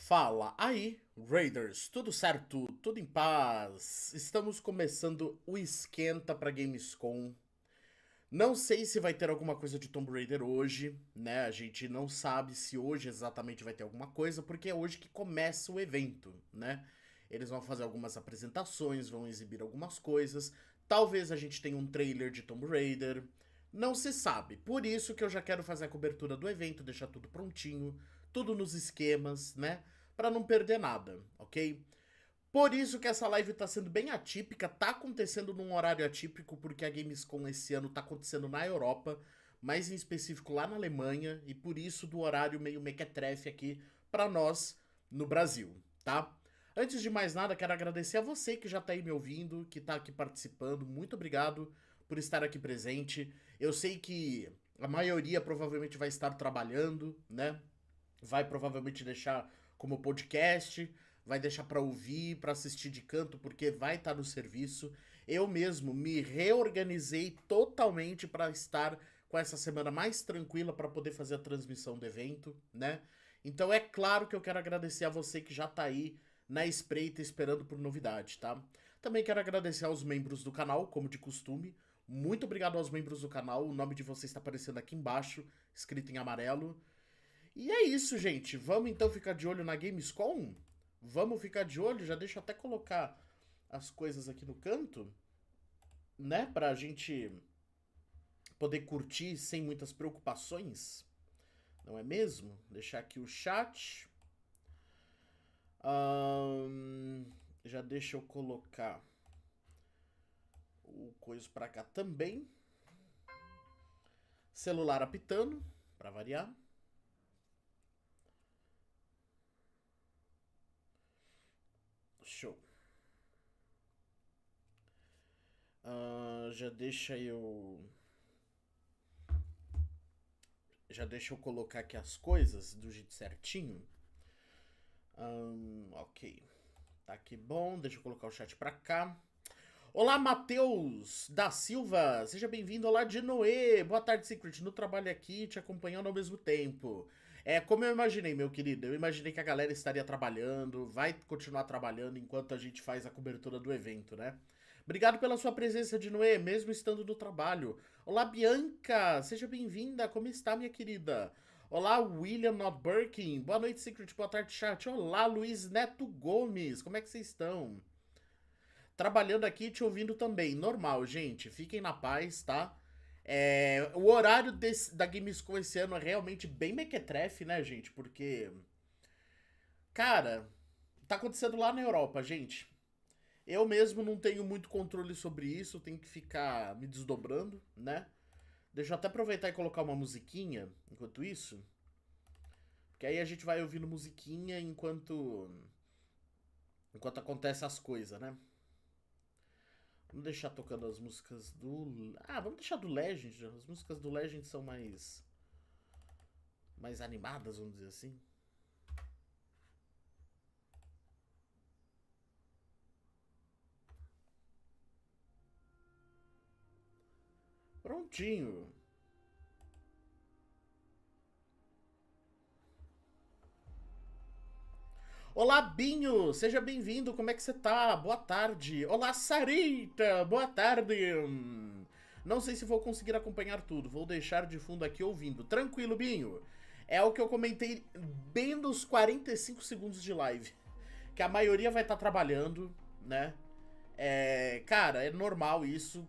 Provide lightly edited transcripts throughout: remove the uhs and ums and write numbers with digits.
Fala aí, Raiders, tudo certo? Tudo em paz? Estamos começando o esquenta pra Gamescom. Não sei se vai ter alguma coisa de Tomb Raider hoje, né? A gente não sabe se hoje exatamente vai ter alguma coisa, porque é hoje que começa o evento, né? Eles vão fazer algumas apresentações, vão exibir algumas coisas. Talvez a gente tenha um trailer de Tomb Raider. Não se sabe. Por isso que eu já quero fazer a cobertura do evento, deixar tudo prontinho, tudo nos esquemas, né? Pra não perder nada, ok? Por isso que essa live tá sendo bem atípica, tá acontecendo num horário atípico, porque a Gamescom esse ano tá acontecendo na Europa, mais em específico lá na Alemanha, e por isso do horário meio mequetrefe aqui pra nós no Brasil, tá? Antes de mais nada, quero agradecer a você que já tá aí me ouvindo, que tá aqui participando, muito obrigado por estar aqui presente. Eu sei que a maioria provavelmente vai estar trabalhando, né? Vai provavelmente deixar como podcast, vai deixar para ouvir, para assistir de canto, porque vai estar no serviço. Eu mesmo me reorganizei totalmente para estar com essa semana mais tranquila para poder fazer a transmissão do evento, né? Então é claro que eu quero agradecer a você que já tá aí na espreita esperando por novidade, tá? Também quero agradecer aos membros do canal, como de costume. Muito obrigado aos membros do canal. O nome de vocês está aparecendo aqui embaixo, escrito em amarelo. E é isso, gente. Vamos então ficar de olho na Gamescom? Vamos ficar de olho? Já deixa eu até colocar as coisas aqui no canto, né? Pra gente poder curtir sem muitas preocupações. Não é mesmo? Deixar aqui o chat. Já deixa eu colocar o coisa pra cá também. Celular apitando, pra variar. Show. Já deixa eu. Já deixa eu colocar aqui as coisas do jeito certinho. Ok. Tá aqui bom. Deixa eu colocar o chat pra cá. Olá, Matheus da Silva. Seja bem-vindo. Olá, de Noé. Boa tarde, Secret. No trabalho aqui, te acompanhando ao mesmo tempo. É como eu imaginei, meu querido. Eu imaginei que a galera estaria trabalhando, vai continuar trabalhando enquanto a gente faz a cobertura do evento, né? Obrigado pela sua presença, de Noé, mesmo estando no trabalho. Olá, Bianca. Seja bem-vinda. Como está, minha querida? Olá, William Not Birkin. Boa noite, Secret. Boa tarde, chat. Olá, Luiz Neto Gomes. Como é que vocês estão? Trabalhando aqui e te ouvindo também. Normal, gente. Fiquem na paz, tá? O horário da Gamescom esse ano é realmente bem mequetrefe, né, gente? Porque, cara, tá acontecendo lá na Europa, gente. Eu mesmo não tenho muito controle sobre isso, tenho que ficar me desdobrando, né? Deixa eu até aproveitar e colocar uma musiquinha enquanto isso. Porque aí a gente vai ouvindo musiquinha enquanto acontece as coisas, né? Vamos deixar tocando as músicas do. Ah, vamos deixar do Legend. As músicas do Legend são mais animadas, vamos dizer assim. Prontinho. Olá, Binho! Seja bem-vindo, como é que você tá? Boa tarde. Olá, Sarita! Boa tarde! Não sei se vou conseguir acompanhar tudo, vou deixar de fundo aqui ouvindo. Tranquilo, Binho. É o que eu comentei bem nos 45 segundos de live. Que a maioria vai estar trabalhando, né? Cara, é normal isso.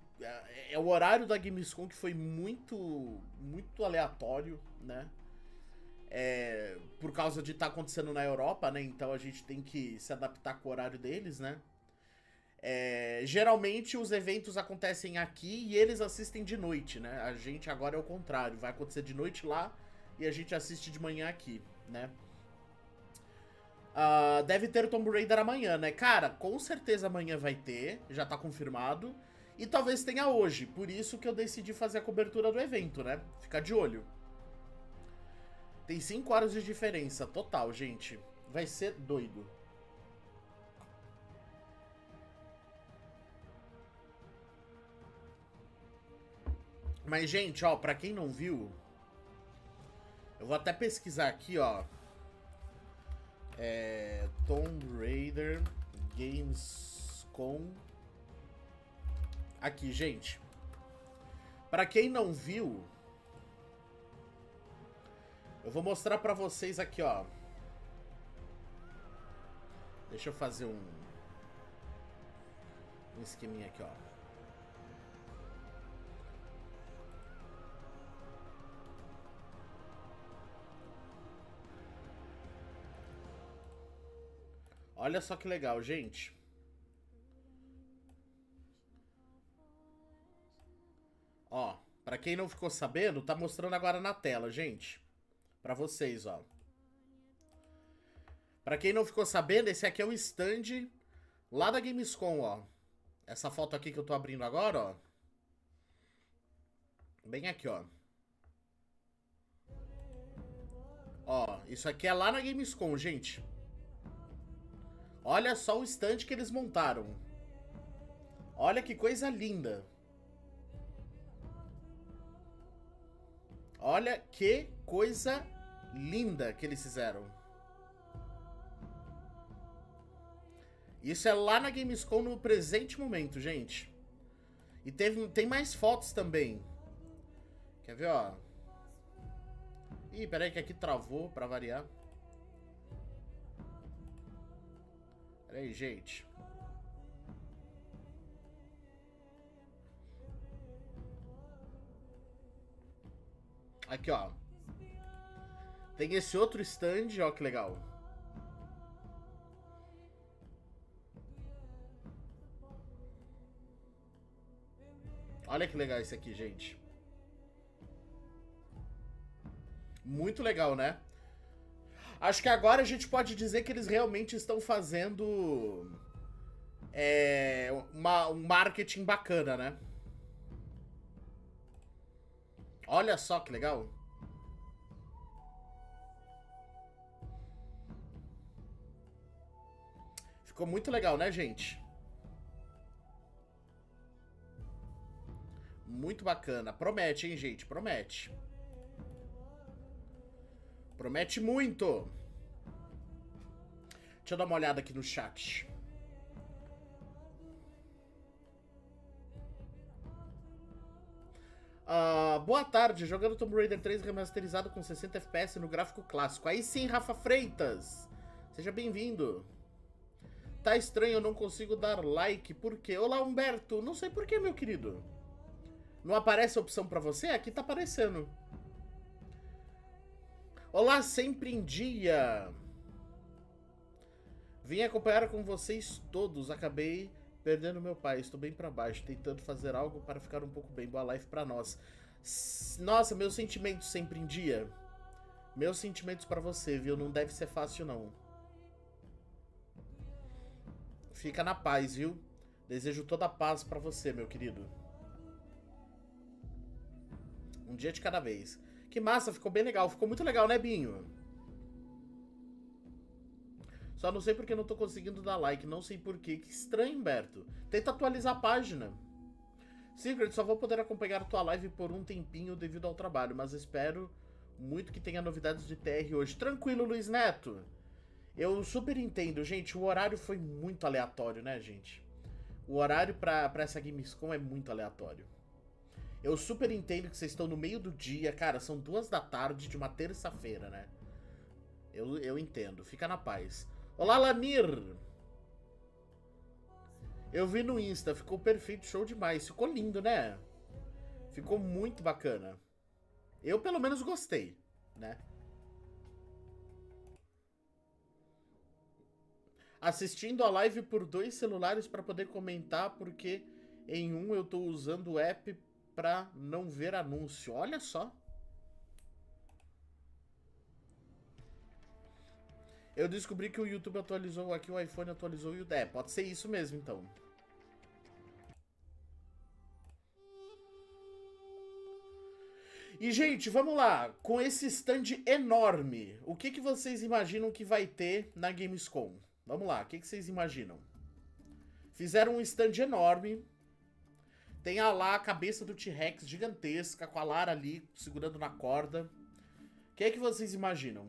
É o horário da Gamescom que foi muito aleatório, né? Por causa de estar acontecendo na Europa, né? Então a gente tem que se adaptar com o horário deles, né? Geralmente os eventos acontecem aqui e eles assistem de noite, né? A gente agora é o contrário, vai acontecer de noite lá e a gente assiste de manhã aqui, né? Deve ter Tomb Raider amanhã, né? Cara, com certeza amanhã vai ter, já tá confirmado. E talvez tenha hoje, por isso que eu decidi fazer a cobertura do evento, né? Ficar de olho. Tem 5 horas de diferença total, gente. Vai ser doido. Mas, gente, ó, pra quem não viu, eu vou até pesquisar aqui, ó. Tomb Raider Gamescom. Aqui, gente. Pra quem não viu, eu vou mostrar pra vocês aqui, ó. Deixa eu fazer um esqueminha aqui, ó. Olha só que legal, gente. Ó, pra quem não ficou sabendo, tá mostrando agora na tela, gente. Pra vocês, ó. Pra quem não ficou sabendo, esse aqui é o stand lá da Gamescom, ó. Essa foto aqui que eu tô abrindo agora, ó. Bem aqui, ó. Ó, isso aqui é lá na Gamescom, gente. Olha só o stand que eles montaram. Olha que coisa linda. Olha que coisa linda que eles fizeram. Isso é lá na Gamescom no presente momento, gente. E tem mais fotos também. Quer ver, ó? Ih, peraí que aqui travou pra variar. Peraí, gente. Aqui, ó. Tem esse outro stand, ó, que legal. Olha que legal esse aqui, gente. Muito legal, né? Acho que agora a gente pode dizer que eles realmente estão fazendo um marketing bacana, né? Olha só que legal. Ficou muito legal, né, gente? Muito bacana. Promete, hein, gente? Promete. Promete muito. Deixa eu dar uma olhada aqui no chat. Boa tarde, jogando Tomb Raider 3 remasterizado com 60 FPS no gráfico clássico. Aí sim, Rafa Freitas. Seja bem-vindo. Tá estranho, eu não consigo dar like. Por quê? Olá, Humberto. Não sei por quê, meu querido. Não aparece a opção pra você? Aqui tá aparecendo. Olá, sempre em dia. Vim acompanhar com vocês todos. Acabei perdendo meu pai. Estou bem pra baixo, tentando fazer algo para ficar um pouco bem. Boa live pra nós. Nossa, meus sentimentos sempre em dia. Meus sentimentos pra você, viu? Não deve ser fácil, não. Fica na paz, viu? Desejo toda a paz pra você, meu querido. Um dia de cada vez. Que massa, ficou bem legal. Ficou muito legal, né, Binho? Só não sei porque não tô conseguindo dar like. Não sei porquê. Que estranho, Humberto. Tenta atualizar a página. Secret, só vou poder acompanhar tua live por um tempinho devido ao trabalho. Mas espero muito que tenha novidades de TR hoje. Tranquilo, Luiz Neto. Eu super entendo, gente. O horário foi muito aleatório, né, gente? O horário pra essa Gamescom é muito aleatório. Eu super entendo que vocês estão no meio do dia. Cara, são 2 da tarde de uma terça-feira, né? Eu entendo. Fica na paz. Olá, Lanir! Eu vi no Insta. Ficou perfeito. Show demais. Ficou lindo, né? Ficou muito bacana. Eu, pelo menos, gostei, né? Assistindo a live por 2 celulares para poder comentar, porque em um eu tô usando o app pra não ver anúncio. Olha só. Eu descobri que o YouTube atualizou aqui, o iPhone atualizou o YouTube. Pode ser isso mesmo, então. E, gente, vamos lá. Com esse stand enorme, o que vocês imaginam que vai ter na Gamescom? Vamos lá, o que vocês imaginam? Fizeram um stand enorme. Tem lá a cabeça do T-Rex gigantesca, com a Lara ali segurando na corda. O que vocês imaginam?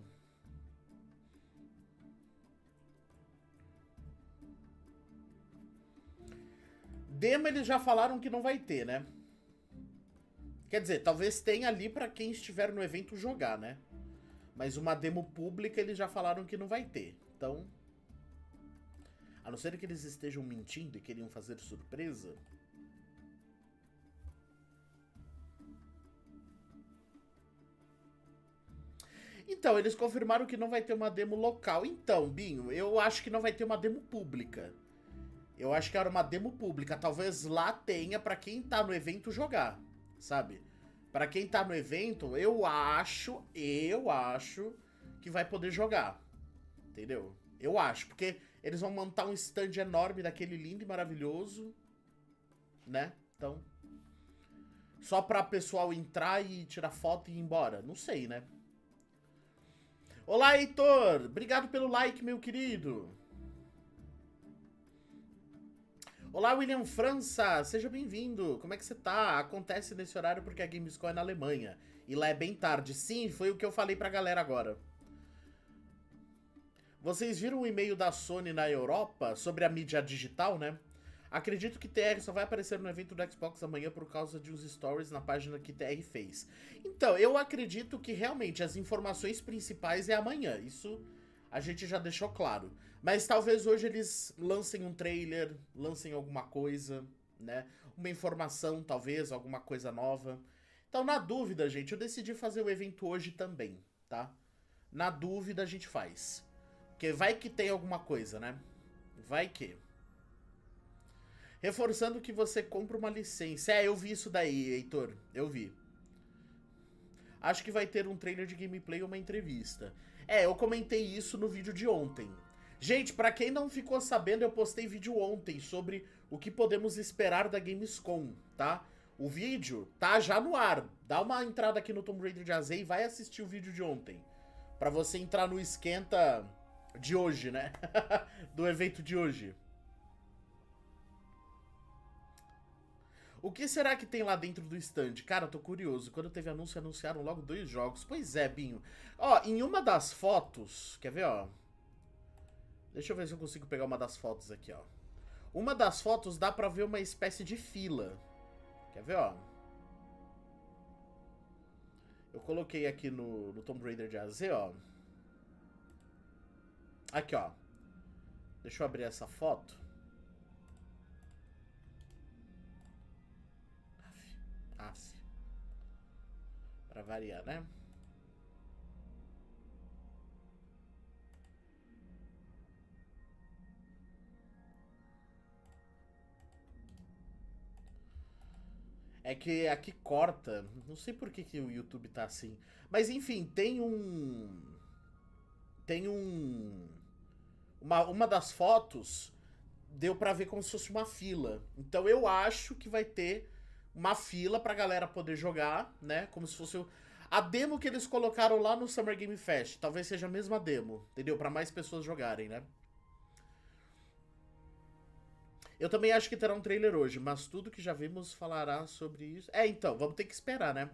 Demo eles já falaram que não vai ter, né? Quer dizer, talvez tenha ali pra quem estiver no evento jogar, né? Mas uma demo pública eles já falaram que não vai ter. Então, a não ser que eles estejam mentindo e queriam fazer surpresa. Então, eles confirmaram que não vai ter uma demo local. Então, Binho, eu acho que não vai ter uma demo pública. Eu acho que era uma demo pública. Talvez lá tenha pra quem tá no evento jogar, sabe? Pra quem tá no evento, eu acho que vai poder jogar. Entendeu? Eu acho, porque eles vão montar um stand enorme daquele lindo e maravilhoso, né? Então, só pra pessoal entrar e tirar foto e ir embora. Não sei, né? Olá, Heitor! Obrigado pelo like, meu querido! Olá, William França! Seja bem-vindo! Como é que você tá? Acontece nesse horário porque a Gamescom é na Alemanha. E lá é bem tarde. Sim, foi o que eu falei pra galera agora. Vocês viram o e-mail da Sony na Europa sobre a mídia digital, né? Acredito que TR só vai aparecer no evento do Xbox amanhã por causa de uns stories na página que TR fez. Então, eu acredito que realmente as informações principais é amanhã. Isso a gente já deixou claro. Mas talvez hoje eles lancem um trailer, lancem alguma coisa, né? Uma informação, talvez, alguma coisa nova. Então, na dúvida, gente, eu decidi fazer o evento hoje também, tá? Na dúvida a gente faz. Porque vai que tem alguma coisa, né? Vai que... Reforçando que você compra uma licença. É, eu vi isso daí, Heitor. Eu vi. Acho que vai ter um trailer de gameplay ou uma entrevista. É, eu comentei isso no vídeo de ontem. Gente, pra quem não ficou sabendo, eu postei vídeo ontem sobre o que podemos esperar da Gamescom, tá? O vídeo tá já no ar. Dá uma entrada aqui no Tomb Raider de AZ e vai assistir o vídeo de ontem. Pra você entrar no esquenta de hoje, né? Do evento de hoje. O que será que tem lá dentro do stand? Cara, eu tô curioso. Quando teve anúncio, anunciaram logo 2 jogos. Pois é, Binho. Ó, em uma das fotos... Quer ver, ó? Deixa eu ver se eu consigo pegar uma das fotos aqui, ó. Uma das fotos dá pra ver uma espécie de fila. Quer ver, ó? Eu coloquei aqui no Tomb Raider de AZ, ó. Aqui, ó. Deixa eu abrir essa foto. Aff. Pra variar, né? É que aqui corta. Não sei por que o YouTube tá assim. Mas enfim, tem um... Tem um... Uma das fotos deu pra ver como se fosse uma fila. Então eu acho que vai ter uma fila pra galera poder jogar, né? Como se fosse a demo que eles colocaram lá no Summer Game Fest. Talvez seja a mesma demo, entendeu? Pra mais pessoas jogarem, né? Eu também acho que terá um trailer hoje, mas tudo que já vimos falará sobre isso. É, então, vamos ter que esperar, né?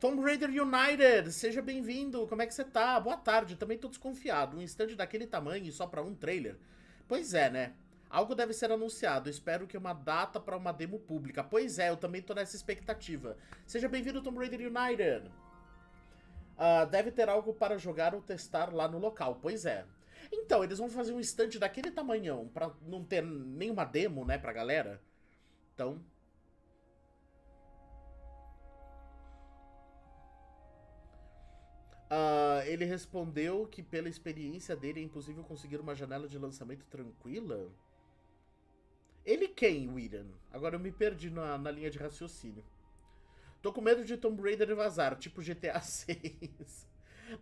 Tomb Raider United, seja bem-vindo, como é que você tá? Boa tarde, também tô desconfiado. Um stand daquele tamanho e só pra um trailer? Pois é, né? Algo deve ser anunciado, espero que uma data pra uma demo pública. Pois é, eu também tô nessa expectativa. Seja bem-vindo, Tomb Raider United. Deve ter algo para jogar ou testar lá no local, pois é. Então, eles vão fazer um stand daquele tamanhão pra não ter nenhuma demo, né, pra galera. Então... ele respondeu que pela experiência dele é impossível conseguir uma janela de lançamento tranquila? Ele quem, William? Agora eu me perdi na linha de raciocínio. Tô com medo de Tomb Raider vazar, tipo GTA 6.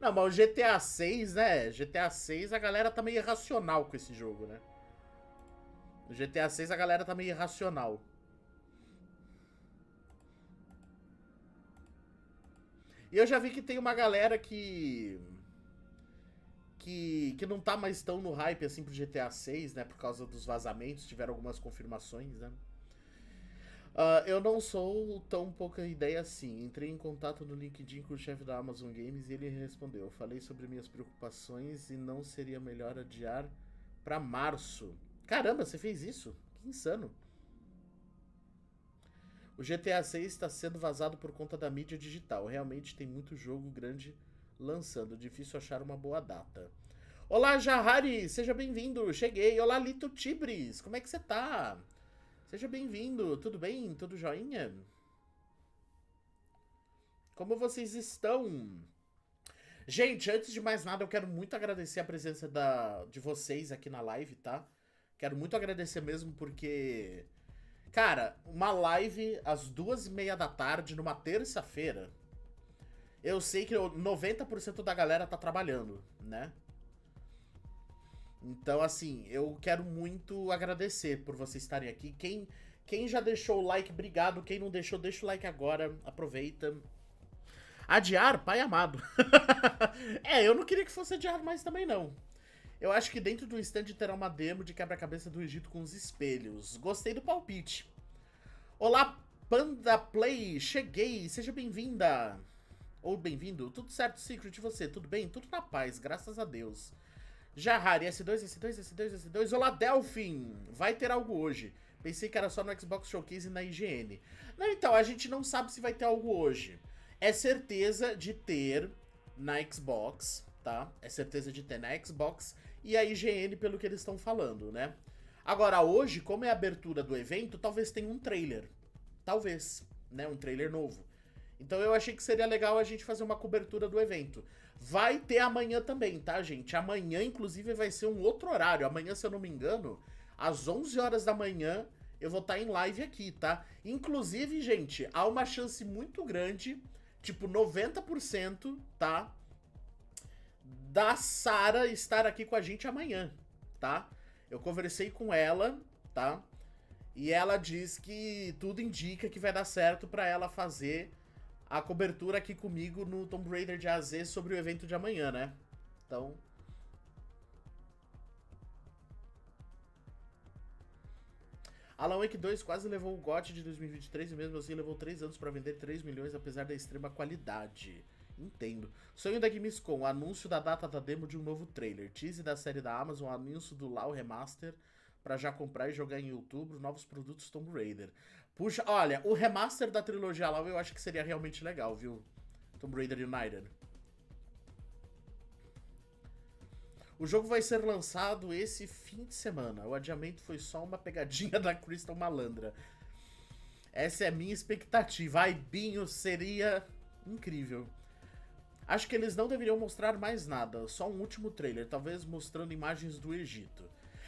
Não, mas o GTA 6, né? GTA 6 a galera tá meio irracional com esse jogo, né? No GTA 6 a galera tá meio irracional. E eu já vi que tem uma galera que não tá mais tão no hype assim pro GTA 6, né? Por causa dos vazamentos, tiveram algumas confirmações, né? Eu não sou tão pouca ideia assim. Entrei em contato no LinkedIn com o chefe da Amazon Games e ele respondeu. Falei sobre minhas preocupações e não seria melhor adiar pra março. Caramba, você fez isso? Que insano. O GTA 6 está sendo vazado por conta da mídia digital. Realmente tem muito jogo grande lançando. Difícil achar uma boa data. Olá, Jahari! Seja bem-vindo! Cheguei! Olá, Lito Tibris! Como é que você tá? Seja bem-vindo! Tudo bem? Tudo joinha? Como vocês estão? Gente, antes de mais nada, eu quero muito agradecer a presença de vocês aqui na live, tá? Quero muito agradecer mesmo porque... Cara, uma live às 2h30 da tarde, numa terça-feira, eu sei que 90% da galera tá trabalhando, né? Então, assim, eu quero muito agradecer por vocês estarem aqui. Quem já deixou o like, obrigado. Quem não deixou, deixa o like agora. Aproveita. Adiar, pai amado. É, eu não queria que fosse adiar mais também, não. Eu acho que dentro do stand terá uma demo de quebra-cabeça do Egito com os espelhos. Gostei do palpite. Olá, Panda Play. Cheguei. Seja bem-vinda. Ou bem-vindo. Tudo certo, Secret? E você? Tudo bem? Tudo na paz, graças a Deus. Jahari, S2, S2, S2, S2. Olá, Delphin. Vai ter algo hoje. Pensei que era só no Xbox Showcase e na IGN. Não, então, a gente não sabe se vai ter algo hoje. É certeza de ter na Xbox, tá? É certeza de ter na Xbox e a IGN pelo que eles estão falando, né? Agora, hoje, como é a abertura do evento, talvez tenha um trailer. Talvez, né? Um trailer novo. Então eu achei que seria legal a gente fazer uma cobertura do evento. Vai ter amanhã também, tá, gente? Amanhã, inclusive, vai ser um outro horário. Amanhã, se eu não me engano, às 11 horas da manhã, eu vou estar em live aqui, tá? Inclusive, gente, há uma chance muito grande, tipo 90%, tá? Da Sara estar aqui com a gente amanhã, tá? Eu conversei com ela, tá? E ela diz que tudo indica que vai dar certo pra ela fazer a cobertura aqui comigo no Tomb Raider de AZ sobre o evento de amanhã, né? Então... Alan Wake 2 quase levou o GOT de 2023 e mesmo assim levou 3 anos pra vender 3 milhões, apesar da extrema qualidade. Entendo. Sonho da Gamescom, anúncio da data da demo de um novo trailer. Tease da série da Amazon, anúncio do LoL Remaster pra já comprar e jogar em outubro, novos produtos Tomb Raider. Puxa, olha, o remaster da trilogia LoL eu acho que seria realmente legal, viu? Tomb Raider United. O jogo vai ser lançado esse fim de semana. O adiamento foi só uma pegadinha da Crystal Malandra. Essa é a minha expectativa. Ai, Binho, seria incrível. Acho que eles não deveriam mostrar mais nada. Só um último trailer, talvez mostrando imagens do Egito.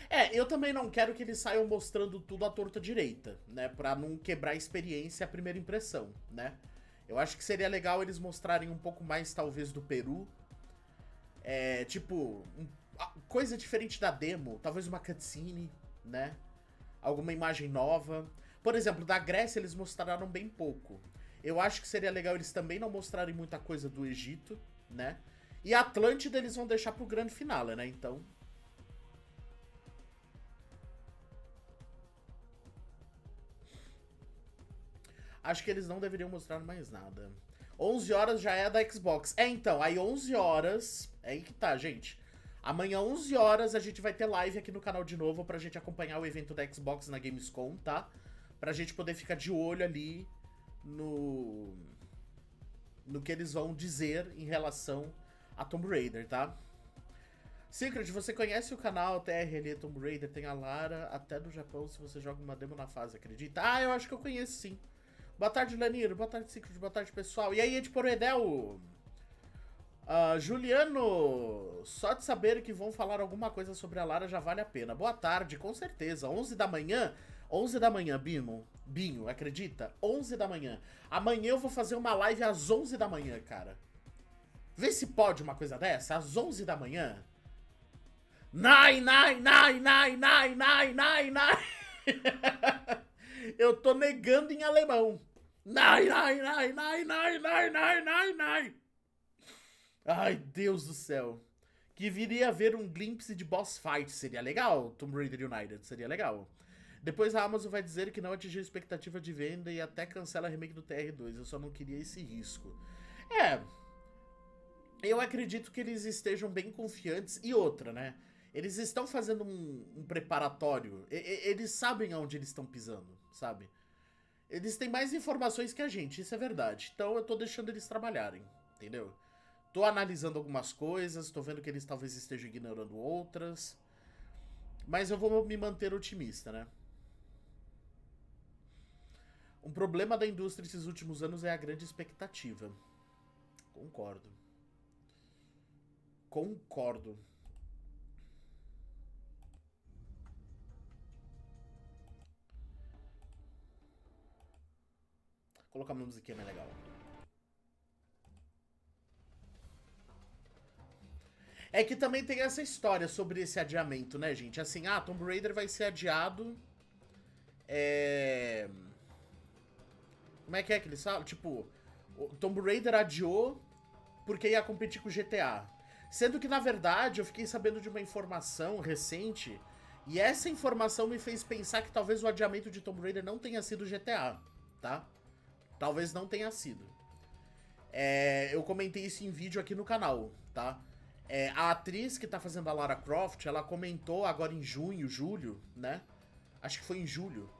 É, eu também não quero que eles saiam mostrando tudo à torta direita, né? Pra não quebrar a experiência e a primeira impressão, né? Eu acho que seria legal eles mostrarem um pouco mais, talvez, do Peru. É, tipo, coisa diferente da demo. Talvez uma cutscene, né? Alguma imagem nova. Por exemplo, da Grécia eles mostraram bem pouco. Eu acho que seria legal eles também não mostrarem muita coisa do Egito, né? E a Atlântida eles vão deixar pro grande finale, né? Então... acho que eles não deveriam mostrar mais nada. 11 horas já é da Xbox. É, então, aí 11 horas... é aí que tá, gente. Amanhã, 11 horas, a gente vai ter live aqui no canal de novo pra gente acompanhar o evento da Xbox na Gamescom, tá? Pra gente poder ficar de olho ali no que eles vão dizer em relação a Tomb Raider, tá? Secret, você conhece o canal TRL Tomb Raider? Tem a Lara até do Japão se você joga uma demo na fase, acredita? Ah, eu acho que eu conheço sim. Boa tarde, Laniro. Boa tarde, Secret. Boa tarde, pessoal. E aí, Edporedel? Juliano, só de saber que vão falar alguma coisa sobre a Lara já vale a pena. Boa tarde, com certeza. 11 da manhã? 11 da manhã, Binho, acredita? 11 da manhã. Amanhã eu vou fazer uma live às 11 da manhã, cara. Vê se pode uma coisa dessa, às 11 da manhã. Nai, nai, nai, nai, nai, nai, nai, nai. Eu tô negando em alemão. Nai, nai, nai, nai, nai, nai, nai, nai, nai. Ai, Deus do céu. Que viria a ver um glimpse de boss fight. Seria legal, Tomb Raider United. Seria legal. Depois a Amazon vai dizer que não atingiu a expectativa de venda e até cancela a remake do TR2. Eu só não queria esse risco. É. Eu acredito que eles estejam bem confiantes. E outra, né? Eles estão fazendo um preparatório. Eles sabem aonde eles estão pisando, sabe? Eles têm mais informações que a gente, isso é verdade. Então eu tô deixando eles trabalharem, entendeu? Tô analisando algumas coisas, tô vendo que eles talvez estejam ignorando outras. Mas eu vou me manter otimista, né? Um problema da indústria esses últimos anos é a grande expectativa. Concordo. Concordo. Vou colocar uma musiquinha mais legal. É que também tem essa história sobre esse adiamento, né, gente? Assim, Tomb Raider vai ser adiado. Como é que eles falam? Tipo, o Tomb Raider adiou porque ia competir com o GTA. Sendo que, na verdade, eu fiquei sabendo de uma informação recente, e essa informação me fez pensar que talvez o adiamento de Tomb Raider não tenha sido GTA, tá? Talvez não tenha sido. Eu comentei isso em vídeo aqui no canal, tá? A atriz que tá fazendo a Lara Croft, ela comentou agora em junho, julho, né? Acho que foi em julho.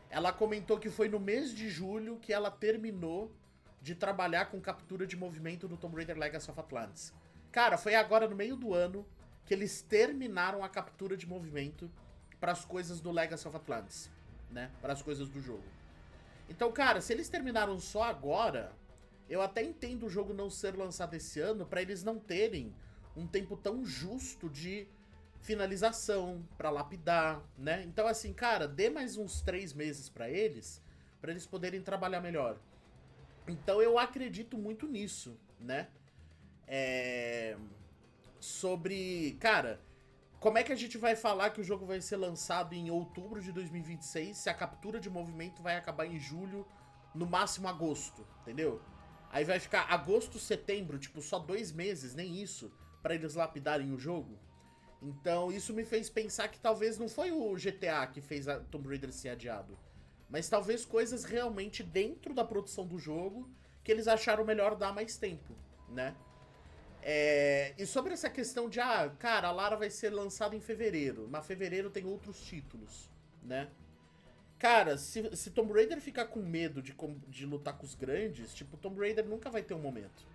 Ela comentou que foi no mês de julho que ela terminou de trabalhar com captura de movimento no Tomb Raider Legacy of Atlantis. Cara, foi agora no meio do ano que eles terminaram a captura de movimento para as coisas do Legacy of Atlantis, né? Para as coisas do jogo. Então, cara, se eles terminaram só agora, eu até entendo o jogo não ser lançado esse ano para eles não terem um tempo tão justo de finalização, pra lapidar, né? Então, assim, cara, dê mais uns 3 meses pra eles poderem trabalhar melhor. Então, eu acredito muito nisso, né? Sobre, cara, como é que a gente vai falar que o jogo vai ser lançado em outubro de 2026 se a captura de movimento vai acabar em julho, no máximo agosto, entendeu? Aí vai ficar agosto, setembro, tipo, só 2 meses, nem isso, pra eles lapidarem o jogo. Então isso me fez pensar que talvez não foi o GTA que fez a Tomb Raider ser adiado, mas talvez coisas realmente dentro da produção do jogo que eles acharam melhor dar mais tempo, né? E sobre essa questão de, cara, a Lara vai ser lançada em fevereiro, mas fevereiro tem outros títulos, né? Cara, se Tomb Raider ficar com medo de lutar com os grandes, tipo, Tomb Raider nunca vai ter um momento.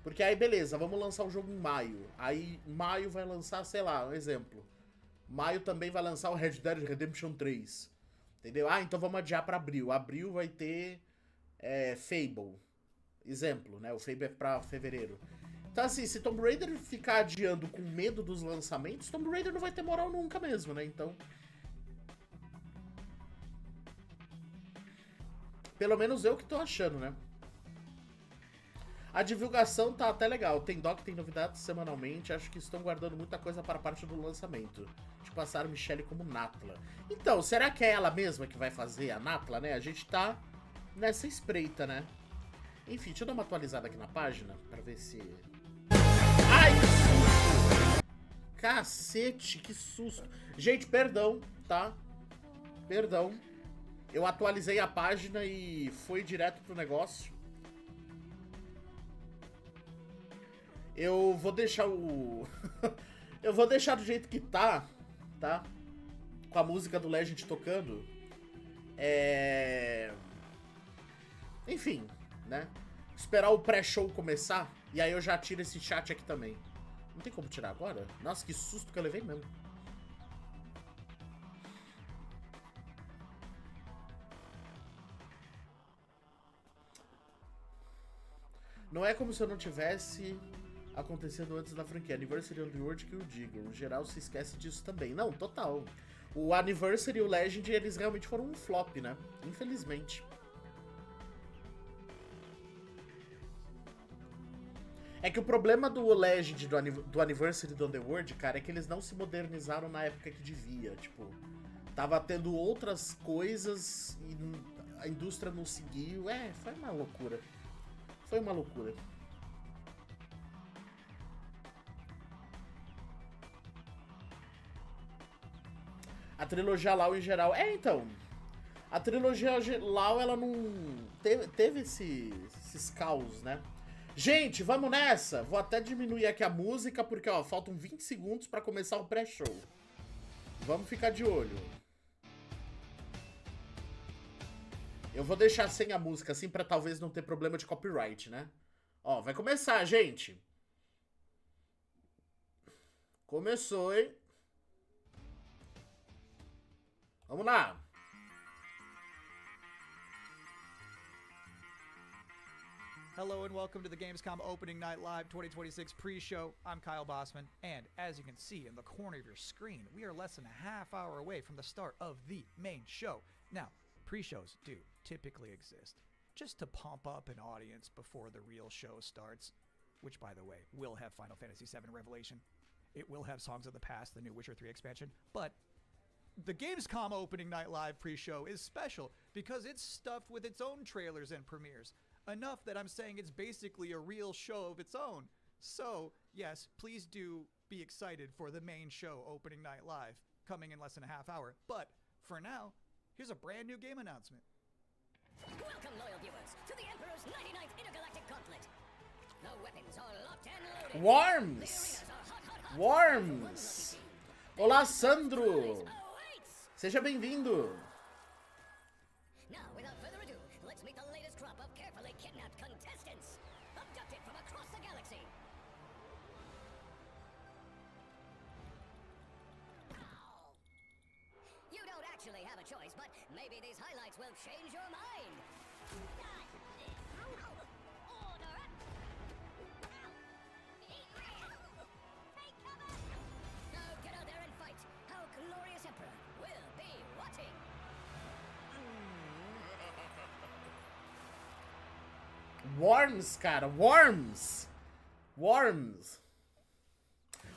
Porque aí, beleza, vamos lançar o jogo em maio. Aí, maio vai lançar, sei lá, um exemplo. Maio também vai lançar o Red Dead Redemption 3. Entendeu? Então vamos adiar pra abril. Abril vai ter Fable. Exemplo, né? O Fable é pra fevereiro. Então, assim, se Tomb Raider ficar adiando com medo dos lançamentos, Tomb Raider não vai ter moral nunca mesmo, né? Então... Pelo menos eu que tô achando, né? A divulgação tá até legal. Tem doc, tem novidades semanalmente. Acho que estão guardando muita coisa para a parte do lançamento. De passar Michelle como Natla. Então, será que é ela mesma que vai fazer a Natla, né? A gente tá nessa espreita, né? Enfim, deixa eu dar uma atualizada aqui na página pra ver se... Ai, que susto! Cacete, que susto. Gente, perdão, tá? Perdão. Eu atualizei a página e foi direto pro negócio. Eu vou deixar o... eu vou deixar do jeito que tá? Com a música do Legend tocando. Enfim, né? Esperar o pré-show começar. E aí eu já tiro esse chat aqui também. Não tem como tirar agora? Nossa, que susto que eu levei mesmo. Não é como se eu não tivesse acontecendo antes da franquia. Anniversary of the World que o digam. No geral, se esquece disso também. Não, total. O Anniversary e o Legend, eles realmente foram um flop, né? Infelizmente. É que o problema do Legend, do Anniversary do Underworld, cara, é que eles não se modernizaram na época que devia. Tipo, tava tendo outras coisas e a indústria não seguiu. Foi uma loucura. Foi uma loucura. A trilogia Lau em geral... então... A trilogia Lau, ela não... Teve esses caos, né? Gente, vamos nessa! Vou até diminuir aqui a música, porque, ó, faltam 20 segundos pra começar o pré-show. Vamos ficar de olho. Eu vou deixar sem a música, assim, pra talvez não ter problema de copyright, né? Ó, vai começar, gente. Começou, hein? Vamos lá. Hello and welcome to the Gamescom Opening Night Live 2026 pre-show. I'm Kyle Bossman, and as you can see in the corner of your screen, we are less than a half hour away from the start of the main show. Now, pre-shows do typically exist just to pump up an audience before the real show starts, which, by the way, will have Final Fantasy VII Revelation. It will have Songs of the Past, the new Witcher 3 expansion, but the Gamescom Opening Night Live pre-show is special because it's stuffed with its own trailers and premieres. Enough that I'm saying it's basically a real show of its own. So, yes, please do be excited for the main show, Opening Night Live, coming in less than a half hour. But, for now, here's a brand new game announcement. Welcome, loyal viewers, to the Emperor's 99th Intergalactic Gauntlet. The weapons are locked and loaded. Worms! Worms! Olá, Sandro! Seja bem-vindo! Now, without further ado, let's meet the latest crop of carefully kidnapped contestants, abducted from across the galaxy. You don't actually have a choice, but maybe these highlights will change your mind. Order! Now get out there and fight. Our glorious Emperor will be watching. Worms, cara, Worms! Worms!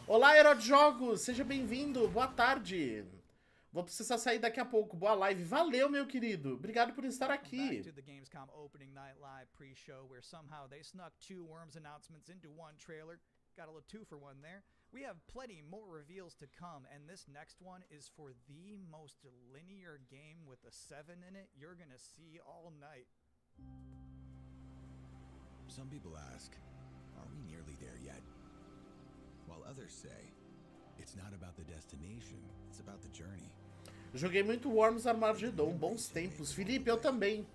Olá, Herói de Jogos, seja bem-vindo, boa tarde. Vou precisar sair daqui a pouco, boa live. Valeu, meu querido, obrigado por estar aqui. Back to the Gamescom Opening Night Live pre-show, where somehow they snuck 2 Worms announcements into one trailer. Got a little 2-for-1 there. We have plenty more reveals to come, and this next one is for the most linear game with a 7 in it you're gonna see all night. Some people ask, are we nearly there yet? While others say, it's not about the destination, it's about the journey. Joguei muito Worms Armageddon, bons tempos. Felipe, eu também.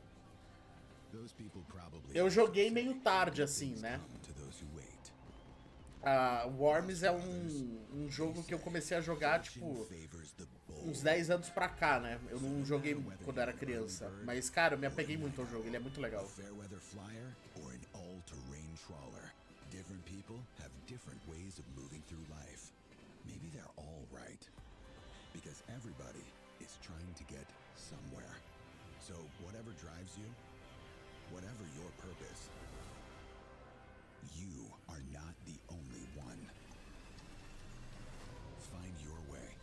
Those people probably Eu joguei meio tarde, assim, né? to those who wait. Worms é um jogo que eu comecei a jogar, tipo, Favors the uns bold. 10 anos pra cá, né? Eu não joguei quando era criança. Mas, cara, eu me apeguei muito ao jogo, ele é muito legal. Fairweather flyer or an all-terrain trawler. Different people have different ways of moving through life. Maybe they're all right. Because everybody is trying to get somewhere. So whatever drives you, whatever your purpose, you are not the only one. Find your way.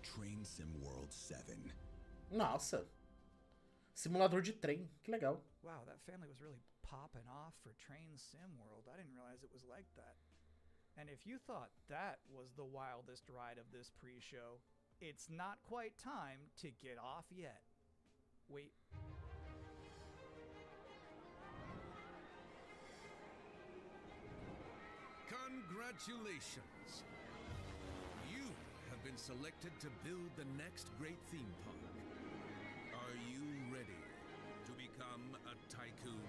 Train Sim World 7. Nossa. Simulador de trem, que legal. Wow, that family was really popping off for Train Sim World. I didn't realize it was like that. And if you thought that was the wildest ride of this pre-show, it's not quite time to get off yet. Wait. Congratulations! You have been selected to build the next great theme park. Are you ready to become a tycoon?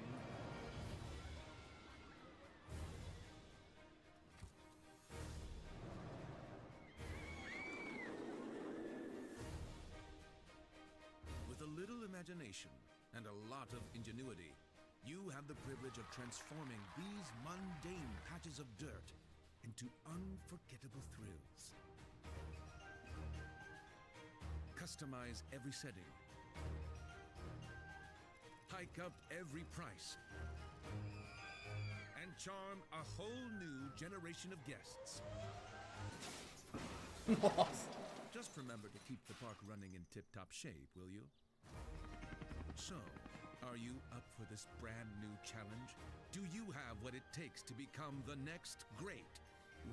With a little imagination and a lot of ingenuity, you have the privilege of transforming these mundane patches of dirt into unforgettable thrills. Customize every setting. Hike up every price. And charm a whole new generation of guests. Nossa. Just remember to keep the park running in tip-top shape, will you? So, are you up for this brand new challenge? Do you have what it takes to become the next great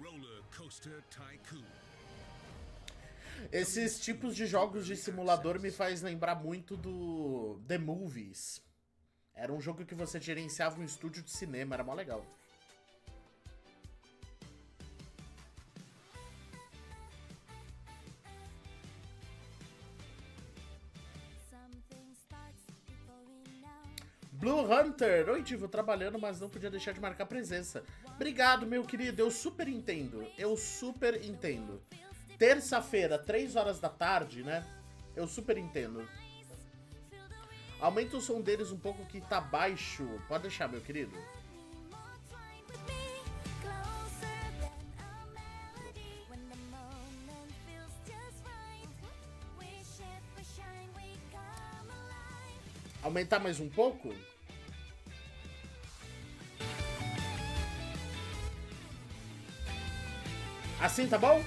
roller coaster tycoon? Esses tipos de jogos de simulador me faz lembrar muito do The Movies. Era um jogo que você gerenciava um estúdio de cinema, era mó legal. Something starts Blue Hunter. Oi, Divo, trabalhando, mas não podia deixar de marcar presença. Obrigado, meu querido. Eu super entendo. Eu super entendo. Terça-feira, 3 horas da tarde, né? Eu super entendo. Aumenta o som deles um pouco que tá baixo. Pode deixar, meu querido. Aumentar mais um pouco? Assim tá bom?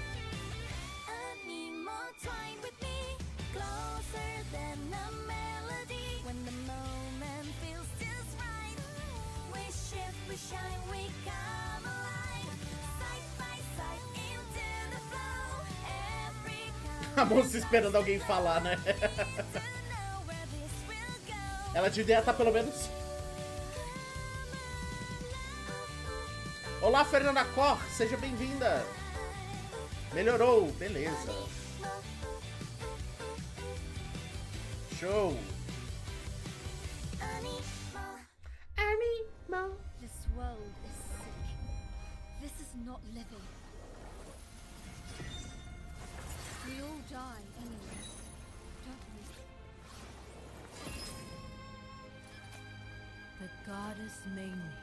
A moça esperando alguém falar, né? Ela devia estar pelo menos... Olá, Fernanda Cor, seja bem-vinda. Melhorou, beleza. Show. Animal. This world is sick. This is not living. We all die anyway, don't we? The goddess made me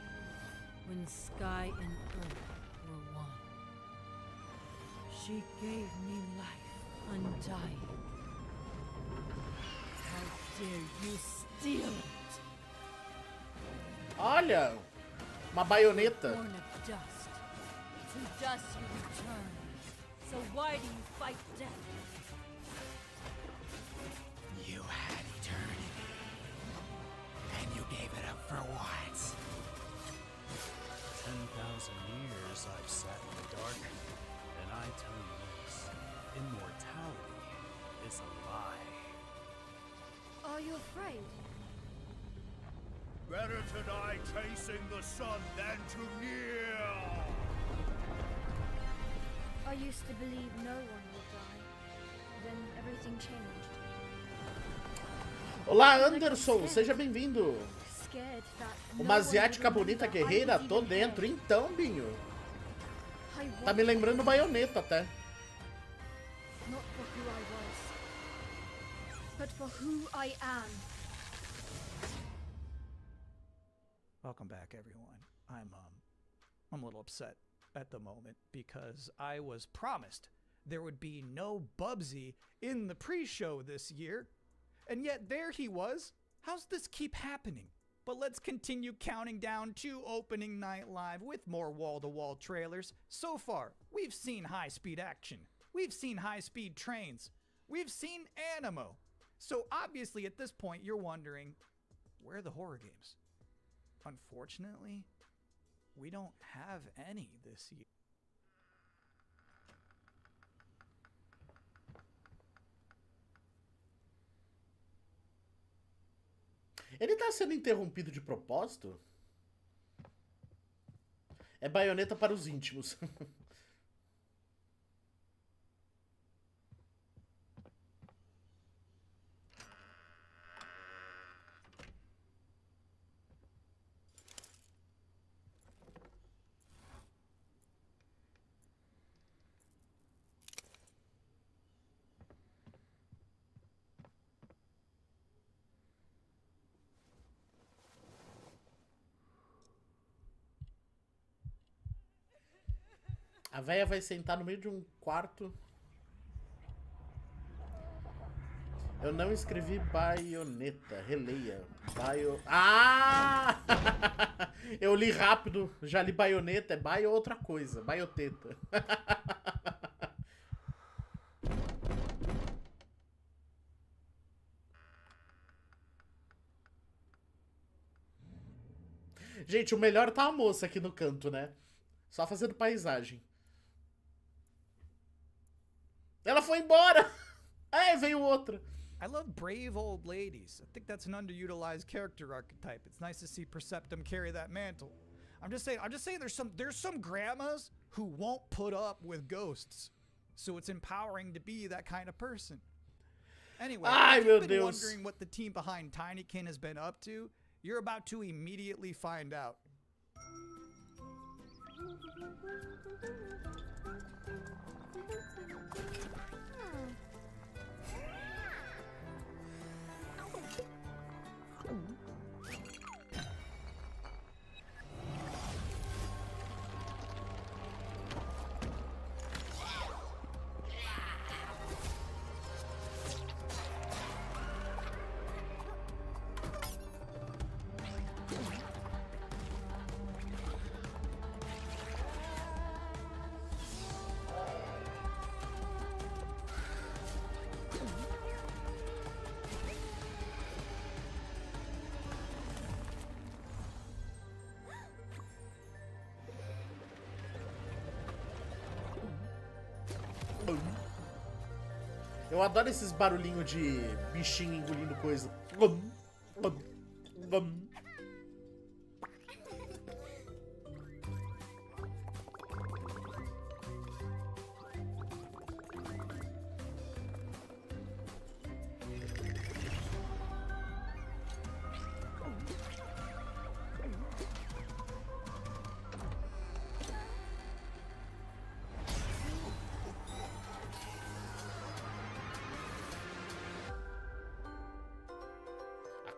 when sky and earth were one. She gave me life undying. How dare you steal it? Olha, uma baioneta. Born of dust, to dust you return. So why do you fight death? You had eternity, and you gave it up for what? 10,000 years I've sat in the dark, and I tell you this, immortality is a lie. Are you afraid? Better to die chasing the sun than to kneel! I used to believe no one would die. Then everything changed. Olá, Anderson, seja bem-vindo. Scared that no Uma one asiática would bonita remember I guerreira, was tô even dentro. here. Então, Binho, I tá me wanted lembrando baioneta até. not for who I was, but for who I am. Welcome back, everyone. I'm a little upset at the moment because I was promised there would be no Bubsy in the pre-show this year, and yet there he was. How's this keep happening? But let's continue counting down to opening night live with more wall-to-wall trailers. So far, we've seen high-speed action. We've seen high-speed trains. We've seen Animo. So obviously at this point you're wondering, where are the horror games? Unfortunately, we don't have any this year. Ele tá sendo interrompido de propósito? É baioneta para os íntimos. A véia vai sentar no meio de um quarto. Eu não escrevi baioneta. Releia. Ah! Eu li rápido. Já li baioneta. É baio outra coisa. Baioteta. Gente, o melhor tá a moça aqui no canto, né? Só fazendo paisagem. Ela foi embora! É, veio outra. I love brave old ladies. I think that's an underutilized character archetype. It's nice to see Perceptum carry that mantle. I'm just saying there's some grandmas who won't put up with ghosts. So it's empowering to be that kind of person. Anyway, Ai, if meu you've been Deus. wondering what the team behind Tinykin has been up to, You're about to immediately find out. Eu adoro esses barulhinhos de bichinho engolindo coisa.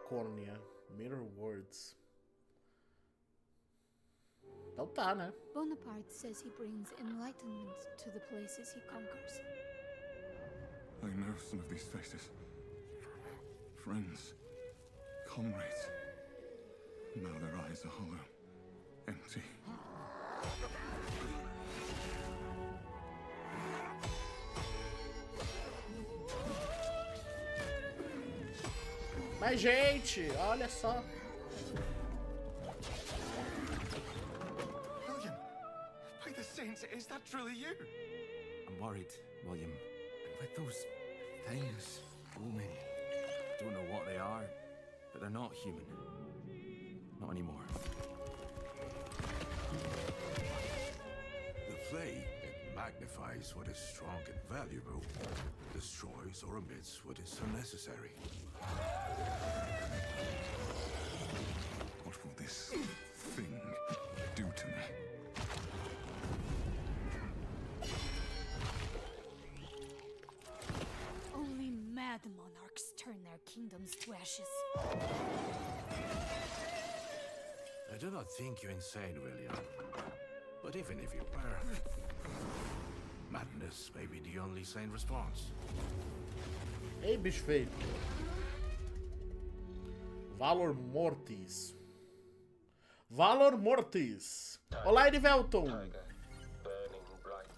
Córnea, Mirror Words. Então tá, né? Bonaparte says he brings enlightenment to the places he conquers. I know some of these faces. Friends, comrades. Now their eyes are hollow, empty. Mas, gente, olha só. William, by the saints, is that truly you? I'm worried, William. And with those things looming, don't know what they are, but they're not human. Not anymore. The play, it magnifies what is strong and valuable, destroys or omits what is unnecessary. What will this thing do to me? Only mad monarchs turn their kingdoms to ashes. I do not think you insane, William. But even if you were, madness may be the only sane response. Ei, bicho feio. Valor Mortis. Valor Mortis. Olá, Erivelton. Burning bright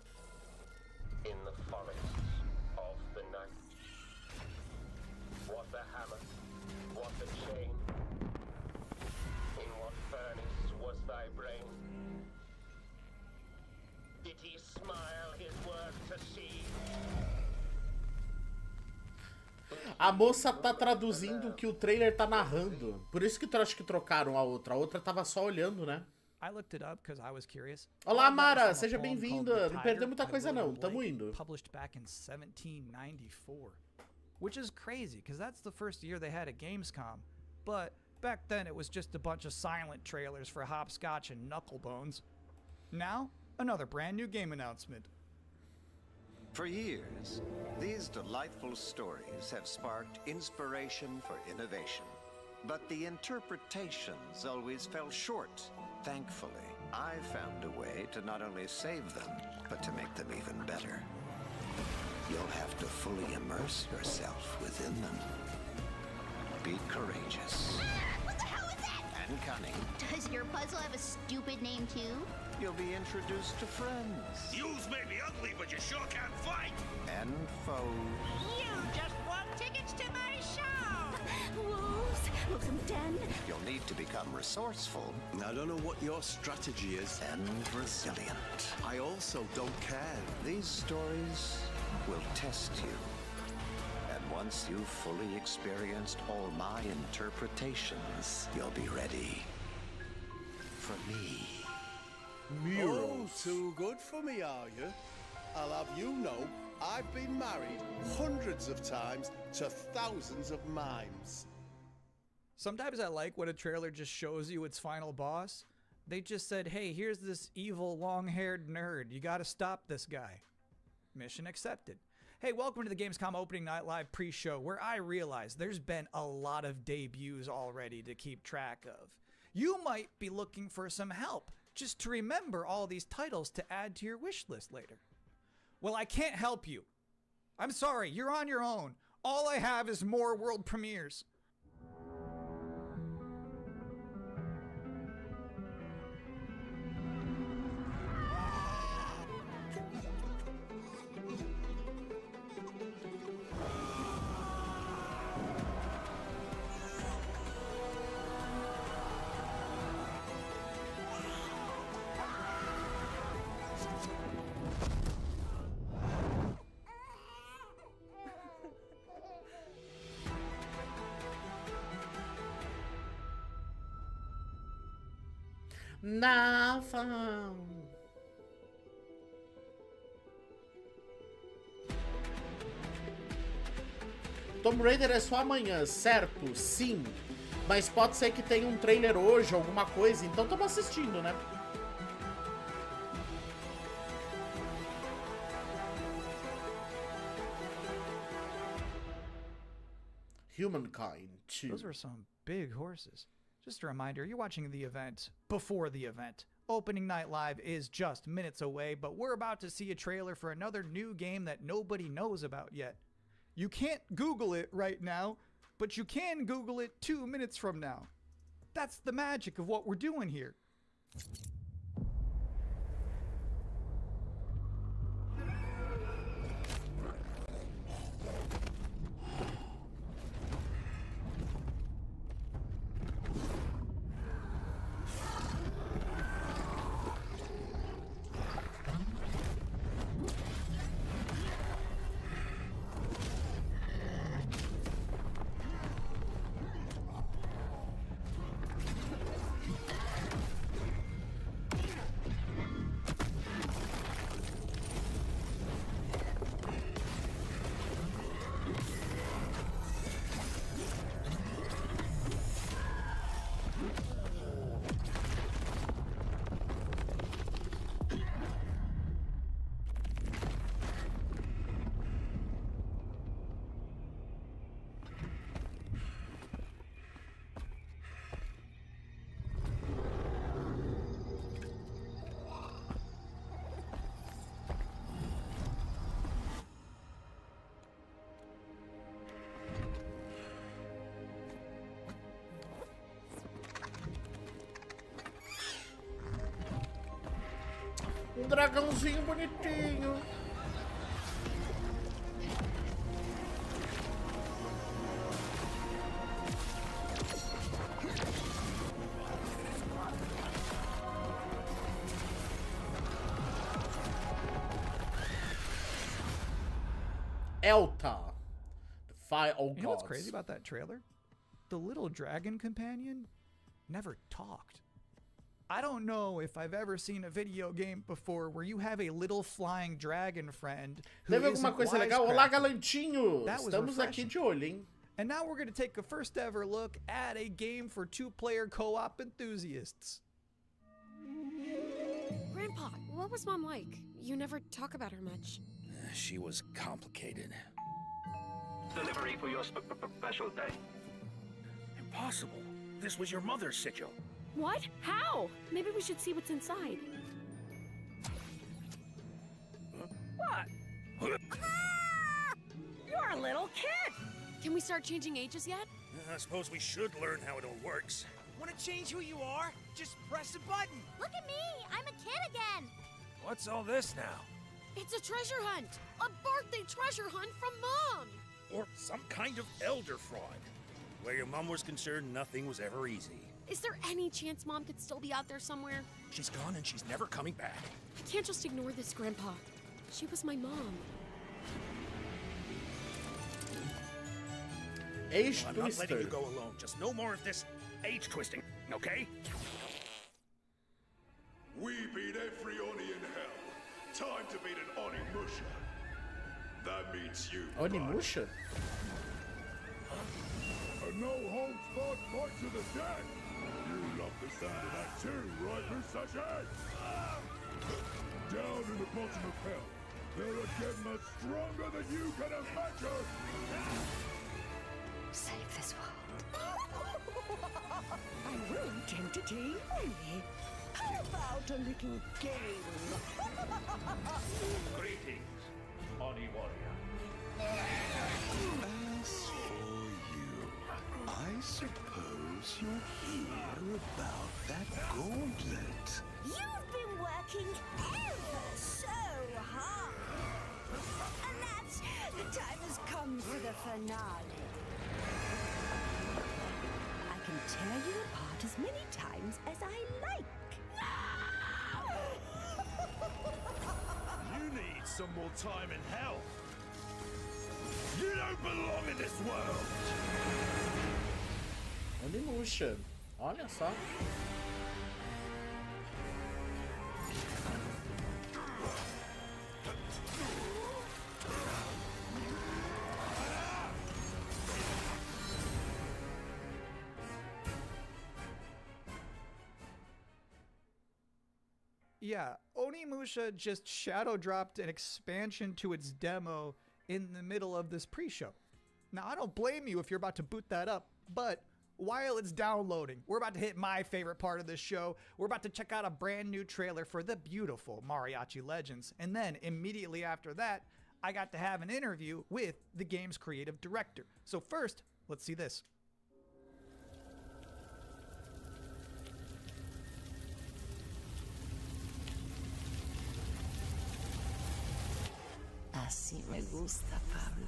in the forests of the night. What the hammer, what the chain, in what furnace was thy brain? Did he smile his work to see? A moça tá traduzindo o que o trailer tá narrando. Por isso que eu acho que trocaram a outra. A outra tava só olhando, né? I looked it up because I was curious. Olá, Mara, seja bem-vinda. Não perdeu muita coisa não, tamo indo. Published back in 1794, which is crazy because that's the first year they had a Gamescom. But back then it was just a bunch of silent trailers for Hopscotch and Knucklebones. Now, another brand new game announcement. For years, these delightful stories have sparked inspiration for innovation. But the interpretations always fell short. Thankfully, I found a way to not only save them, but to make them even better. You'll have to fully immerse yourself within them. Be courageous. What the hell is that? And cunning. Does your puzzle have a stupid name too? You'll be introduced to friends. Yous may be ugly, but you sure can't fight. And foes. You just won tickets to my show! Wolves, wolves in the den. You'll need to become resourceful. I don't know what your strategy is. And resilient. I also don't care. These stories will test you. And once you've fully experienced all my interpretations, you'll be ready for me. Oh, too good for me, are you? I'll have you know, I've been married hundreds of times to thousands of mimes. Sometimes I like when a trailer just shows you its final boss. They just said, hey, here's this evil long-haired nerd. You gotta stop this guy. Mission accepted. Hey, welcome to the Gamescom Opening Night Live pre-show, where I realize there's been a lot of debuts already to keep track of. You might be looking for some help just to remember all these titles to add to your wish list later. Well, I can't help you. I'm sorry, you're on your own. All I have is more world premieres. Nothing. Tomb Raider é só amanhã, certo? Sim. Mas pode ser que tenha um trailer hoje, alguma coisa, então estamos assistindo, né? Humankind 2. Those were some big horses. Just a reminder, you're watching the event before the event. Opening Night Live is just minutes away, but we're about to see a trailer for another new game that nobody knows about yet. You can't Google it right now, but you can Google it 2 minutes from now. That's the magic of what we're doing here. Um dragãozinho bonitinho. Elta. Defy all gods. You know what's crazy about that trailer? The little dragon companion never talked. I don't know if I've ever seen a video game before where you have a little flying dragon friend who Teve alguma coisa legal? Olá, galantinhos! That was Estamos refreshing. aqui de olho, hein? And now we're going to take a first ever look at a game for two-player co-op enthusiasts. Grandpa, what was Mom like? You never talk about her much. She was complicated. Delivery for your special day. Impossible. This was your mother's sigil. What? How? Maybe we should see what's inside. What? You're a little kid! Can we start changing ages yet? I suppose we should learn how it all works. Want to change who you are? Just press a button. Look at me! I'm a kid again! What's all this now? It's a treasure hunt! A birthday treasure hunt from Mom! Or some kind of elder fraud. Where your mom was concerned, nothing was ever easy. Is there any chance Mom could still be out there somewhere? She's gone and she's never coming back. I can't just ignore this, Grandpa. She was my mom. Age I'm Twister. not letting you go alone. Just no more of this age twisting, okay? We beat every Oni in hell. Time to beat an Onimusha. That means you. Onimusha? A no-holds-barred fight to the death! You love the sound of that too, right, Miss Sachet? Down in the bottom of hell, there are Gemmas stronger than you can imagine! Save this world. I will entertain you. How about a little game? Greetings, Oni Warrior. As for you, I suppose you'll hear about that gauntlet. You've been working ever so hard. And that's the time has come for the finale. I can tear you apart as many times as I like. You need some more time in hell. You don't belong in this world. Onimusha. Olha só. Yeah, Onimusha just shadow dropped an expansion to its demo in the middle of this pre-show. Now, I don't blame you if you're about to boot that up, but while it's downloading, we're about to hit my favorite part of this show. We're about to check out a brand new trailer for the beautiful Mariachi Legends, and then immediately after that, I got to have an interview with the game's creative director. So first, let's see this. Así me gusta, Pablo.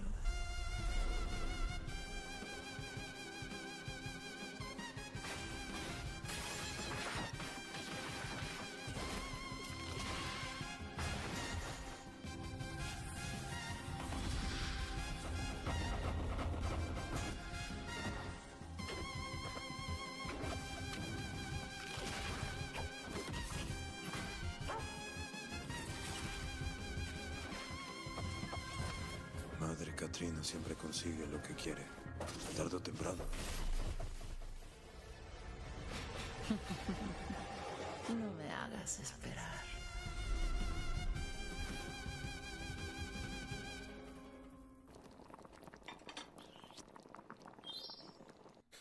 Madre Katrina siempre consigue lo que quiere, tarde o temprano. No me hagas esperar.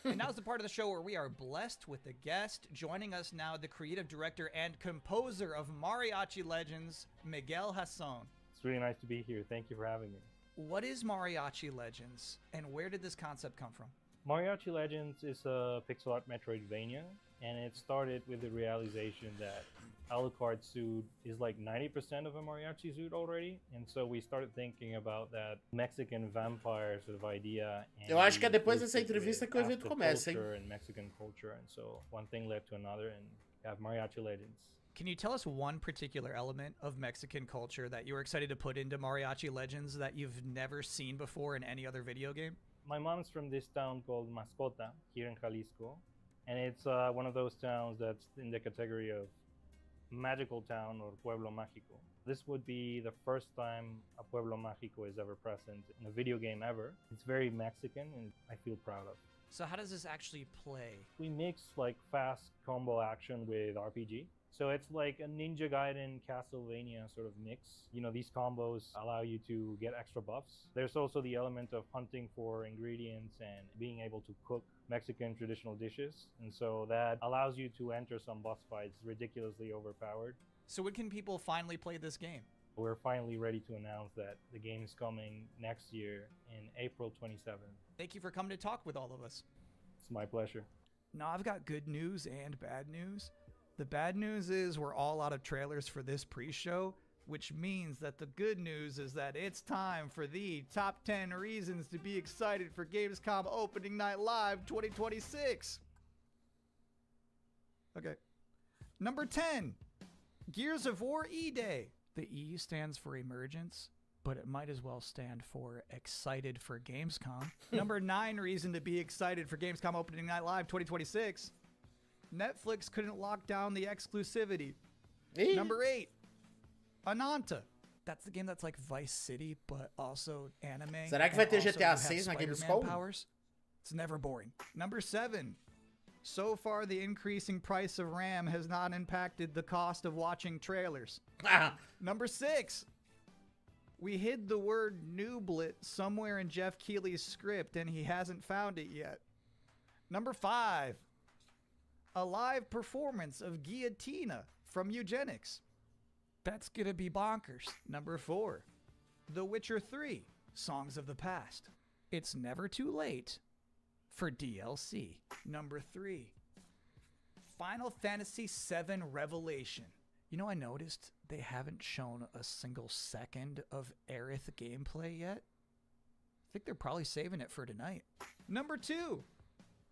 And now's the part of the show where we are blessed with a guest. Joining us now, the creative director and composer of Mariachi Legends, Miguel Hasson. It's really nice to be here. Thank you for having me. What is Mariachi Legends, and where did this concept come from? Mariachi Legends is a pixel art Metroidvania, and it started with the realization that Alucard's suit is like 90% of a mariachi suit already, and so we started thinking about that Mexican vampire sort of idea. Eu acho que é depois dessa entrevista que o evento começa, hein? And Mexican culture, and so one thing led to another, and we have Mariachi Legends. Can you tell us one particular element of Mexican culture that you were excited to put into Mariachi Legends that you've never seen before in any other video game? My mom's from this town called Mascota here in Jalisco, and it's one of those towns that's in the category of magical town or pueblo mágico. This would be the first time a pueblo mágico is ever present in a video game ever. It's very Mexican, and I feel proud of. So how does this actually play? We mix like fast combo action with RPG. So it's like a Ninja Gaiden Castlevania sort of mix. You know, these combos allow you to get extra buffs. There's also the element of hunting for ingredients and being able to cook Mexican traditional dishes. And so that allows you to enter some boss fights ridiculously overpowered. So when can people finally play this game? We're finally ready to announce that the game is coming next year in April 27th. Thank you for coming to talk with all of us. It's my pleasure. Now, I've got good news and bad news. The bad news is we're all out of trailers for this pre-show, which means that the good news is that it's time for the top 10 reasons to be excited for Gamescom Opening Night Live 2026. Okay. Number 10, Gears of War E-Day. The E stands for emergence, but it might as well stand for excited for Gamescom. Number 9 reason to be excited for Gamescom Opening Night Live 2026. Netflix couldn't lock down the exclusivity. Number 8, Ananta. That's the game that's like Vice City, but also anime. Será que vai ter GTA 6 na Gamescom? Powers. It's never boring. Number 7. So far, the increasing price of RAM has not impacted the cost of watching trailers. Number 6. We hid the word nooblet somewhere in Jeff Keighley's script, and he hasn't found it yet. Number 5. A live performance of Guillotina from Eugenics. That's gonna be bonkers. Number 4. The Witcher 3, Songs of the Past. It's never too late for DLC. Number 3. Final Fantasy VII Revelation. You know, I noticed they haven't shown a single second of Aerith gameplay yet. I think they're probably saving it for tonight. Number 2.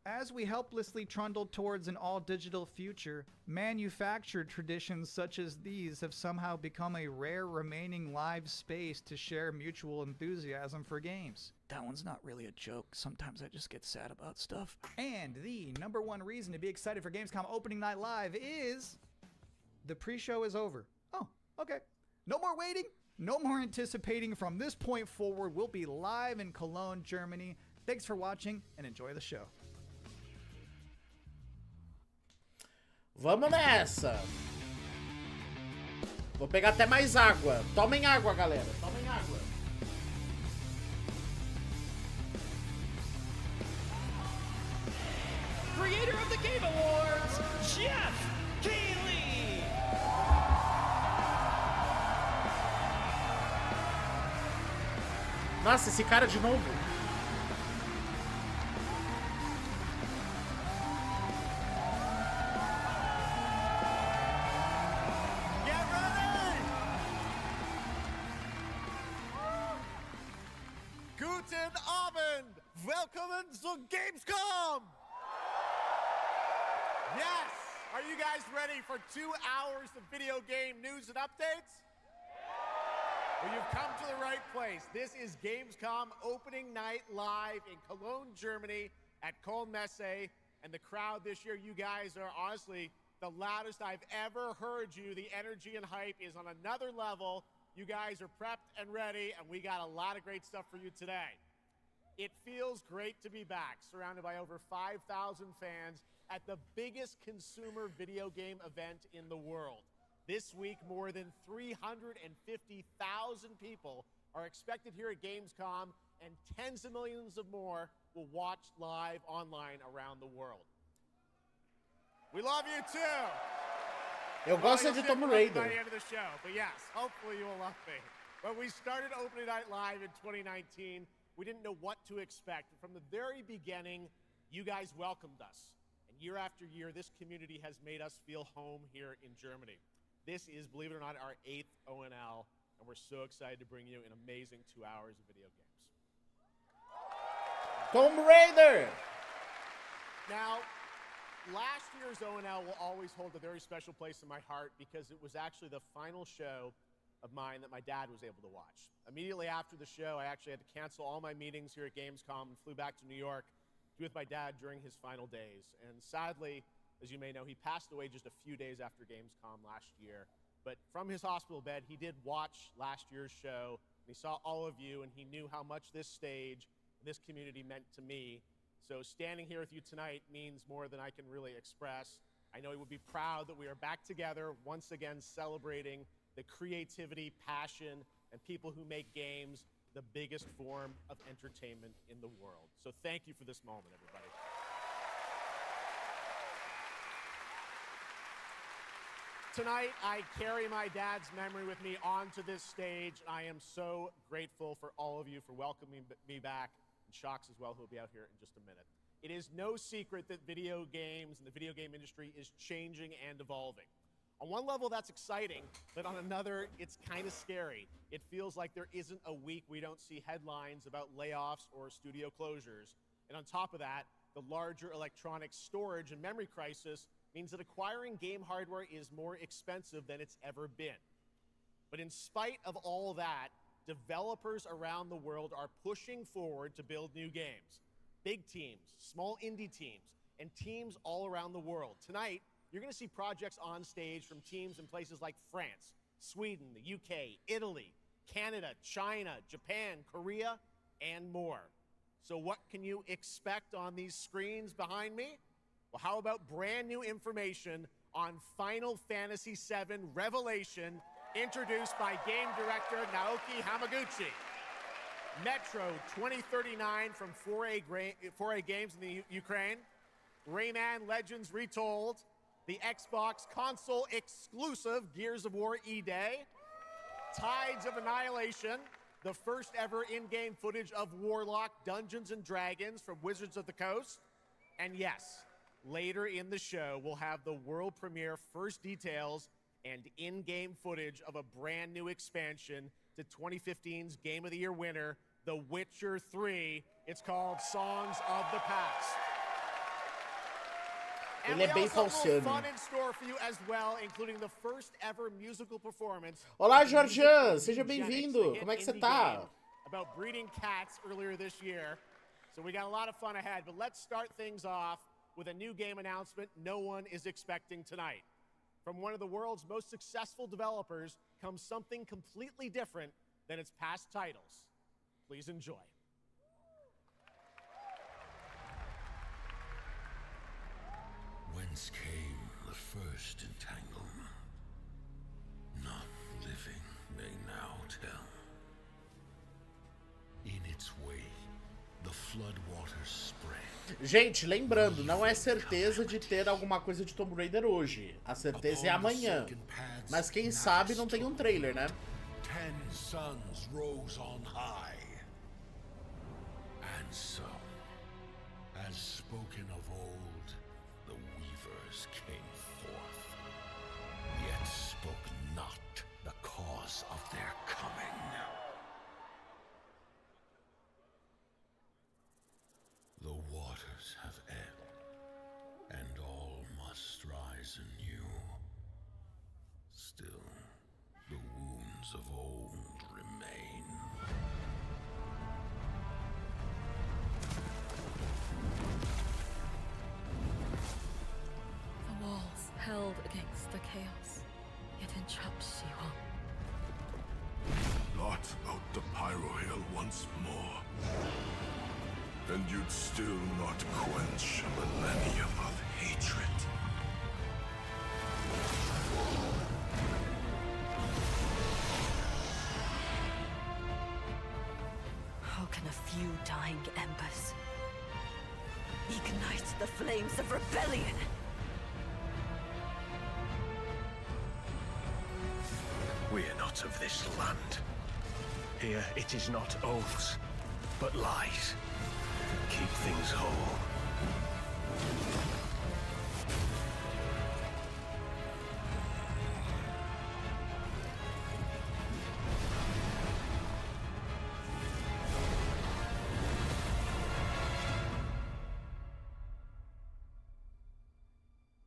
As we helplessly trundle towards an all-digital future, manufactured traditions such as these have somehow become a rare remaining live space to share mutual enthusiasm for games. That one's not really a joke. Sometimes I just get sad about stuff. And the number one reason to be excited for Gamescom opening night live is the pre-show is over. Oh, okay. No more waiting. No more anticipating. From this point forward, we'll be live in Cologne, Germany. Thanks for watching and enjoy the show. Vamos nessa! Vou pegar até mais água. Tomem água, galera. Tomem água. Creator of the Game Awards, Jeff Keighley! Nossa, esse cara de novo. Guten Abend! Willkommen zu Gamescom! Yes! Are you guys ready for 2 hours of video game news and updates? Well, you've come to the right place. This is Gamescom opening night live in Cologne, Germany at Campos-SP. And the crowd this year, you guys are honestly the loudest I've ever heard you. The energy and hype is on another level. You guys are prepped and ready, and we got a lot of great stuff for you today. It feels great to be back, surrounded by over 5,000 fans at the biggest consumer video game event in the world. This week, more than 350,000 people are expected here at Gamescom, and tens of millions of more will watch live online around the world. We love you too! Eu gosto de Tomb Raider. By the end of the show, but yes, hopefully you will love me. When we started Opening Night Live in 2019, we didn't know what to expect. From the very beginning, you guys welcomed us. And year after year, this community has made us feel home here in Germany. This is, believe it or not, our 8th ONL, and we're so excited to bring you an amazing 2 hours of video games. Tomb Raider! Now, last year's ONL will always hold a very special place in my heart because it was actually the final show of mine that my dad was able to watch. Immediately after the show, I actually had to cancel all my meetings here at Gamescom and flew back to New York to be with my dad during his final days. And sadly, as you may know, he passed away just a few days after Gamescom last year. But from his hospital bed, he did watch last year's show, and he saw all of you, and he knew how much this stage, this community meant to me. So standing here with you tonight means more than I can really express. I know he would be proud that we are back together, once again celebrating the creativity, passion, and people who make games the biggest form of entertainment in the world. So thank you for this moment, everybody. Tonight, I carry my dad's memory with me onto this stage. I am so grateful for all of you for welcoming me back, and Shocks as well, who will be out here in just a minute. It is no secret that video games and the video game industry is changing and evolving. On one level, that's exciting, but on another, it's kind of scary. It feels like there isn't a week we don't see headlines about layoffs or studio closures. And on top of that, the larger electronic storage and memory crisis means that acquiring game hardware is more expensive than it's ever been. But in spite of all that, developers around the world are pushing forward to build new games. Big teams, small indie teams, and teams all around the world. Tonight, you're going to see projects on stage from teams in places like France, Sweden, the UK, Italy, Canada, China, Japan, Korea, and more. So what can you expect on these screens behind me? Well, how about brand new information on Final Fantasy VII Revelation, introduced by game director Naoki Hamaguchi. Metro 2039 from 4A Games in the Ukraine. Rayman Legends Retold. The Xbox console exclusive Gears of War E-Day. Tides of Annihilation. The first ever in-game footage of Warlock Dungeons & Dragons from Wizards of the Coast. And yes, later in the show, we'll have the world premiere first details and in-game footage of a brand new expansion to 2015's Game of the Year winner, The Witcher 3. It's called Songs of the Past. And we also have a little fun in store for you as well, including the first ever musical performance. Olá, Jorjan, seja bem-vindo. Como é que você tá? About breeding cats earlier this year. So we got a lot of fun ahead, but let's start things off with a new game announcement no one is expecting tonight. From one of the world's most successful developers comes something completely different than its past titles. Please enjoy. Whence came the first entanglement? Not living, they now tell. In its way, the floodwaters spread. Gente, lembrando, não é certeza de ter alguma coisa de Tomb Raider hoje. A certeza é amanhã. Mas quem sabe não tem um trailer, né? 10 suns rose on high. And so, as spoken of old, the weavers came forth, yet spoke not the cause of their coming. The waters have ebbed, and all must rise anew. Still, the wounds of old remain. The walls held against the chaos, yet entrapped Shiwan. Blot out the Pyro Hill once more, and you'd still not quench a millennium of hatred. How can a few dying embers ignite the flames of rebellion? We are not of this land. Here it is not oaths, but lies. Keep things whole.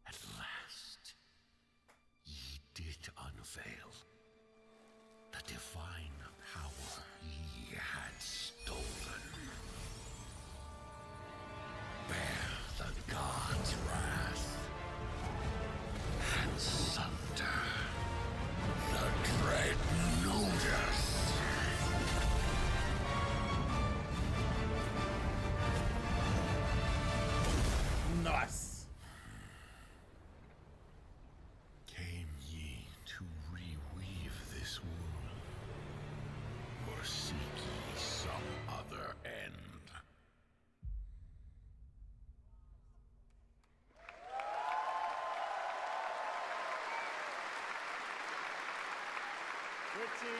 At last, ye did unveil the divine power ye had stolen. Bear the god's wrath and sunder the dread Nodus. Nossa. Came ye to reweave this world, or seek ye some other end? Pretty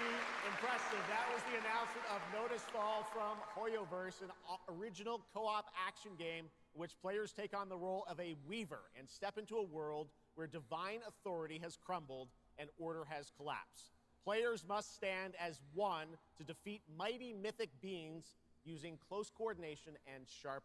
impressive. That was the announcement of Notice Fall from Hoyoverse, an original co-op action game in which players take on the role of a weaver and step into a world where divine authority has crumbled and order has collapsed. Players must stand as one to defeat mighty mythic beings using close coordination and sharp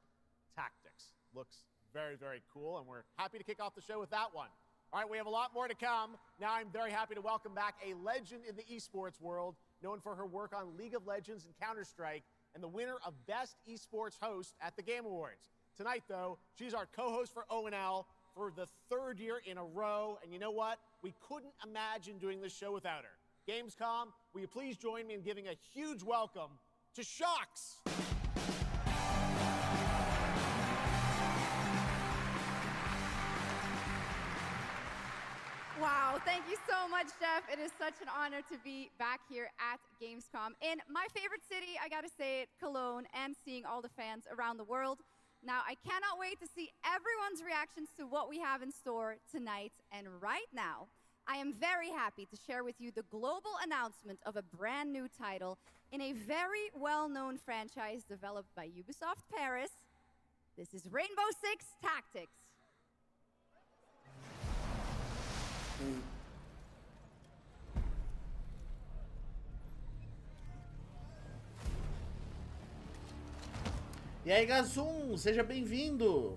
tactics. Looks very, very cool, and we're happy to kick off the show with that one. All right, we have a lot more to come. Now I'm very happy to welcome back a legend in the esports world, known for her work on League of Legends and Counter-Strike, and the winner of Best Esports Host at the Game Awards. Tonight, though, she's our co-host for ONL for the third year in a row, and you know what? We couldn't imagine doing this show without her. Gamescom, will you please join me in giving a huge welcome to Shox? Wow, thank you so much, Jeff. It is such an honor to be back here at Gamescom in my favorite city, I gotta say it, Cologne, and seeing all the fans around the world. Now, I cannot wait to see everyone's reactions to what we have in store tonight. And right now, I am very happy to share with you the global announcement of a brand new title in a very well-known franchise developed by Ubisoft Paris. This is Rainbow Six Tactics. E aí, Gazum, seja bem-vindo.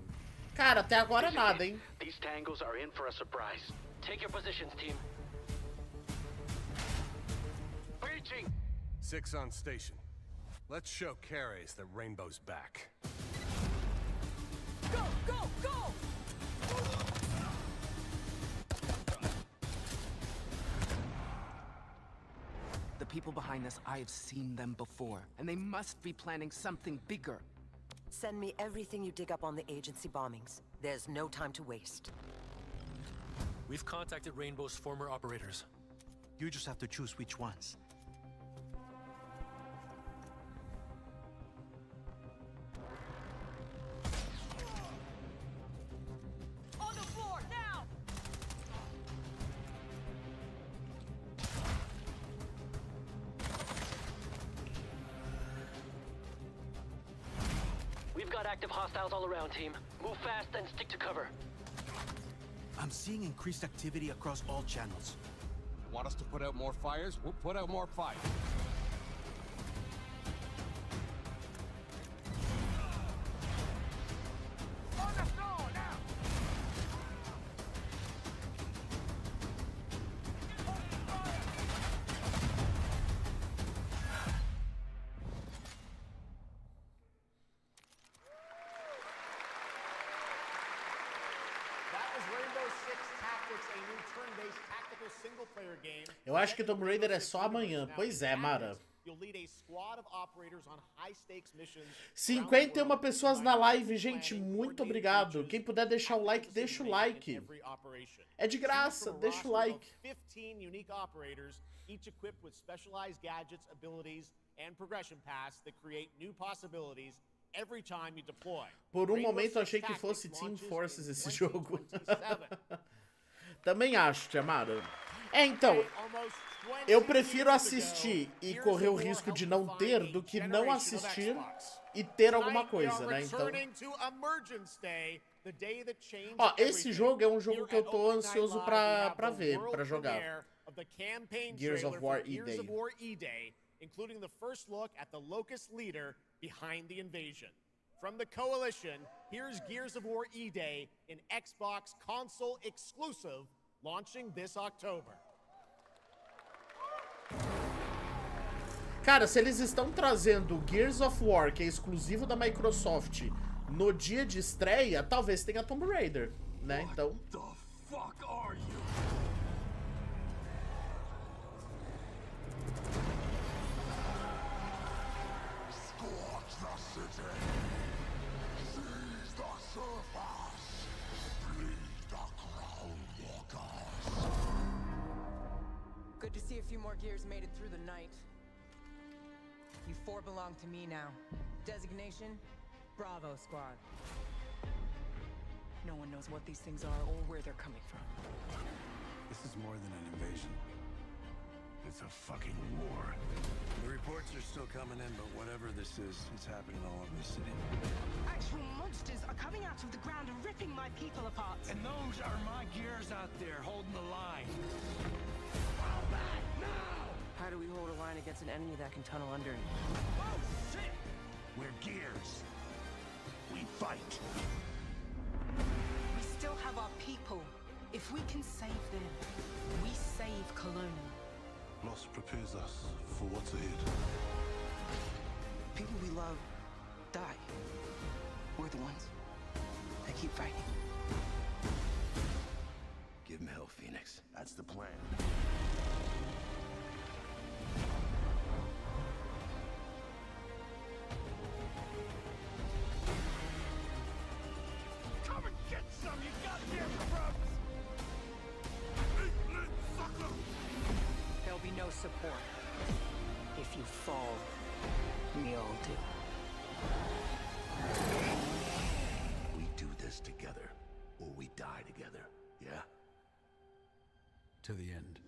Cara, até agora nada, hein? These tangos are in for a surprise. Take your positions, team. Breaching! 6 on station. Let's show Cares that Rainbow's back. Go, go, go! The people behind this, I have seen them before, and they must be planning something bigger. Send me everything you dig up on the agency bombings. There's no time to waste. We've contacted Rainbow's former operators. You just have to choose which ones. On the floor, now! We've got active hostiles all around, team. Move fast and stick to cover. I'm seeing increased activity across all channels. Want us to put out more fires? We'll put out more fires. On the floor, now! That was Rainbow Six Tactics, a new turn-based tactical single-player game. Eu acho que Tomb Raider é só amanhã. Pois é, Mara. You'll lead a squad of operators on high-stakes missions. 51 pessoas na live, gente, muito obrigado. Quem puder deixar o like, deixa o like. É de graça, deixa o like. 15 unique operators, each equipped with specialized gadgets, abilities, and progression paths that create new possibilities every time you deploy. Por um momento eu achei que fosse Team Forces esse jogo. Também acho, Tia Mara. É, então, eu prefiro assistir e correr o risco de não ter do que não assistir e ter alguma coisa, né? Então, ó, esse jogo é um jogo que eu tô ansioso pra ver, pra jogar. Gears of War E-Day. Including the first look at the Locust leader behind the invasion. From the Coalition, here's Gears of War E-Day, an Xbox console exclusive, launching this October. Cara, se eles estão trazendo Gears of War, que é exclusivo da Microsoft, no dia de estreia, talvez tenha Tomb Raider, né? Então... What the fuck are you? Scorch the city. Seize the surface. Bleed the crown walkers. Good to see a few more gears made it through the night. You 4 belong to me now. Designation, Bravo Squad. No one knows what these things are or where they're coming from. This is more than an invasion. It's a fucking war. The reports are still coming in, but whatever this is, it's happening all over the city. Actual monsters are coming out of the ground and ripping my people apart. And those are my gears out there holding the line. Fall back now! How do we hold a line against an enemy that can tunnel under it? Oh, shit! We're gears. We fight. We still have our people. If we can save them, we save Cologne. Loss prepares us for what's ahead. People we love die. We're the ones that keep fighting. Give him hell, Phoenix. That's the plan. Come and get some, you goddamn grubs! If you fall, we all do. We do this together, or we die together, yeah? To the end.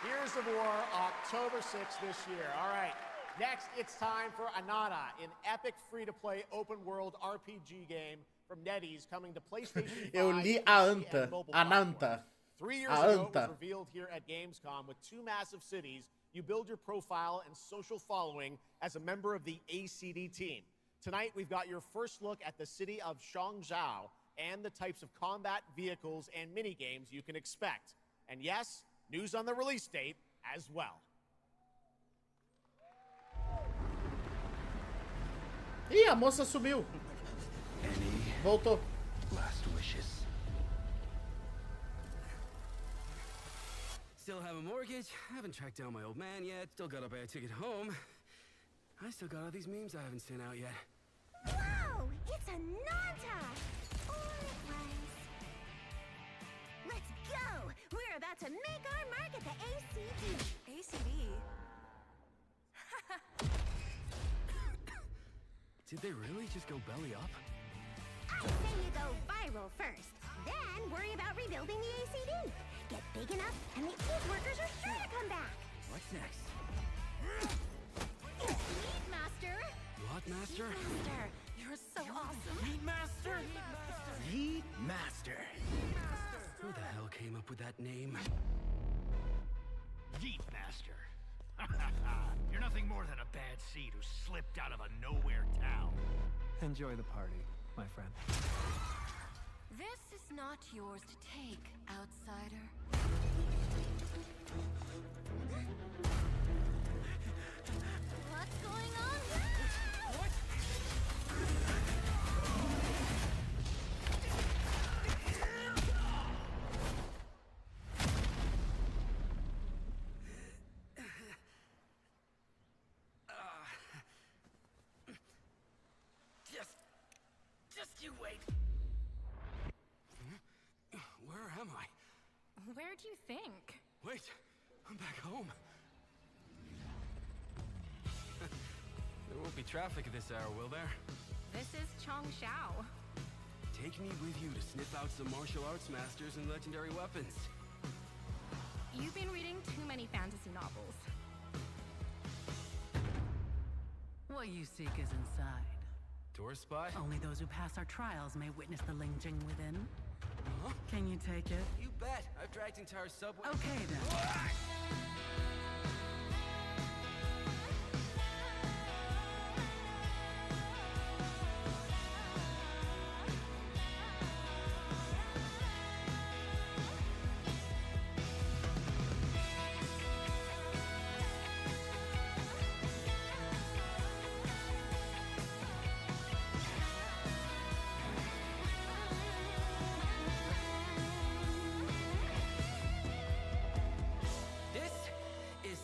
Gears of War, October 6th this year. All right, next it's time for Anata, an epic free-to-play open-world RPG game from NetEase coming to PlayStation 5, Eu li PC, a anta, and mobile Ananta. platforms. 3 years A ago, it was anta. revealed here at Gamescom with 2 massive cities. You build your profile and social following as a member of the ACD team. Tonight, we've got your first look at the city of Shangzhou and the types of combat vehicles and mini-games you can expect. And yes, news on the release date as well. Ih, a moça sumiu. Voltou. Last wishes. Still have a mortgage, haven't tracked down my old man yet, still gotta buy a ticket home. I still got all these memes I haven't sent out yet. Whoa! It's a Nanta! Or it was. Let's go! We're about to make our mark at the ACD. ACD? Did they really just go belly up? I say you go viral first, then worry about rebuilding the ACD. Get big enough, and the old workers are sure to come back. What's next? Meat Master! What, Master? Master, you're so awesome. Meat Master? Heat Master. Who the hell came up with that name? Yeet Master. You're nothing more than a bad seed who slipped out of a nowhere town. Enjoy the party, my friend. This is not yours to take, outsider. What's going on? What? Just you wait. Where am I? Where do you think? Wait, I'm back home. There won't be traffic at this hour, will there? This is Changshao. Take me with you to sniff out some martial arts masters and legendary weapons. You've been reading too many fantasy novels. What you seek is inside. Tourist spy? Only those who pass our trials may witness the Lingjing within. Huh? Can you take it? You bet. I've dragged entire subway. Okay then.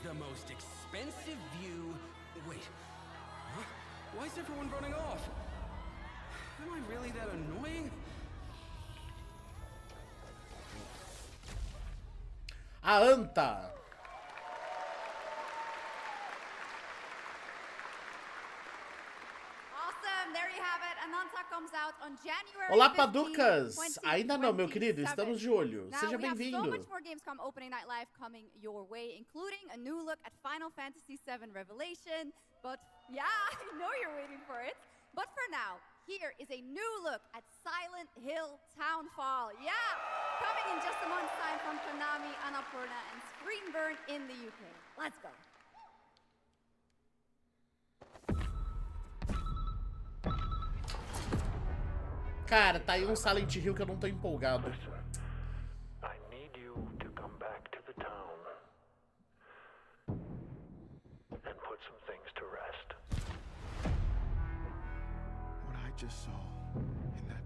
The most expensive view. Wait. Huh? Why is everyone running off? Am I really that annoying? A anta. Awesome, there you have it. Ananta comes out on January Olá, 15, Paducas! Ainda não, meu querido, 2027. estamos de olho. Now, Seja we have bem-vindo. so much more Gamescom Opening Night Live coming your way, including a new look at Final Fantasy VII Revelation. But yeah, I know you're waiting for it. But for now, here is a new look at Silent Hill Townfall. Yeah, coming in just a month's time from Konami, Annapurna, and Screenburn in the UK. Let's go. Cara, tá aí um Silent Hill que eu não tô empolgado. I need you to come back to the town and put some things to rest. What I just saw in that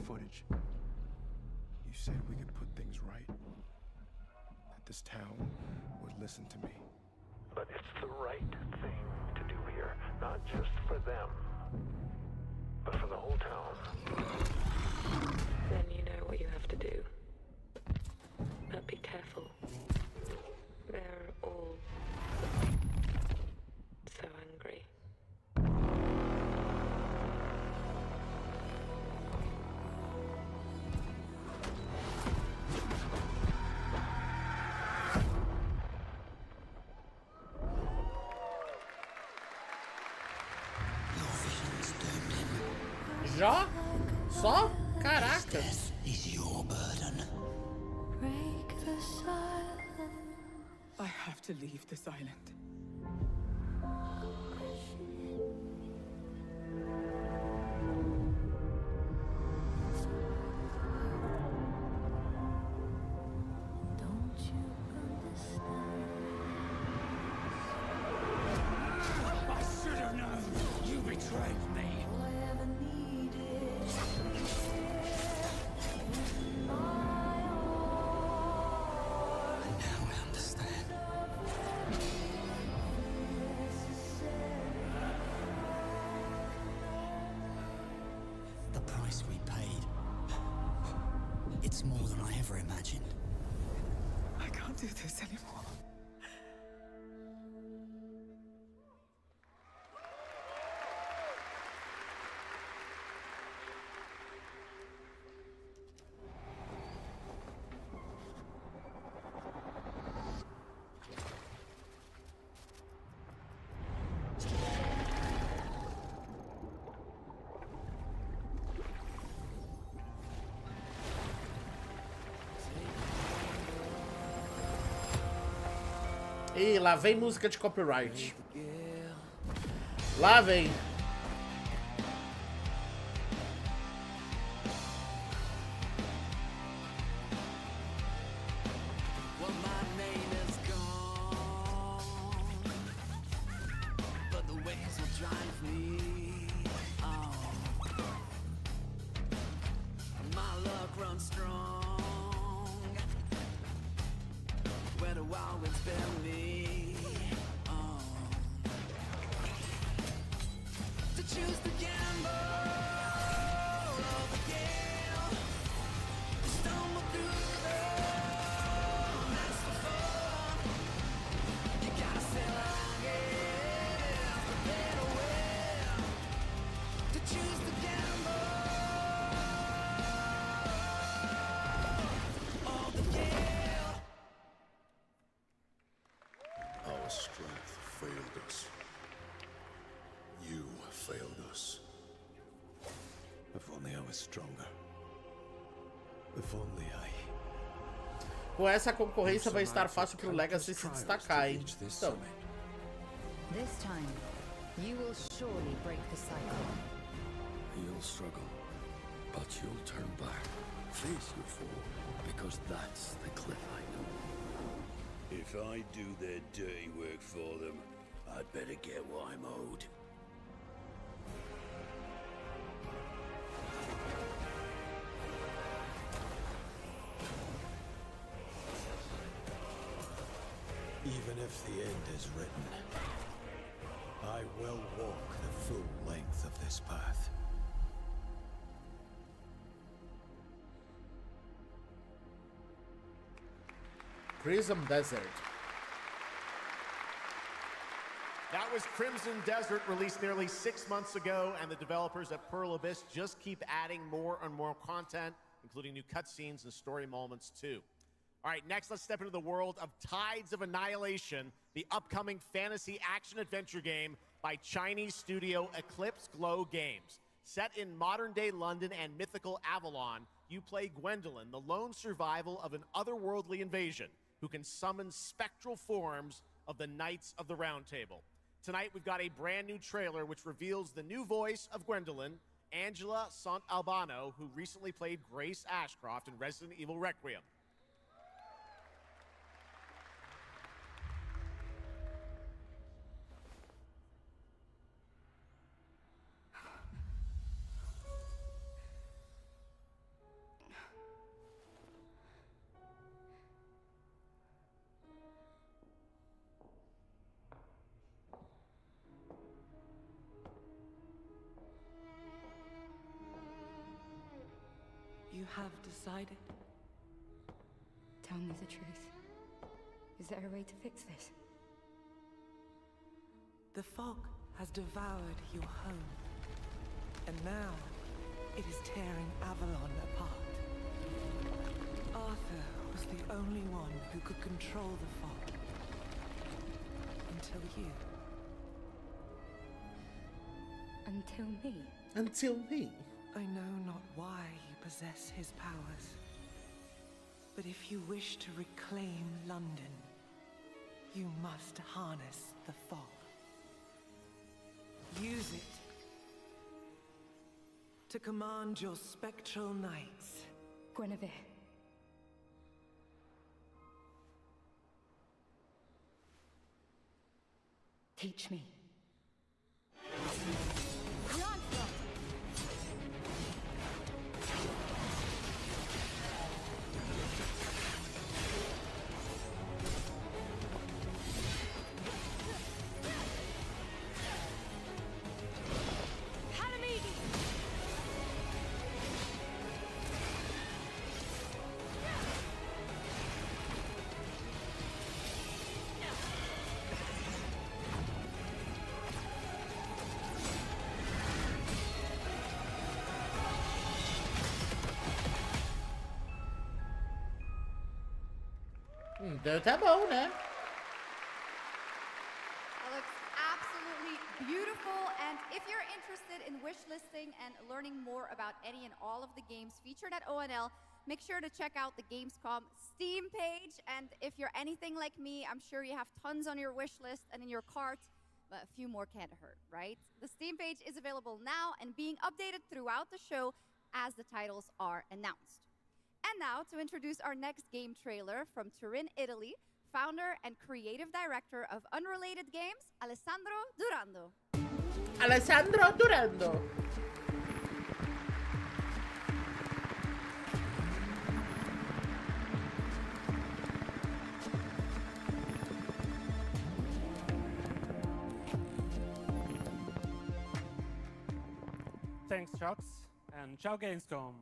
footage, you said we could put things right. That this town would listen to me. But it's the right thing to do here, not just for them, but for the whole town. Then you know what you have to do. But be careful. They're all so angry. Já? Só? Caraca. I have to leave this island. I should have known! You betrayed me! The price we paid. It's more than I ever imagined. I can't do this anymore. Ih, lá vem música de copyright. Lá vem. Well, my name is gone, but the waves will drive me on. My luck runs strong. Where the wild winds bear me on. To choose the gamble of the gale, to stumble through the that's the fun. You gotta sail along it, prepare to win. To choose the gamble of the gale. Our strength failed us. You failed us. If only I was stronger. If only I... Com essa concorrência vai estar fácil pro Legacy se destacar, hein? Então, This time, you will surely break the cycle. You'll struggle, but you'll turn back. Face your fall, because that's the cliff I know. If I do their dirty work for them, I'd better get what I'm owed. Even if the end is written, I will walk the full length of this path. Crimson Desert. That was Crimson Desert, released nearly 6 months ago, and the developers at Pearl Abyss just keep adding more and more content, including new cutscenes and story moments too. All right, next let's step into the world of Tides of Annihilation, the upcoming fantasy action-adventure game by Chinese studio Eclipse Glow Games. Set in modern-day London and mythical Avalon, you play Gwendolyn, the lone survival of an otherworldly invasion, who can summon spectral forms of the Knights of the Round Table. Tonight, we've got a brand new trailer which reveals the new voice of Gwendolyn, Angela Sant Albano, who recently played Grace Ashcroft in Resident Evil Requiem. you have decided? Tell me the truth. Is there a way to fix this? The fog has devoured your home, and now it is tearing Avalon apart. Arthur was the only one who could control the fog. Until you. Until me? Until me? I know not why you possess his powers, but if you wish to reclaim London, you must harness the fog. Use it to command your spectral knights. Guinevere. Teach me. Deu tá bom, né? That looks absolutely beautiful, and if you're interested in wishlisting and learning more about any and all of the games featured at ONL, make sure to check out the Gamescom Steam page, and if you're anything like me, I'm sure you have tons on your wish list and in your cart, but a few more can't hurt, right? The Steam page is available now and being updated throughout the show as the titles are announced. And now, to introduce our next game trailer from Turin, Italy, founder and creative director of Unrelated Games, Alessandro Durando. Alessandro Durando. Thanks, Chucks, and ciao Gamescom.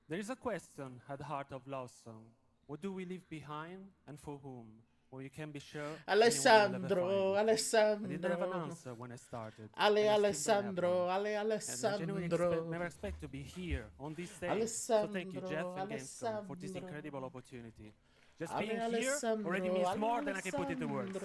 There is a question at the heart of Love Song. What do we leave behind and for whom? Well, you can be sure Alessandro, Alessandro. I didn't have an answer when I started. Alessandro, Alessandro. Never expect to be here on this stage. So thank you, Jeff and Gamescom, for this incredible opportunity. Just being here already means more than I can put into words.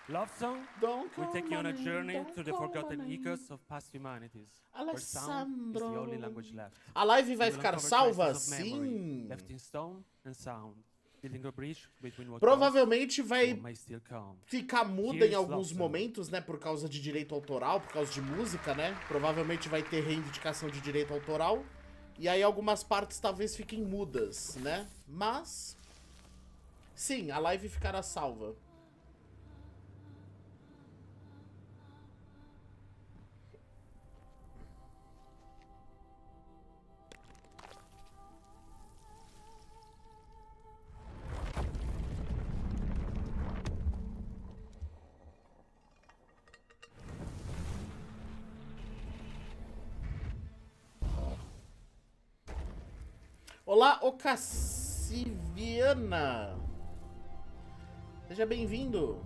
Love Song will take you on a journey through the forgotten echoes of past humanities, where sound is the only language left. A live vai ficar salva? Sim. Left in stone and sound, building a bridge between what Provavelmente vai may still come. ficar muda em alguns momentos, né, por causa de direito autoral, por causa de música, né? Provavelmente vai ter reivindicação de direito autoral. E aí algumas partes talvez fiquem mudas, né? Mas sim, a live ficará salva. Olá, Ocassiviana. Seja bem-vindo.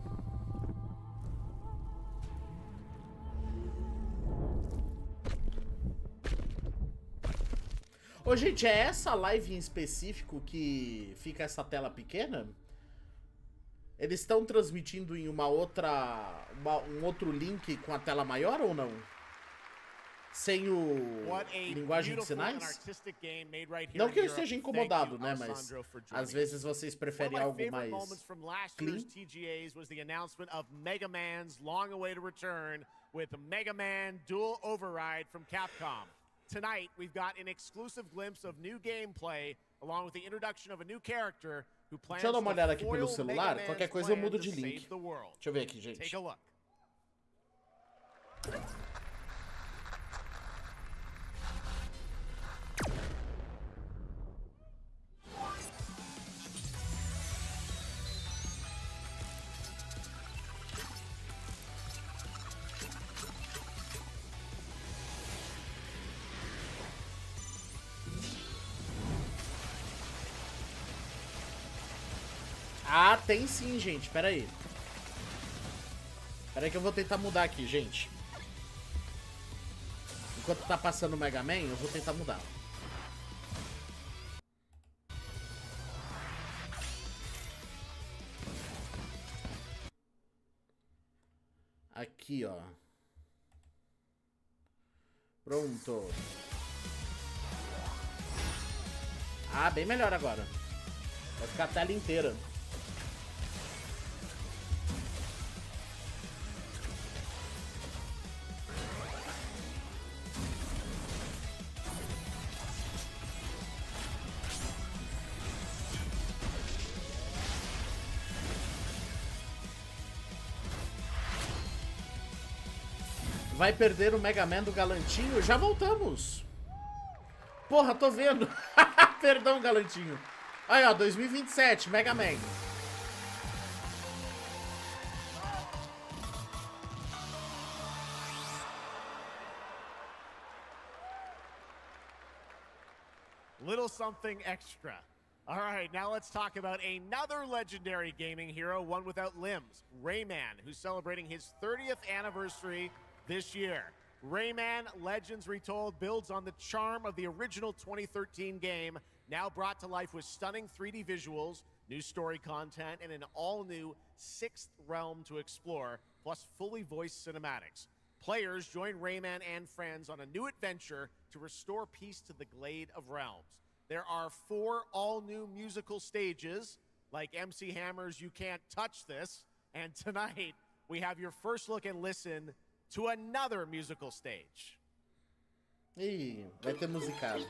Ô, gente, é essa live em específico que fica essa tela pequena? Eles estão transmitindo em um outro link com a tela maior ou não? Sem o linguagem de sinais? Não que eu esteja incomodado, né? Mas às vezes vocês preferem algo mais clean. was the announcement of Mega Man's long-awaited return with the Mega Man Dual Override from Capcom. Tonight, we've got an exclusive glimpse of new gameplay, along with the introduction of a new character who plans Deixa eu dar uma olhada aqui to pelo foil celular. Mega Qualquer Man's coisa eu plan mudo to de save link. the world. Deixa eu ver aqui, gente. Take a look. Ah, tem sim, gente. Pera aí. Pera aí que eu vou tentar mudar aqui, gente. Enquanto tá passando o Mega Man, eu vou tentar mudar. Aqui, ó. Pronto. Ah, bem melhor agora. Vai ficar a tela inteira. Vai perder o Mega Man do Galantinho? Já voltamos. Porra, tô vendo. Perdão, Galantinho. Aí, ó, 2027, Mega Man. Little something extra. All right, now let's talk about another legendary gaming hero, one without limbs, Rayman, who's celebrating his 30th anniversary this year. Rayman Legends Retold builds on the charm of the original 2013 game, now brought to life with stunning 3D visuals, new story content, and an all-new 6th realm to explore, plus fully voiced cinematics. Players join Rayman and friends on a new adventure to restore peace to the Glade of Realms. There are 4 all-new musical stages, like MC Hammer's You Can't Touch This, and tonight we have your first look and listen to another musical stage. Ih, vai ter musicado.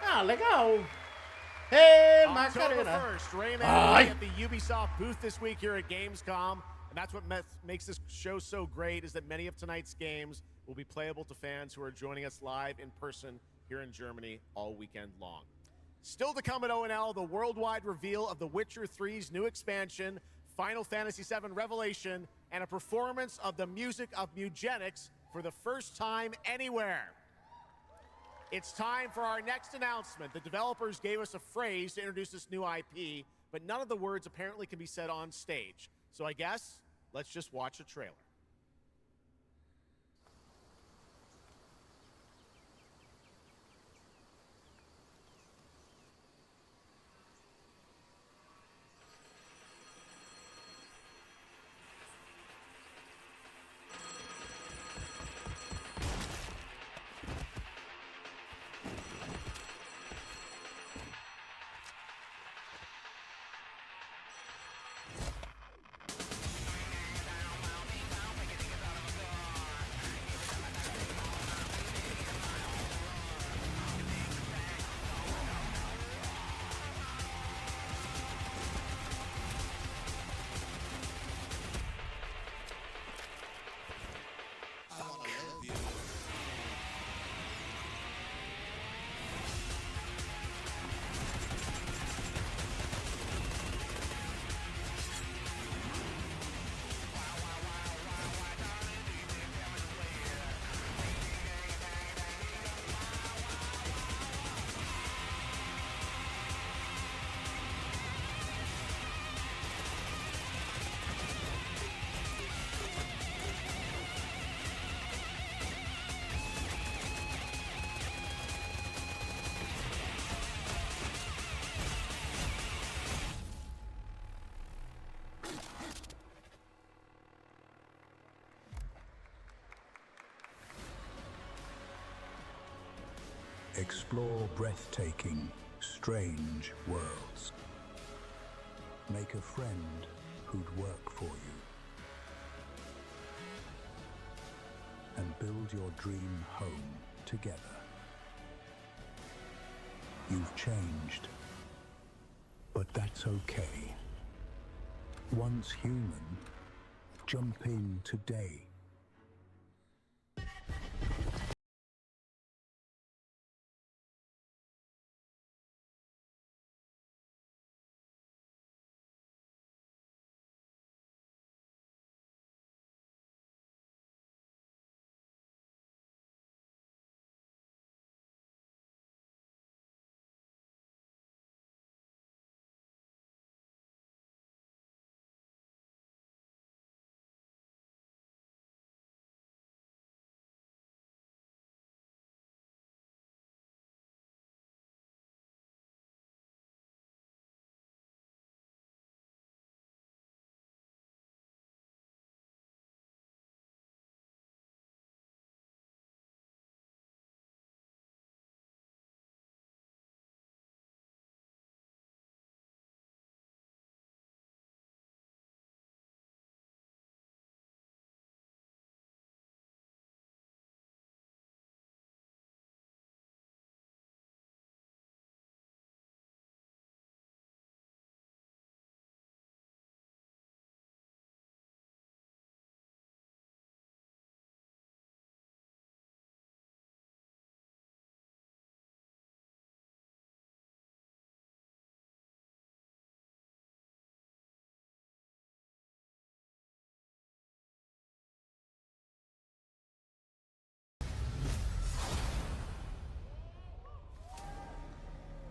Ah, legal. Hey, October Macarena. 1st, Rayman will be at the Ubisoft booth this week here at Gamescom, and that's what makes this show so great, is that many of tonight's games will be playable to fans who are joining us live in person here in Germany all weekend long. Still to come at ONL, the worldwide reveal of The Witcher 3's new expansion, Final Fantasy VII Revelation, and a performance of the music of Mugenics for the first time anywhere. It's time for our next announcement. The developers gave us a phrase to introduce this new IP, but none of the words apparently can be said on stage. So I guess, let's just watch a trailer. Explore breathtaking, strange worlds. Make a friend who'd work for you. And build your dream home together. You've changed, but that's okay. Once human, jump in today.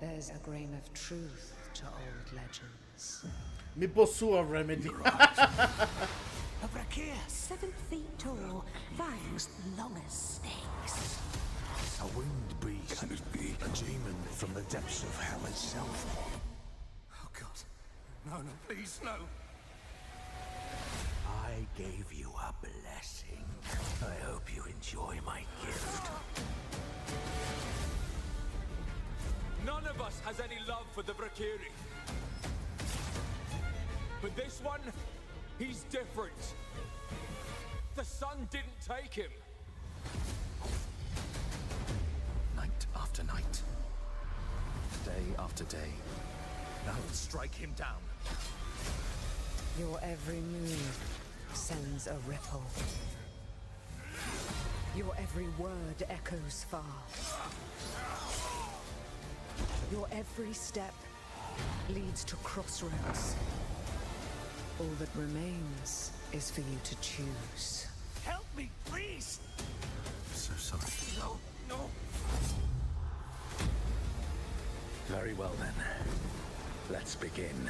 There's a grain of truth to old legends. Me possua, Remedy. A brachier 7 feet tall, fangs long as snakes. A winged beast. Can it be a demon from the depths of hell itself? Oh God. No, no, please, no. I gave you a blessing. I hope you enjoy my gift. None of us has any love for the Brakiri. But this one, he's different. The sun didn't take him. Night after night. Day after day. Now strike him down. Your every move sends a ripple. Your every word echoes far. Your every step leads to crossroads. All that remains is for you to choose. Help me, please! I'm so sorry. No, no. Very well then. Let's begin.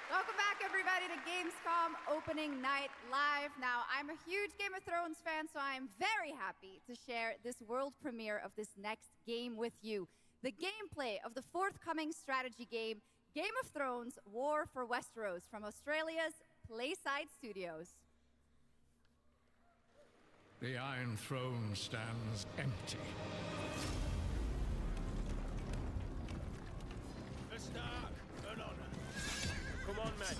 Welcome back, everybody, to Gamescom opening night live. Now, I'm a huge Game of Thrones fan, so I'm very happy to share this world premiere of this next game with you. The gameplay of the forthcoming strategy game, Game of Thrones War for Westeros, from Australia's Playside Studios. The Iron Throne stands empty. The Stark, an honor. Come on, men.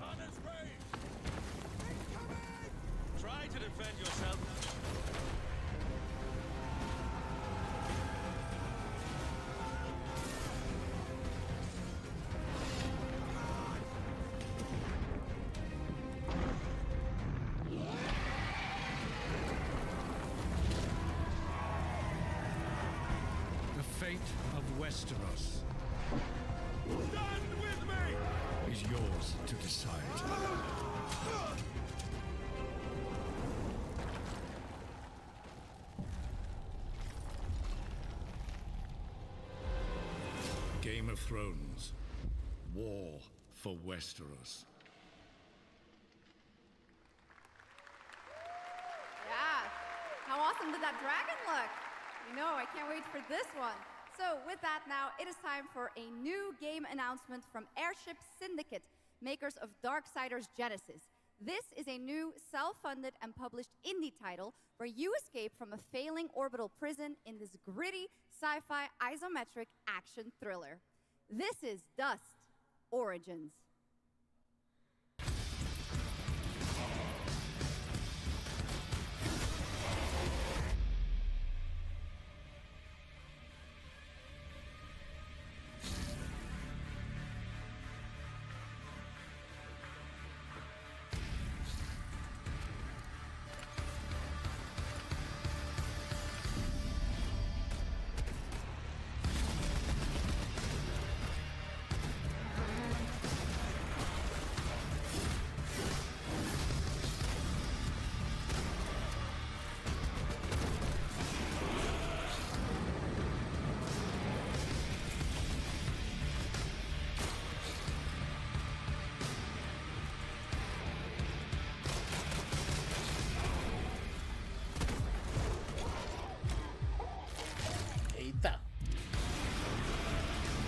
On his way. Try to defend yourself. The fate of Westeros Stand with me! is yours to decide. Game of Thrones. War for Westeros. Yeah, how awesome did that dragon look? You know, I can't wait for this one. So with that now, it is time for a new game announcement from Airship Syndicate, makers of Darksiders Genesis. This is a new self-funded and published indie title where you escape from a failing orbital prison in this gritty sci-fi isometric action thriller. This is Dust Origins.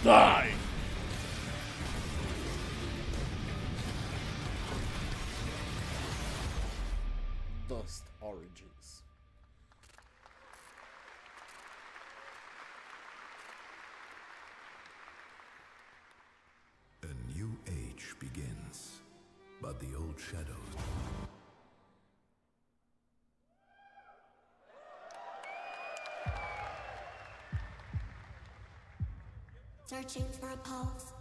Die! Dust Origins. A new age begins, but the old shadows. Searching for a pulse.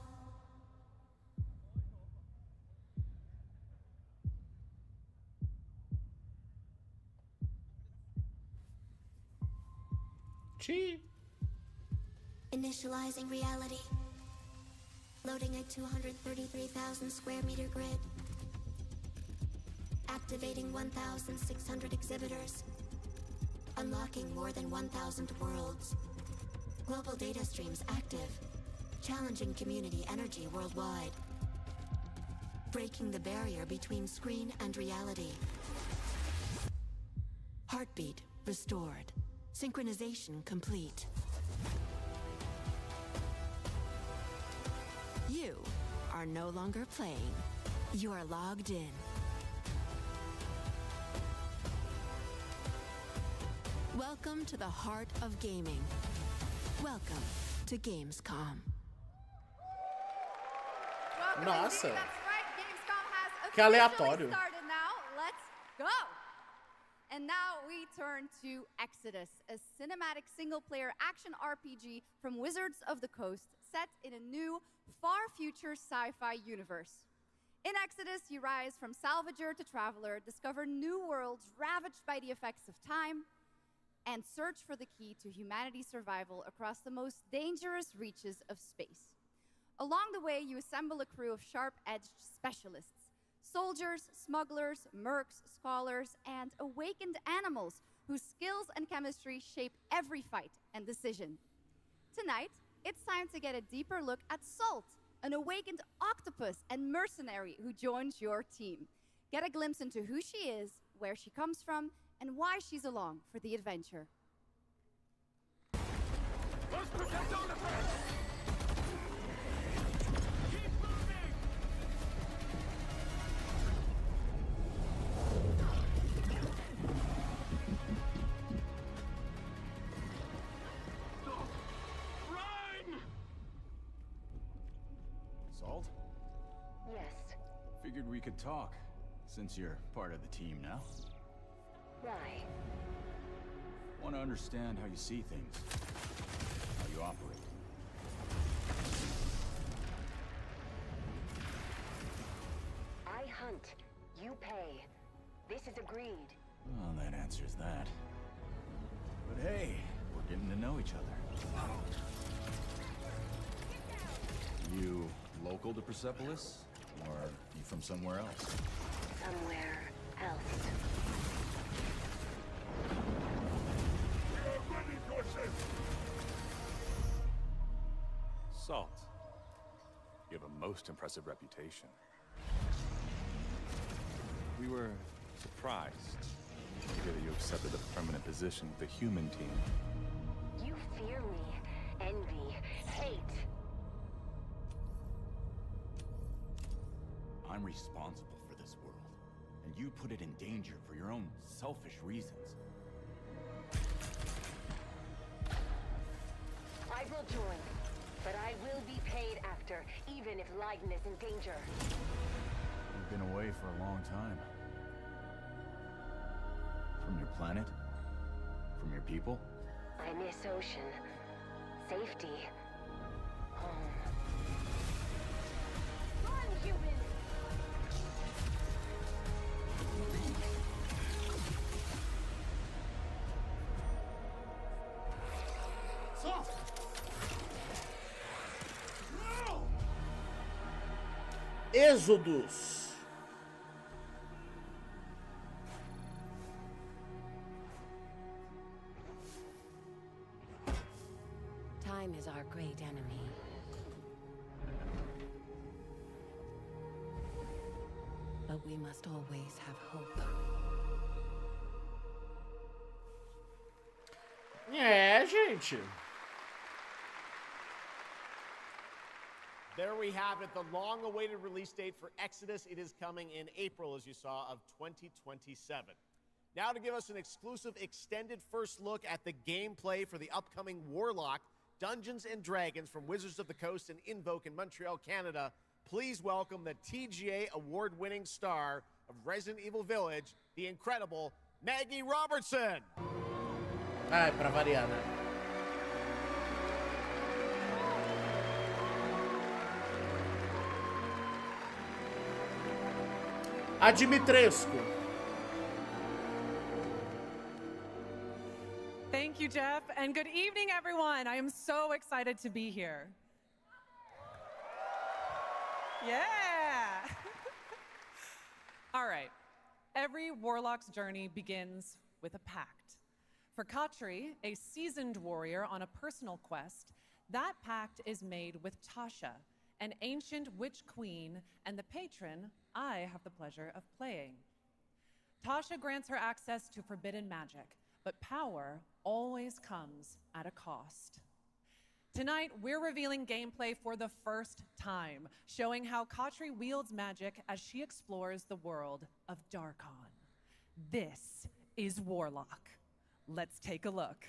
Gee. Initializing reality. Loading a 233,000 square meter grid. Activating 1,600 exhibitors. Unlocking more than 1,000 worlds. Global data streams active. Challenging community energy worldwide. Breaking the barrier between screen and reality. Heartbeat restored. Synchronization complete. You are no longer playing. You are logged in. Welcome to the heart of gaming. Welcome to Gamescom. Nossa. That's right, Gamescom has Que aleatório. started now. Let's go. And now we turn to Exodus, a cinematic single-player action RPG from Wizards of the Coast, set in a new, far-future sci-fi universe. In Exodus, you rise from salvager to traveler, discover new worlds ravaged by the effects of time, and search for the key to humanity's survival across the most dangerous reaches of space. Along the way, you assemble a crew of sharp-edged specialists, soldiers, smugglers, mercs, scholars, and awakened animals whose skills and chemistry shape every fight and decision. Tonight, it's time to get a deeper look at Salt, an awakened octopus and mercenary who joins your team. Get a glimpse into who she is, where she comes from, and why she's along for the adventure. Let's protect all the friends! Salt? Yes. Figured we could talk, since you're part of the team now. Why? Want to understand how you see things, how you operate. I hunt. You pay. This is agreed. Well, that answers that. But hey, we're getting to know each other. You local to Persepolis? Or you from somewhere else? Somewhere else. Salt. You have a most impressive reputation. We were surprised to hear that you accepted a permanent position with the human team. You fear me, envy, hate. I'm responsible for this world, and you put it in danger for your own selfish reasons. I will join, but I will be paid after, even if Leiden is in danger. You've been away for a long time. From your planet? From your people? I miss ocean. Safety. Home. Run, human! Êxodos. Time is our great enemy. But we must always have hope. Gente. There we have it, the long-awaited release date for Exodus. It is coming in April, as you saw, of 2027. Now to give us an exclusive extended first look at the gameplay for the upcoming Warlock Dungeons & Dragons from Wizards of the Coast and Invoke in Montreal, Canada, please welcome the TGA award-winning star of Resident Evil Village, the incredible Maggie Robertson. Ai, pra variar, né? A Dimitrescu. Thank you, Jeff, and good evening, everyone. I am so excited to be here. Yeah. All right. Every warlock's journey begins with a pact. For Katri, a seasoned warrior on a personal quest, that pact is made with Tasha, an ancient witch queen and the patron I have the pleasure of playing. Tasha grants her access to forbidden magic, but power always comes at a cost. Tonight, we're revealing gameplay for the first time, showing how Katri wields magic as she explores the world of Darkon. This is Warlock. Let's take a look.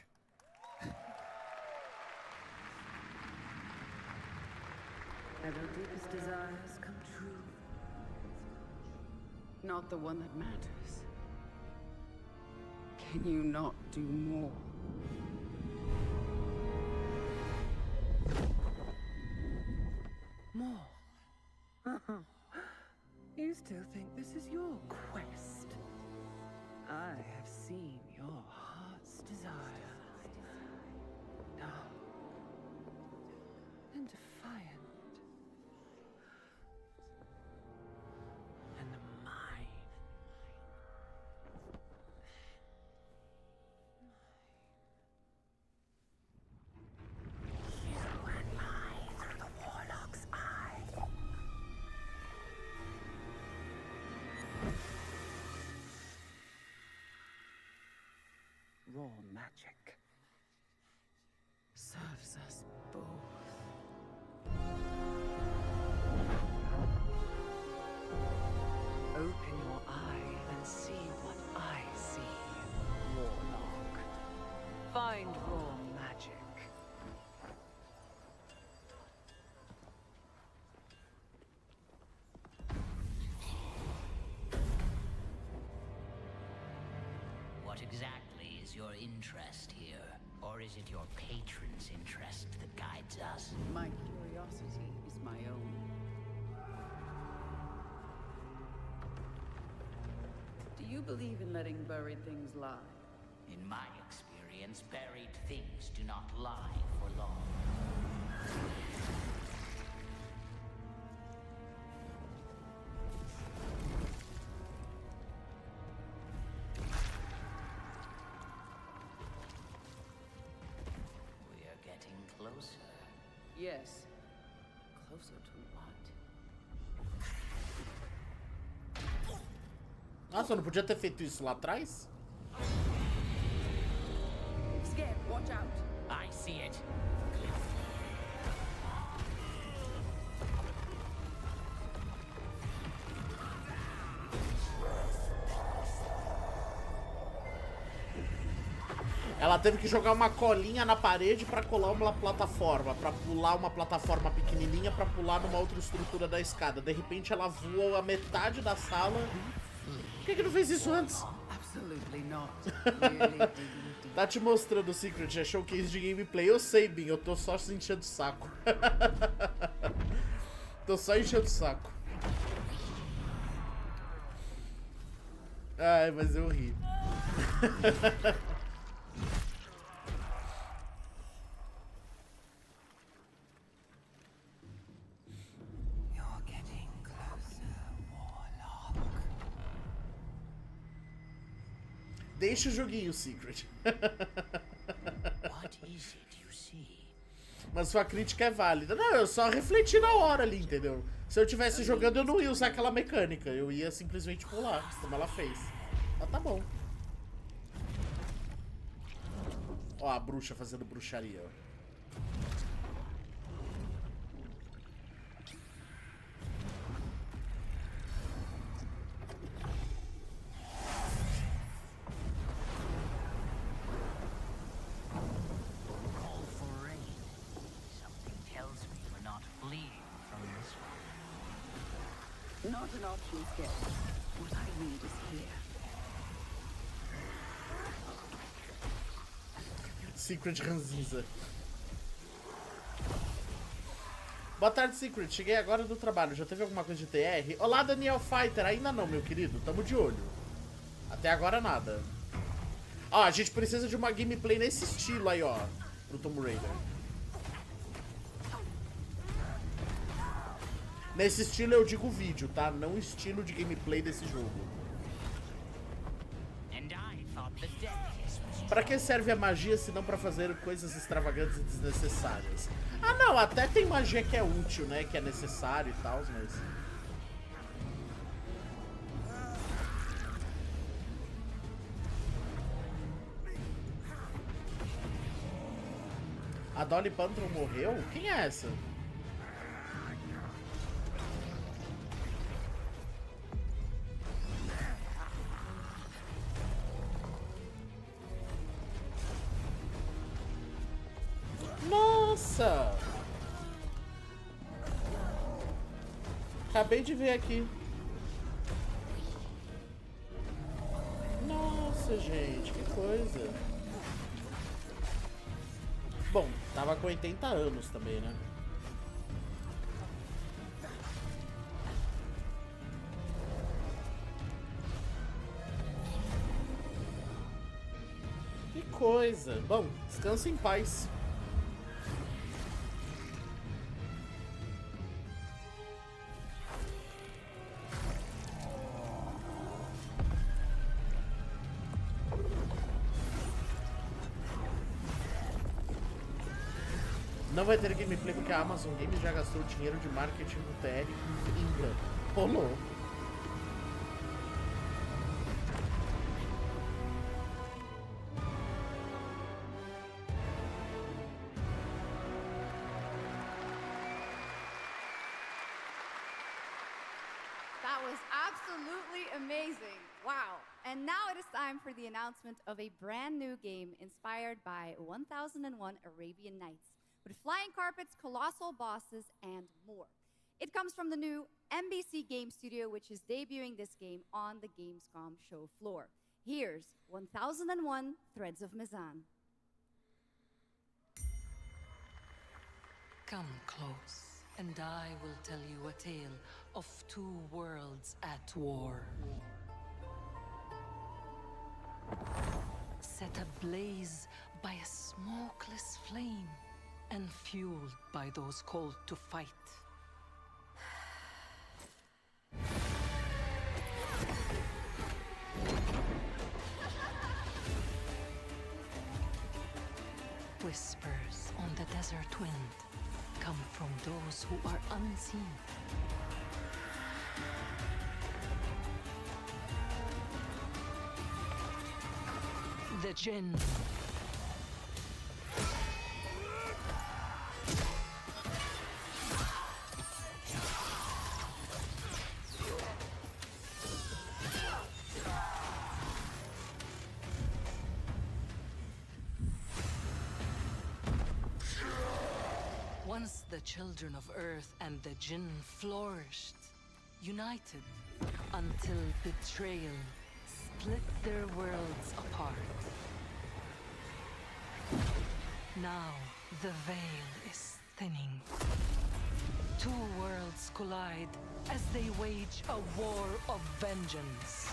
Have your deepest desires come true? Not the one that matters. Can you not do more? More? You still think this is your quest? I have seen your heart's desire. Dark and defiant. And mine. You and I through the Warlock's eye. Raw magic serves us both. Open your eye and see what I see, Warlock. Find raw magic. What exactly is your interest here? Or is it your patron's interest that guides us? My curiosity is my own. Do you believe in letting buried things lie? In my experience, buried things do not lie for long. We are getting closer. Yes. Closer to what? Nossa, eu não podia ter feito isso lá atrás? Skip, watch out. I see it. Ela teve que jogar uma colinha na parede pra colar uma plataforma, pra pular uma plataforma pequenininha, pra pular numa outra estrutura da escada. De repente ela voa a metade da sala. Por que não fez isso antes? Tá te mostrando o Secret, é showcase de gameplay. Eu sei, Bin, eu tô só enchendo o saco. Tô só enchendo o saco. Ai, mas eu ri. Deixa o joguinho, Secret. Mas sua crítica é válida. Não, eu só refleti na hora ali, entendeu? Se eu tivesse jogando, eu não ia usar aquela mecânica. Eu ia simplesmente pular, como ela fez. Mas tá bom. Ó, a bruxa fazendo bruxaria, ó. Not an option skip. What I need is here. Secret ranzinza. Boa tarde, Secret. Cheguei agora do trabalho. Já teve alguma coisa de TR? Olá, Daniel Fighter. Ainda não, meu querido. Tamo de olho. Até agora nada. Ó, a gente precisa de uma gameplay nesse estilo aí, ó. Pro Tomb Raider. Nesse estilo eu digo vídeo, tá? Não estilo de gameplay desse jogo. Pra que serve a magia se não pra fazer coisas extravagantes e desnecessárias? Ah, não, até tem magia que é útil, né? Que é necessário e tal, mas... A Dolly Pantron morreu? Quem é essa? Nossa! Acabei de ver aqui. Nossa, gente, que coisa. Bom, tava com 80 anos também, né? Que coisa. Bom, descansa em paz. Não vai ter gameplay porque a Amazon Games já gastou dinheiro de marketing no TR com Inga. Rolou. That was absolutely amazing. Wow. And now it is time for the announcement of a brand new game inspired by 1001 Arabian Nights, with flying carpets, colossal bosses, and more. It comes from the new NBC Game Studio, which is debuting this game on the Gamescom show floor. Here's 1001 Threads of Mizan. Come close, and I will tell you a tale of two worlds at war. Set ablaze by a smokeless flame, and fueled by those called to fight. Whispers on the desert wind come from those who are unseen. The Jinn. Once the children of Earth and the Jinn flourished, united, until betrayal split their worlds apart. Now, the veil is thinning. Two worlds collide as they wage a war of vengeance.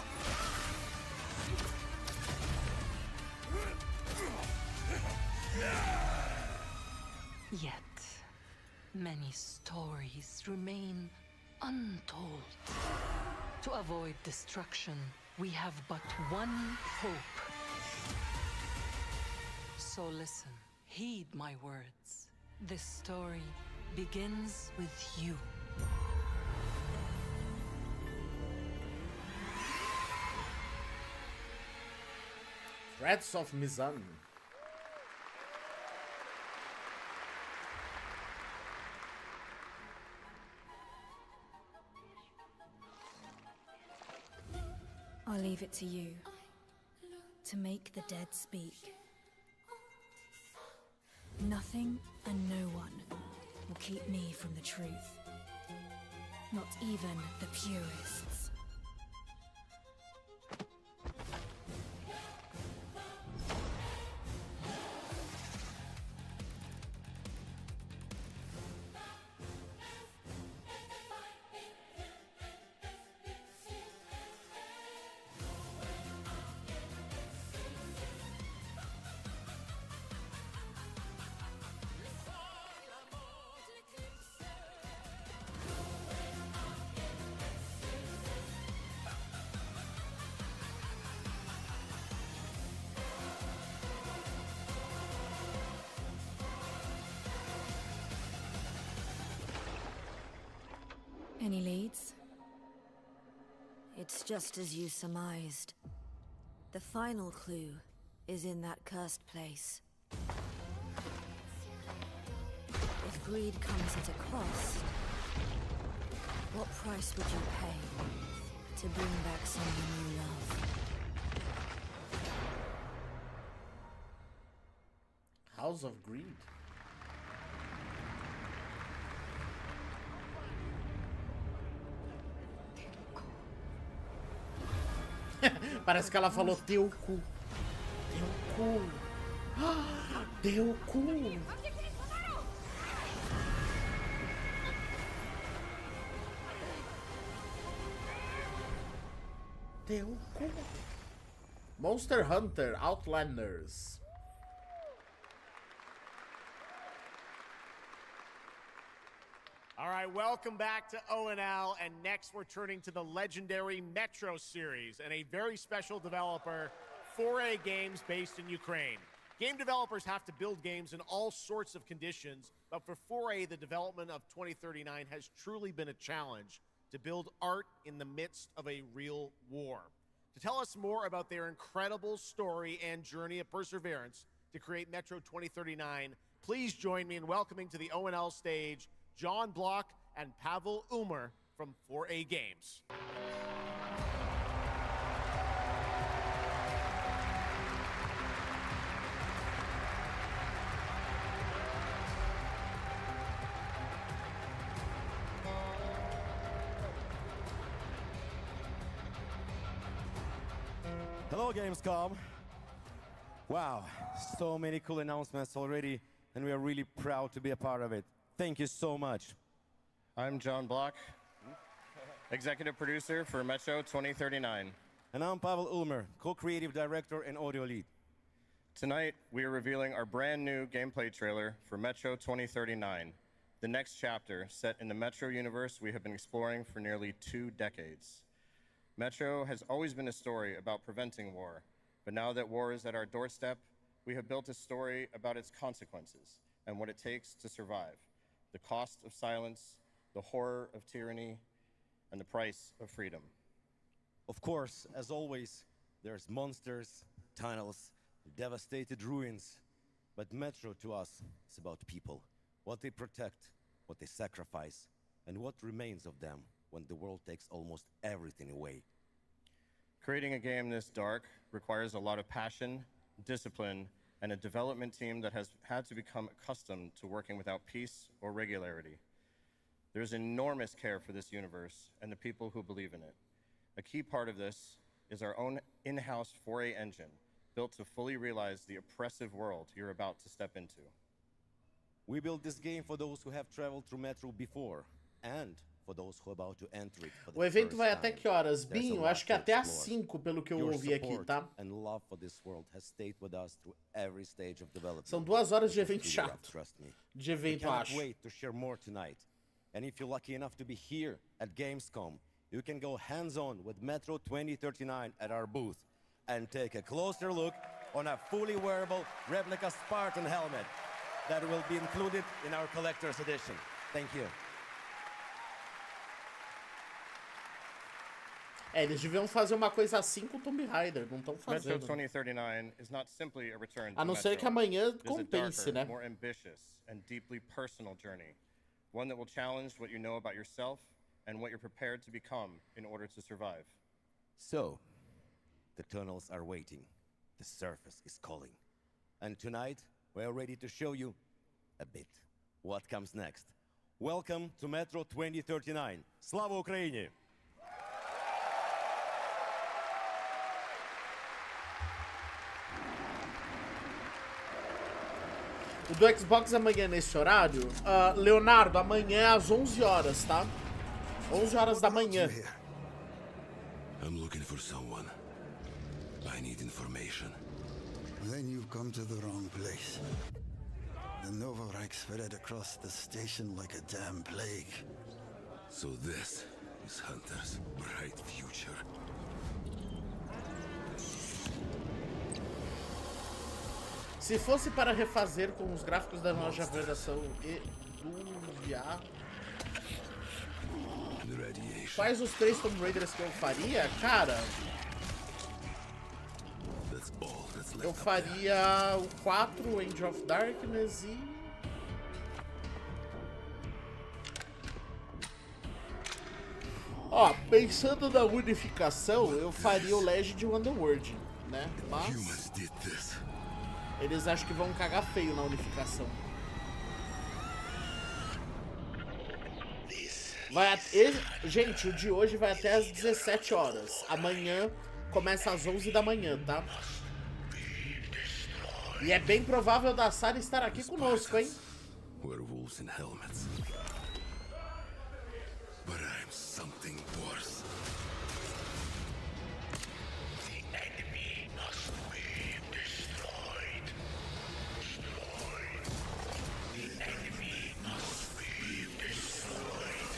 Yet, many stories remain untold. To avoid destruction, we have but one hope. So listen, heed my words. This story begins with you. Threats of Mizan. I'll leave it to you to make the dead speak. Nothing and no one will keep me from the truth. Not even the purists. Any leads? It's just as you surmised. The final clue is in that cursed place. If greed comes at a cost, what price would you pay to bring back someone you love? House of Greed. Parece que ela falou teu cu. Teu cu. Teu cu. Teu cu. Monster Hunter Outlanders. All right, welcome back to ONL, and next we're turning to the legendary Metro series and a very special developer, 4A Games, based in Ukraine. Game developers have to build games in all sorts of conditions, but for 4A, the development of 2039 has truly been a challenge to build art in the midst of a real war. To tell us more about their incredible story and journey of perseverance to create Metro 2039, please join me in welcoming to the ONL stage John Block and Pavel Umer from 4A Games. Hello, Gamescom. Wow, so many cool announcements already, and we are really proud to be a part of it. Thank you so much. I'm John Block, executive producer for Metro 2039. And I'm Pavel Ulmer, co-creative director and audio lead. Tonight, we are revealing our brand new gameplay trailer for Metro 2039, the next chapter set in the Metro universe we have been exploring for nearly 2 decades. Metro has always been a story about preventing war, but now that war is at our doorstep, we have built a story about its consequences and what it takes to survive. The cost of silence, the horror of tyranny, and the price of freedom. Of course, as always, there's monsters, tunnels, devastated ruins. But Metro to us is about people, what they protect, what they sacrifice, and what remains of them when the world takes almost everything away. Creating a game this dark requires a lot of passion, discipline, and a development team that has had to become accustomed to working without peace or regularity. There's enormous care for this universe and the people who believe in it. A key part of this is our own in-house 4A engine, built to fully realize the oppressive world you're about to step into. We built this game for those who have traveled through Metro before, and for those who are about to enter it for the O evento first vai até time. que horas? There's a Binho, lot acho que to até às explore. 5, pelo que eu Your ouvi aqui, support tá? and love for this world has stayed with us through every stage of development. São 2 horas de It's evento really rough, chato. trust me. De We evento, cannot acho. wait to share more tonight. And if you're lucky enough to be here at Gamescom, you can go hands-on with Metro 2039 at our booth and take a closer look on a fully wearable replica Spartan helmet that will be included in our collector's edition. Thank you. Eles deviam fazer uma coisa assim com o Tomb Raider, não estão Metro fazendo. 2039 is not simply a return to A não ser Metro. que amanhã It is a compense, darker, né? more ambitious and deeply personal journey, one that will challenge what you know about yourself and what you're prepared to become in order to survive. So, the tunnels are waiting. The surface is calling. And tonight, we're ready to show you a bit what comes next. Welcome to Metro 2039. Slava Ukraini! O do Xbox amanhã nesse horário, Leonardo, amanhã é às 11 horas, tá? 11 horas da manhã. I'm looking for someone. I need information. Then you've come to the wrong place. The Novorite spread across the station like a damn plague. So this is Hunter's bright future. Se fosse para refazer com os gráficos da nova geração e do IA, quais os 3 Tomb Raiders que eu faria? Cara, eu faria o 4, Age of Darkness e... Ó, pensando na unificação, eu faria o Legend Underworld, né? Mas... eles acham que vão cagar feio na unificação. Gente, o de hoje vai até às 17 horas. Amanhã começa às 11 da manhã, tá? E é bem provável da Sarah estar aqui conosco, hein? Werewolves in helmets. But I'm something worse. The enemy must be destroyed. The enemy must be destroyed.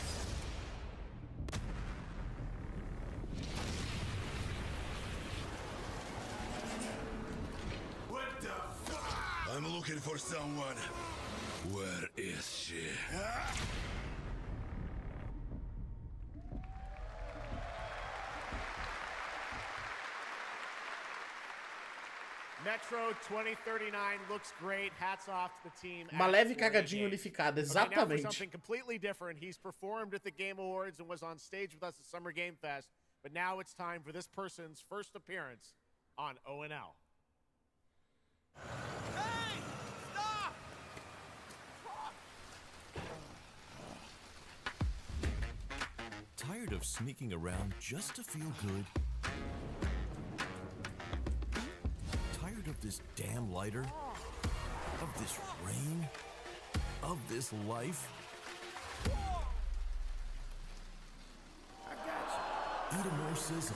What the fuck? I'm looking for someone. Where is she? Metro 2039 looks great. Hats off to the team. Uma leve cagadinha unificada, Okay, now for exatamente. something completely different. He's performed at the Game Awards and was on stage with us at Summer Game Fest. But now it's time for this person's first appearance on ONL. Tired of sneaking around just to feel good? Tired of this damn lighter? Of this rain? Of this life? Eat a more sizzle.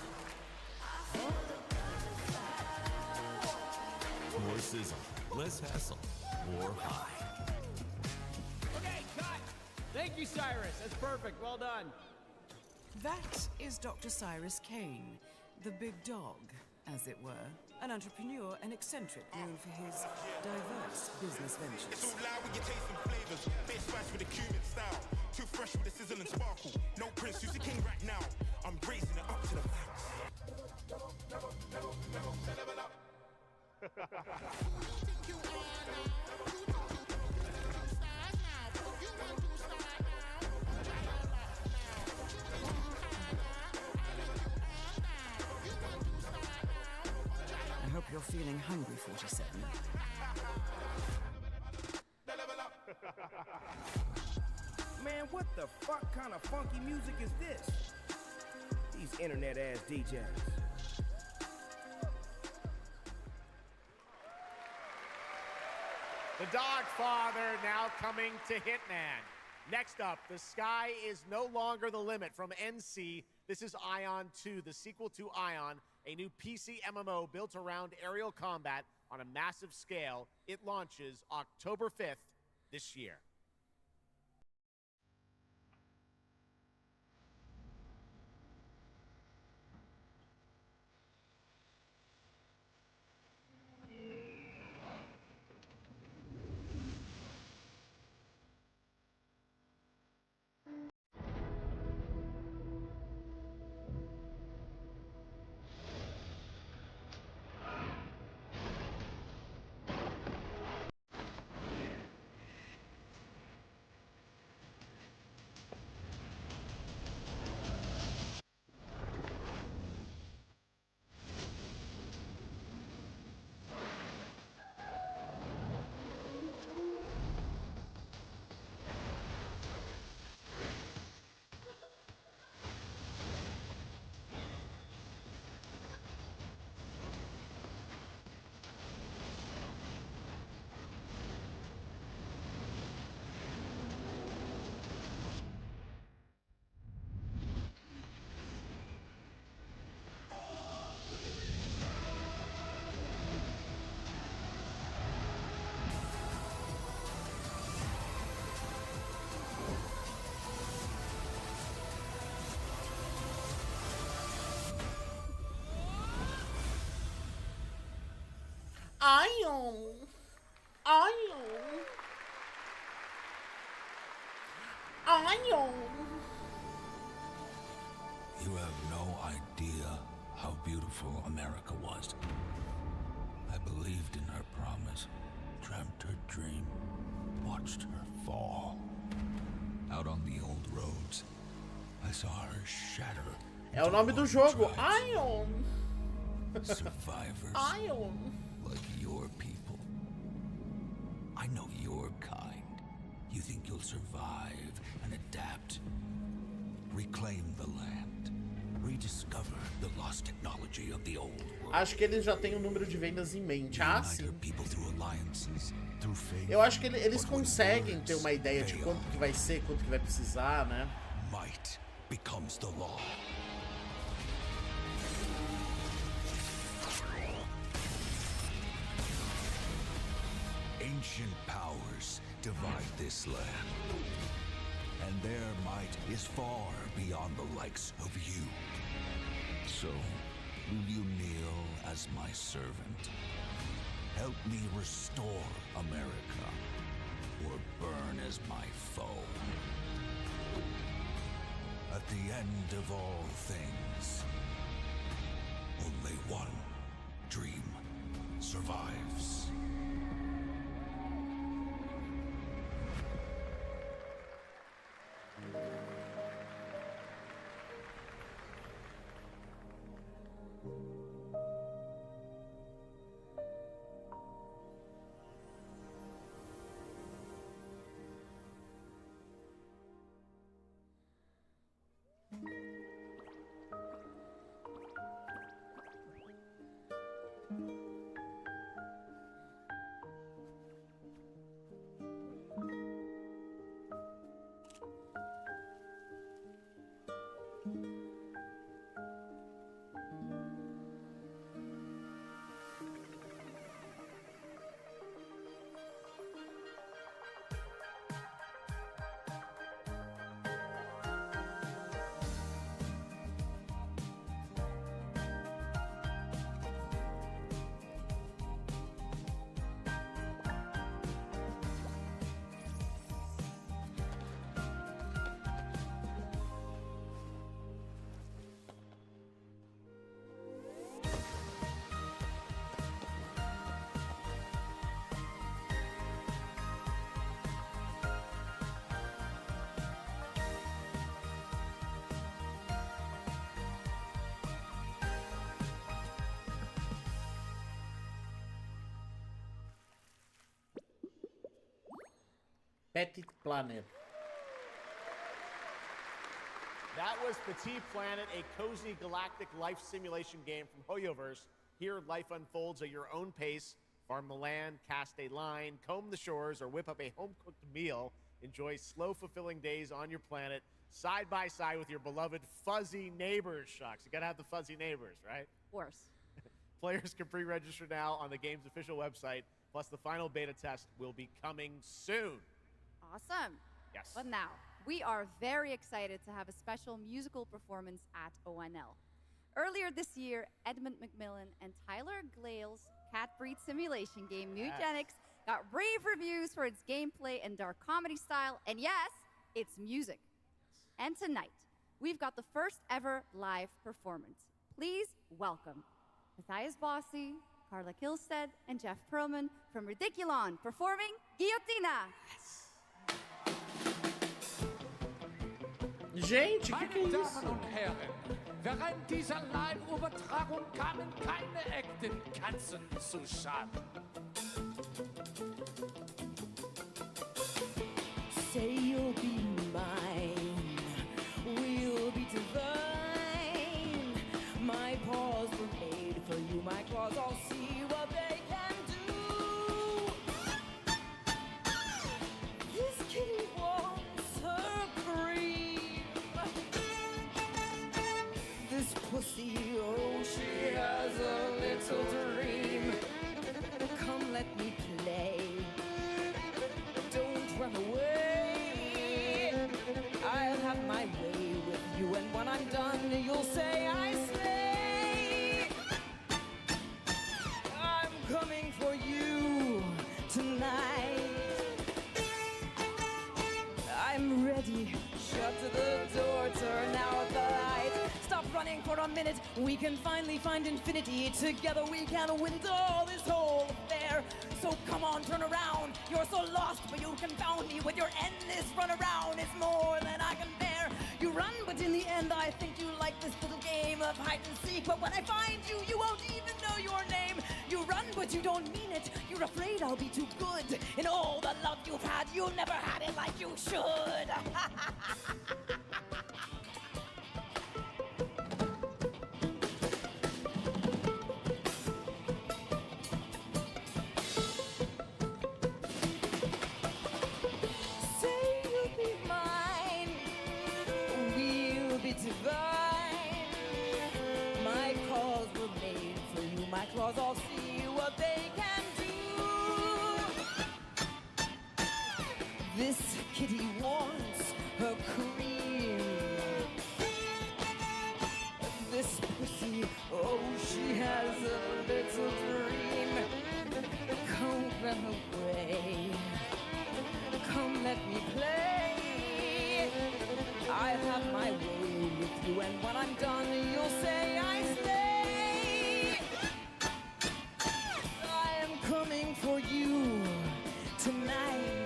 More sizzle, less hassle, more high. Okay, cut! Thank you, Cyrus. That's perfect. Well done. That is Dr. Cyrus Kane, the big dog, as it were. An entrepreneur and eccentric known for his diverse business ventures. It's all loud when you taste some flavors. Face rice with a Cuban style. Too fresh with a sizzle and sparkle. No prince, who's the king right now. I'm raising it up to the max. I hope you're feeling hungry, 47. Man, what the fuck kind of funky music is this? These internet-ass DJs. The Dog Father now coming to Hitman. Next up, the sky is no longer the limit from NC. This is Ion 2, the sequel to Ion, a new PC MMO built around aerial combat on a massive scale. It launches October 5th this year. Ion. You have no idea how beautiful America was. I believed in her promise, dreamt her dream, watched her fall. Out on the old roads, I saw her shatter. É o nome do jogo, Ion. Survivors. Ion. Like your people. I know your kind. You think you'll survive and adapt. Reclaim the land. Rediscover the lost technology of the old world. Acho que eles já têm o número de vendas em mente. Ah, sim. People through alliances, through faith. Eu acho que eles conseguem ter uma ideia de quanto que vai ser, quanto que vai precisar, né? Might becomes the law. Ancient powers divide this land, and their might is far beyond the likes of you. So, will you kneel as my servant? Help me restore America, or burn as my foe. At the end of all things, only one dream survives. Petit Planet. That was Petit Planet, a cozy galactic life simulation game from Hoyoverse. Here, life unfolds at your own pace. Farm the land, cast a line, comb the shores, or whip up a home-cooked meal. Enjoy slow, fulfilling days on your planet, side by side with your beloved fuzzy neighbors, Shocks. You gotta have the fuzzy neighbors, right? Of course. Players can pre-register now on the game's official website, plus the final beta test will be coming soon. Awesome. Yes. But now, we are very excited to have a special musical performance at ONL. Earlier this year, Edmund McMillan and Tyler Glale's cat breed simulation game, Mutagenics, got rave reviews for its gameplay and dark comedy style, and yes, its music. And tonight, we've got the first ever live performance. Please welcome Matthias Bossi, Carla Kilstead, and Jeff Perlman from Ridiculon performing Guillotina. Gente, que é Meine isso? Damen und Herren, während dieser Live-Übertragung kamen keine echten Katzen zu Schaden. Say you'll be mine, we'll be divine. My paws were made for you, my claws all see what they can do. This kitty wants her cream. This pussy, oh, she has a little dream. Come let me play, don't run away. I'll have my way with you, and when I'm done, you'll say I slay. I'm coming for you tonight. I'm ready. Shut the door, turn out the light. Stop running for a minute. We can finally find infinity. Together we can win it all, this whole affair. So come on, turn around. You're so lost, but you confound me with your endless run around. It's more than I can bear. You run, but in the end, I think you like this little game of hide and seek. But when I find you, you won't even know your name. You run, but you don't mean it. You're afraid I'll be too good. In all the love you've had, you never had it like you should. Say you'll be mine, we'll be divine. My calls were made for you, my claws all see what they can do. This kitty wants her cream. This pussy, oh, she has a little dream. Come run away, come let me play. I'll have my way with you, and when I'm done, you'll say I slay. I am coming for you tonight.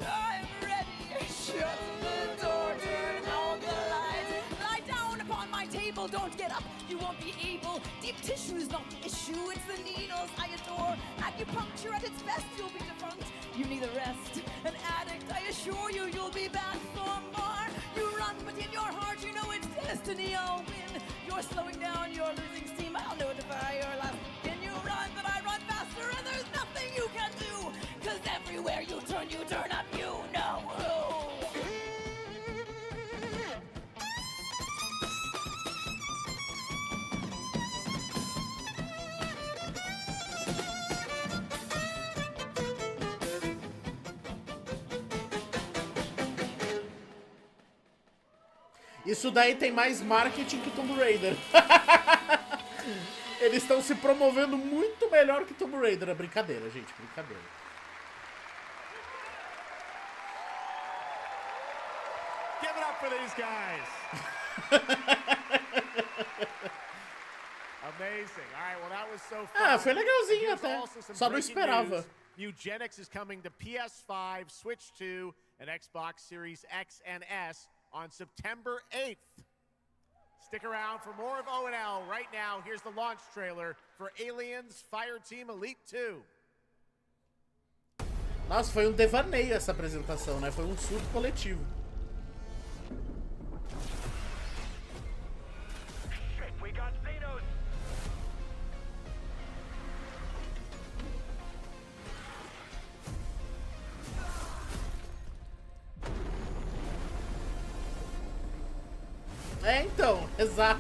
I'm ready. Shut the door, turn out the lights. Lie down upon my table, don't get up. You won't be able. Deep tissue is not the issue, it's the needles I adore. Acupuncture at its best, you'll be defunct. You need a rest, an addict. I assure you, you'll be back for more. You run, but in your heart, you know it's destiny. I'll win. You're slowing down, you're losing steam. I'll notify your last. Can you run? But I run faster, and there's nothing you can do. 'Cause everywhere you turn up, you know who. Isso daí tem mais marketing que Tomb Raider. Eles estão se promovendo muito melhor que Tomb Raider. É brincadeira, gente, brincadeira. Give it up for these guys. Amazing. All right, well, that was so fun. Ah, foi legalzinho Here's até. also some Só não breaking esperava. news. Mutagenics is coming to PS5, Switch 2, and Xbox Series X and S on September 8th. Stick around for more of ONL. Right now, here's the launch trailer for Aliens Fireteam Elite 2. Nossa, foi um devaneio essa apresentação, né? Foi um surto coletivo. É, então, exato.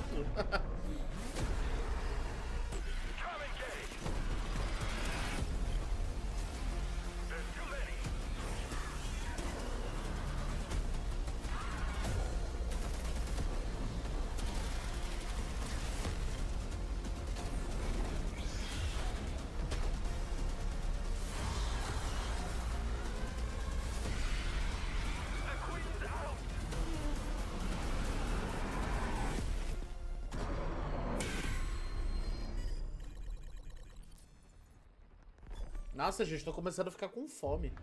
Nossa, gente, tô começando a ficar com fome. I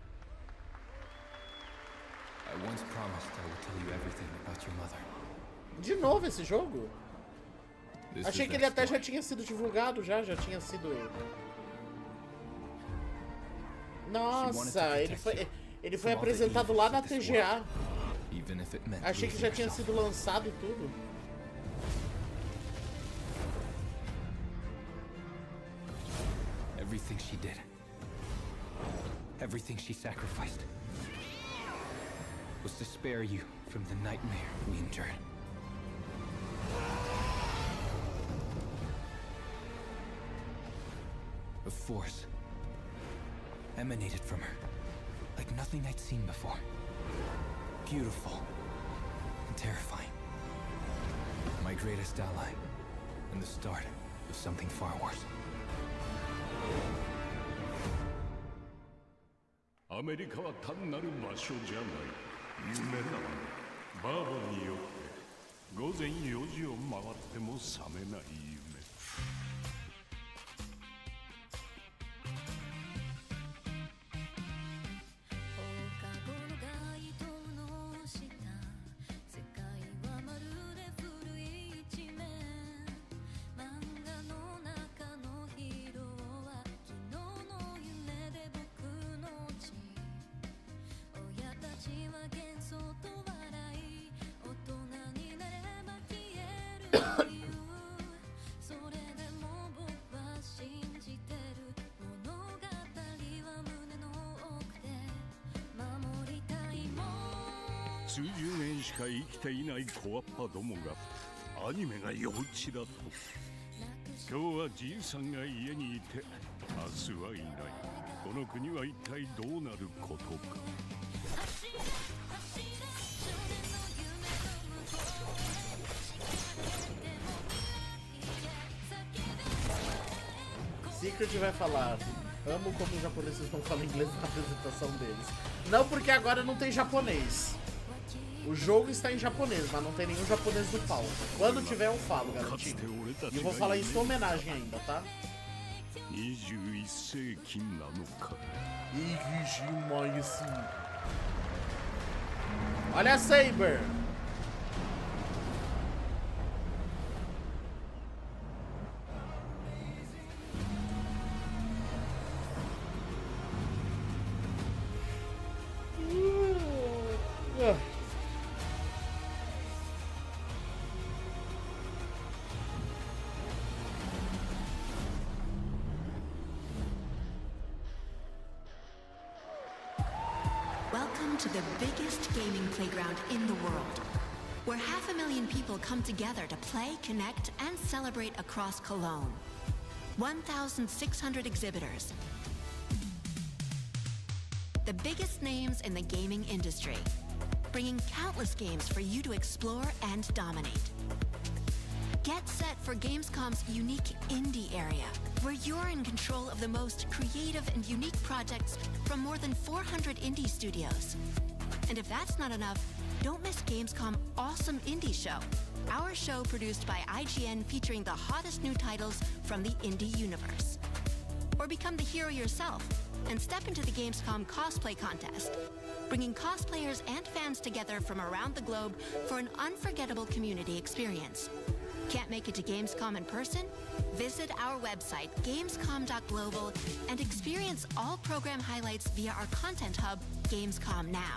once promised I would tell you everything about your mother. De novo esse jogo? Achei que ele até já tinha sido divulgado, já tinha sido... Nossa, ele foi apresentado lá na TGA. Achei que já tinha sido lançado e tudo. Everything she did. Everything she sacrificed was to spare you from the nightmare we endured. A force emanated from her, like nothing I'd seen before. Beautiful and terrifying. My greatest ally, and the start of something far worse. アメリカは単なる場所じゃない夢だ。バーボンによって午前4時を回っても覚めない夢。数十年しか生きていない小アッパどもがアニメが幼稚だと。今日はじいさんが家にいて明日はいない。この国は一体どうなることか。Secret vai falar: amo como os japoneses não falam inglês na apresentação deles. Não, porque agora não tem japonês. O jogo está em japonês, mas não tem nenhum japonês no palco. Quando tiver eu falo, garotinho. E vou falar em sua homenagem ainda, tá? 21世紀なのか。Olha a Saber! Welcome to the biggest gaming playground in the world, where 500,000 people come together to play, connect, and celebrate across Cologne. 1,600 exhibitors. The biggest names in the gaming industry, bringing countless games for you to explore and dominate. Get set for Gamescom's unique indie area, where you're in control of the most creative and unique projects from more than 400 indie studios. And if that's not enough, don't miss Gamescom Awesome Indie Show, our show produced by IGN featuring the hottest new titles from the indie universe. Or become the hero yourself and step into the Gamescom cosplay contest, bringing cosplayers and fans together from around the globe for an unforgettable community experience. Can't make it to Gamescom in person? Visit our website, gamescom.global, and experience all program highlights via our content hub, Gamescom Now.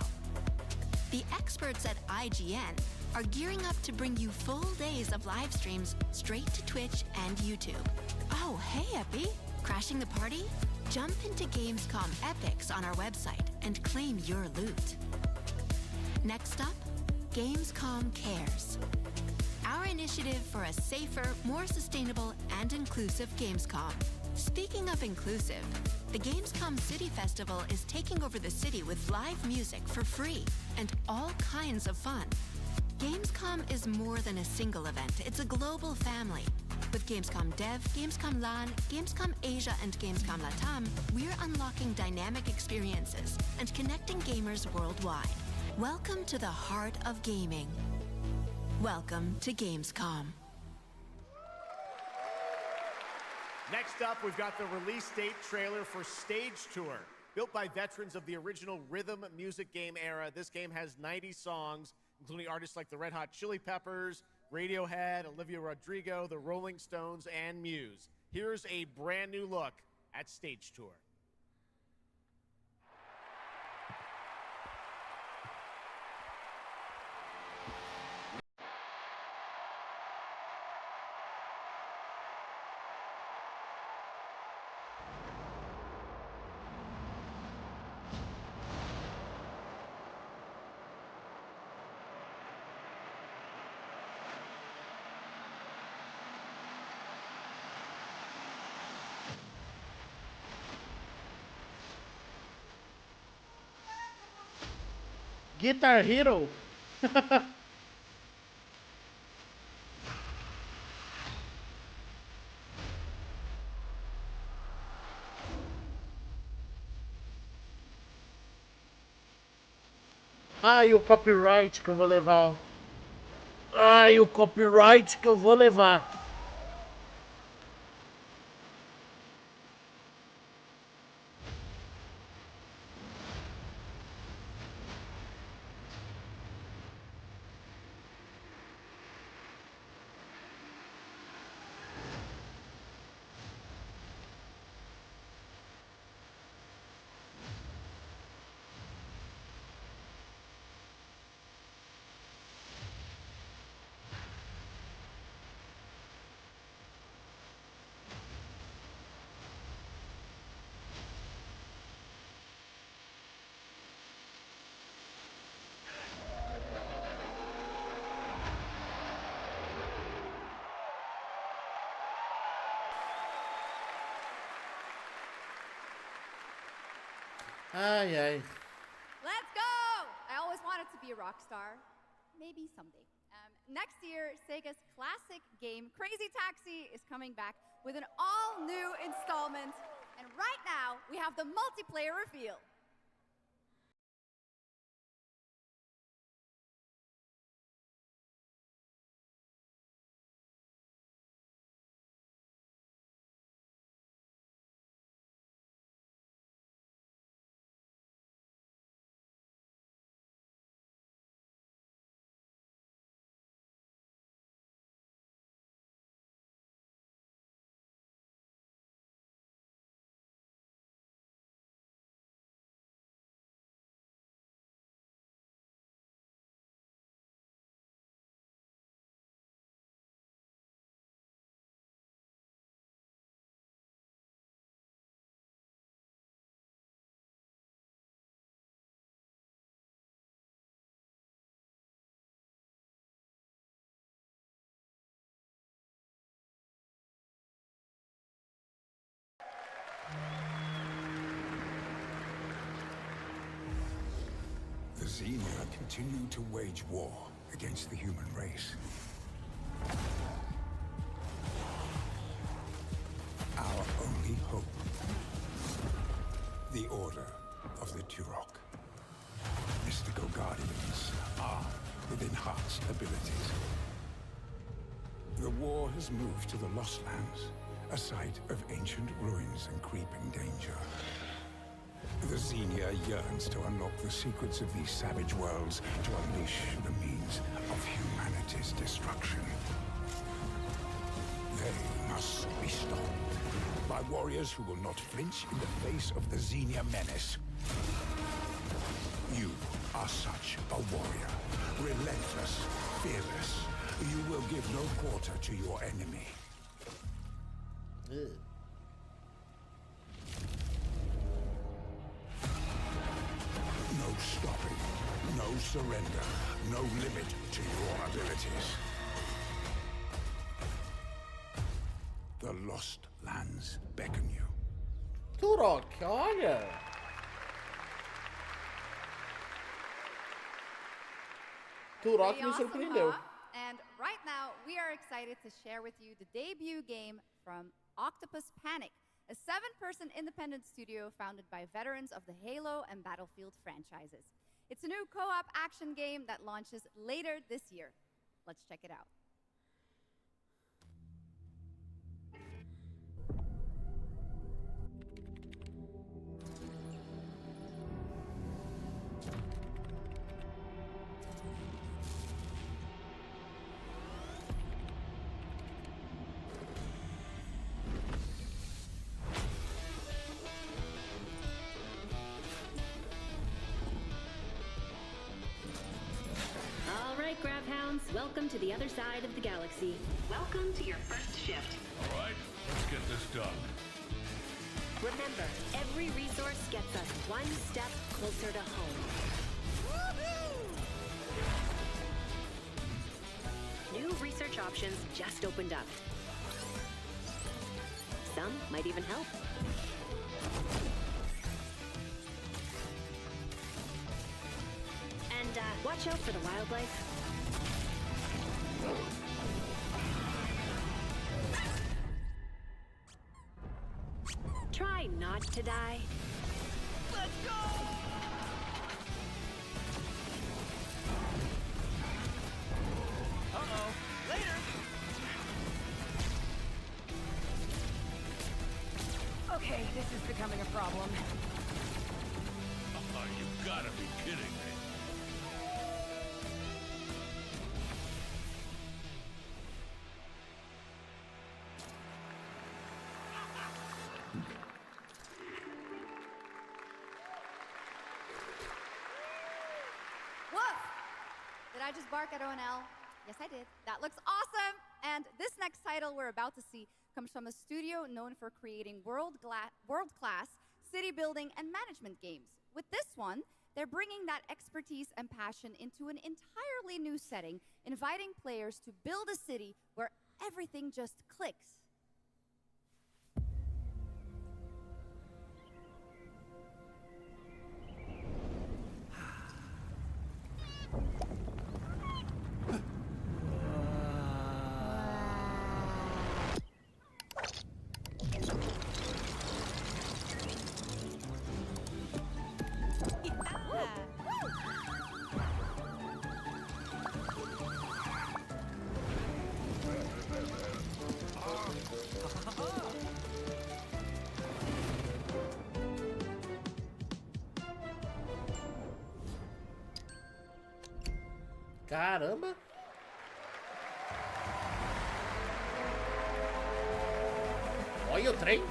The experts at IGN are gearing up to bring you full days of live streams straight to Twitch and YouTube. Oh, hey, Epi! Crashing the party? Jump into Gamescom Epics on our website and claim your loot. Next up, Gamescom Cares. Our initiative for a safer, more sustainable, and inclusive Gamescom. Speaking of inclusive, the Gamescom City Festival is taking over the city with live music for free and all kinds of fun. Gamescom is more than a single event, it's a global family. With Gamescom Dev, Gamescom LAN, Gamescom Asia, and Gamescom Latam, we're unlocking dynamic experiences and connecting gamers worldwide. Welcome to the heart of gaming. Welcome to Gamescom. Next up, we've got the release date trailer for Stage Tour. Built by veterans of the original rhythm music game era, this game has 90 songs, including artists like the Red Hot Chili Peppers, Radiohead, Olivia Rodrigo, the Rolling Stones, and Muse. Here's a brand new look at Stage Tour. Guitar Hero. Ai, o copyright que eu vou levar. Ai, o copyright que eu vou levar. Ai, ai. Let's go! I always wanted to be a rock star. Maybe someday. Next year, Sega's classic game, Crazy Taxi, is coming back with an all-new installment. And right now, we have the multiplayer reveal. The Xenia continue to wage war against the human race. Our only hope, the Order of the Turok. Mystical guardians armed with enhanced abilities. The war has moved to the Lost Lands, a site of ancient ruins and creeping danger. The Xenia yearns to unlock the secrets of these savage worlds to unleash the means of humanity's destruction. My warriors who will not flinch in the face of the Xenia menace. You are such a warrior. Relentless, fearless. You will give no quarter to your enemy. No stopping, no surrender, no limit to your abilities. The Lost Lands beckon you. Turok, olha! Turok Pretty me awesome, surpreendeu. huh? And right now, we are excited to share with you the debut game from Octopus Panic, a 7-person independent studio founded by veterans of the Halo and Battlefield franchises. It's a new co-op action game that launches later this year. Let's check it out. All right, Grabhounds, welcome to the other side of the galaxy. Welcome to your first shift. All right, let's get this done. Remember, every resource gets us one step closer to home. New research options just opened up. Some might even help. And watch out for the wildlife. Try not to die. Let's go! Uh-oh. Later! Okay, this is becoming a problem. You gotta be kidding me. Woof! Did I just bark at ONL? Yes, I did. That looks awesome! And this next title we're about to see comes from a studio known for creating world-class city building and management games. With this one, they're bringing that expertise and passion into an entirely new setting, inviting players to build a city where everything just clicks. Caramba! Olha o trem!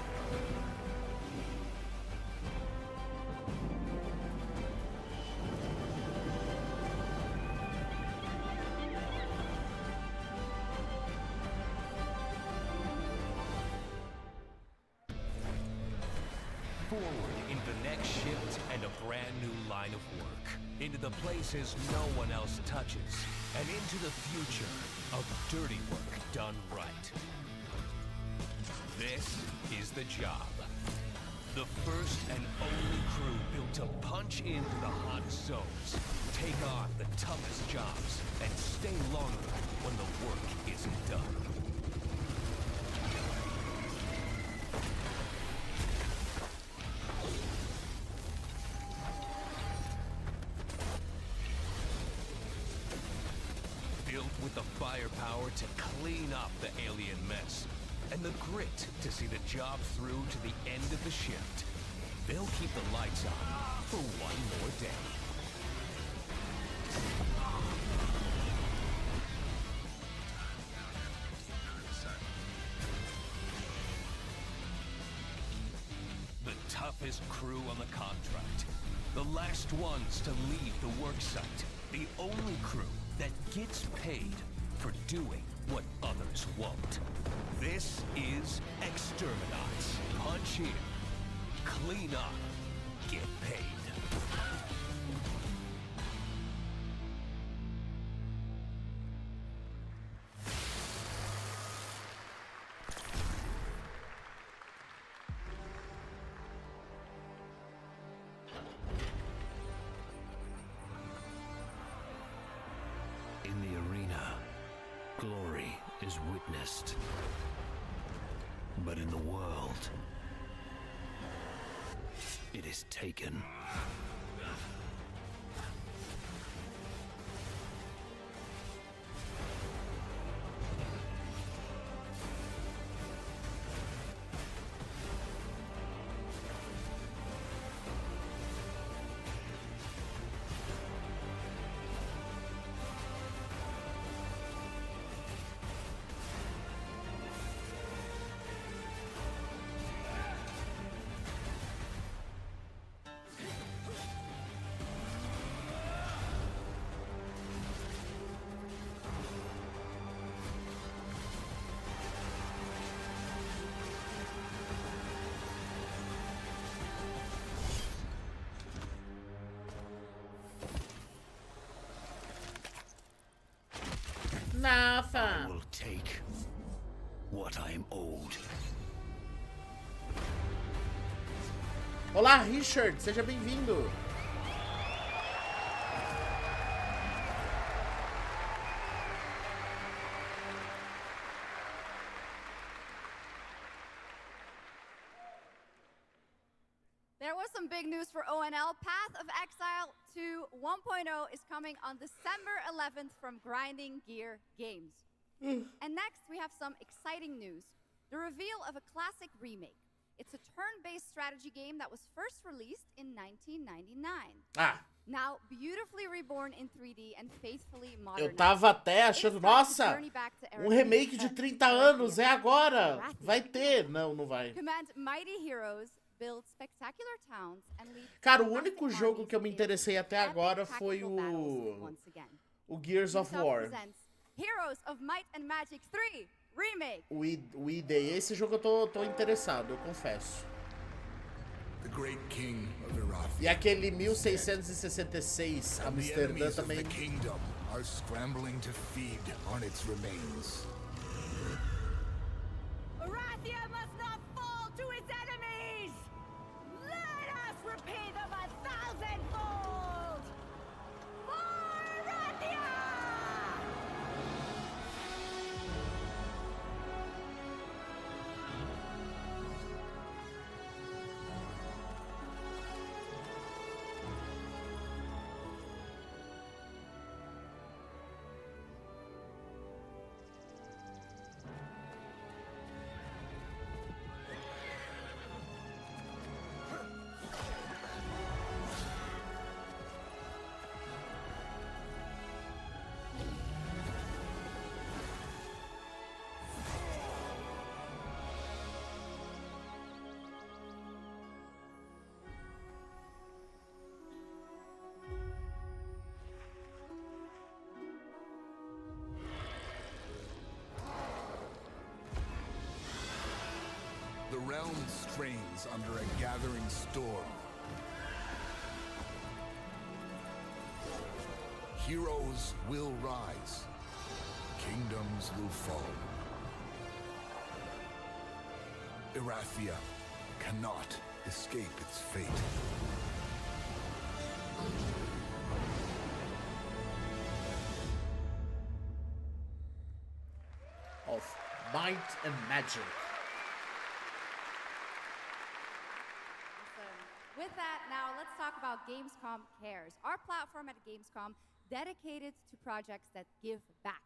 Forward into the next shift and a brand new line of work. Into the places no one else touches. And into the future of dirty work done right. This is the job. The first and only crew built to punch into the hottest zones, take on the toughest jobs, and stay longer when the work isn't done. With the firepower to clean up the alien mess, and the grit to see the job through to the end of the shift, they'll keep the lights on for one more day. toughest crew on the contract. The last ones to leave the worksite. The only crew that gets paid for doing what others won't. This is Exterminats. Punch in, clean up, get paid. In the arena, glory is witnessed. But in the world, it is taken. Nossa. I will take what I am owed. Olá, Richard, seja bem-vindo. There was some big news for ONL. Path of Exile 2 1.0 is coming on December 11th from Grinding Gear Games. And next, we have some exciting news. The reveal of a classic remake. It's a turn-based strategy game that was first released in 1999. Now, beautifully reborn in 3D and faithfully modernized. Eu tava até achando, nossa, remake de 30 anos, é agora. Vai ter. Não, não vai. Command mighty heroes, build spectacular towns, and lead. Cara, o único jogo que eu me interessei até agora foi o Gears of War. Heroes of Might and Magic 3 Remake. O ID, esse jogo eu tô interessado, eu confesso. The great king of Irath. E aquele 1666, Amsterdã também. The kingdom are scrambling to feed on its remains. Arathia must not fall to its enemies! Let us repay them 1,000-fold! For Arathia! The realm strains under a gathering storm. Heroes will rise. Kingdoms will fall. Irathia cannot escape its fate. Of Might and Magic. With that, now let's talk about Gamescom Cares, our platform at Gamescom dedicated to projects that give back.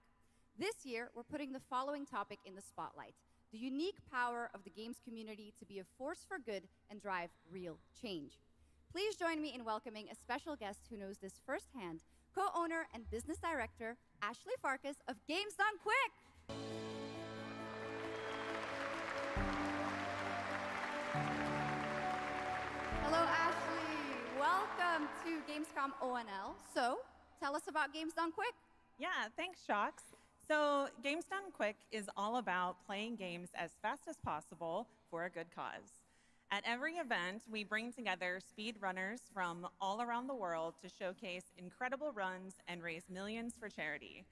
This year, we're putting the following topic in the spotlight: the unique power of the games community to be a force for good and drive real change. Please join me in welcoming a special guest who knows this firsthand, co-owner and business director, Ashley Farkas of Games Done Quick. Gamescom ONL. So, tell us about Games Done Quick. Yeah, thanks, Shocks. So, Games Done Quick is all about playing games as fast as possible for a good cause. At every event, we bring together speedrunners from all around the world to showcase incredible runs and raise millions for charity.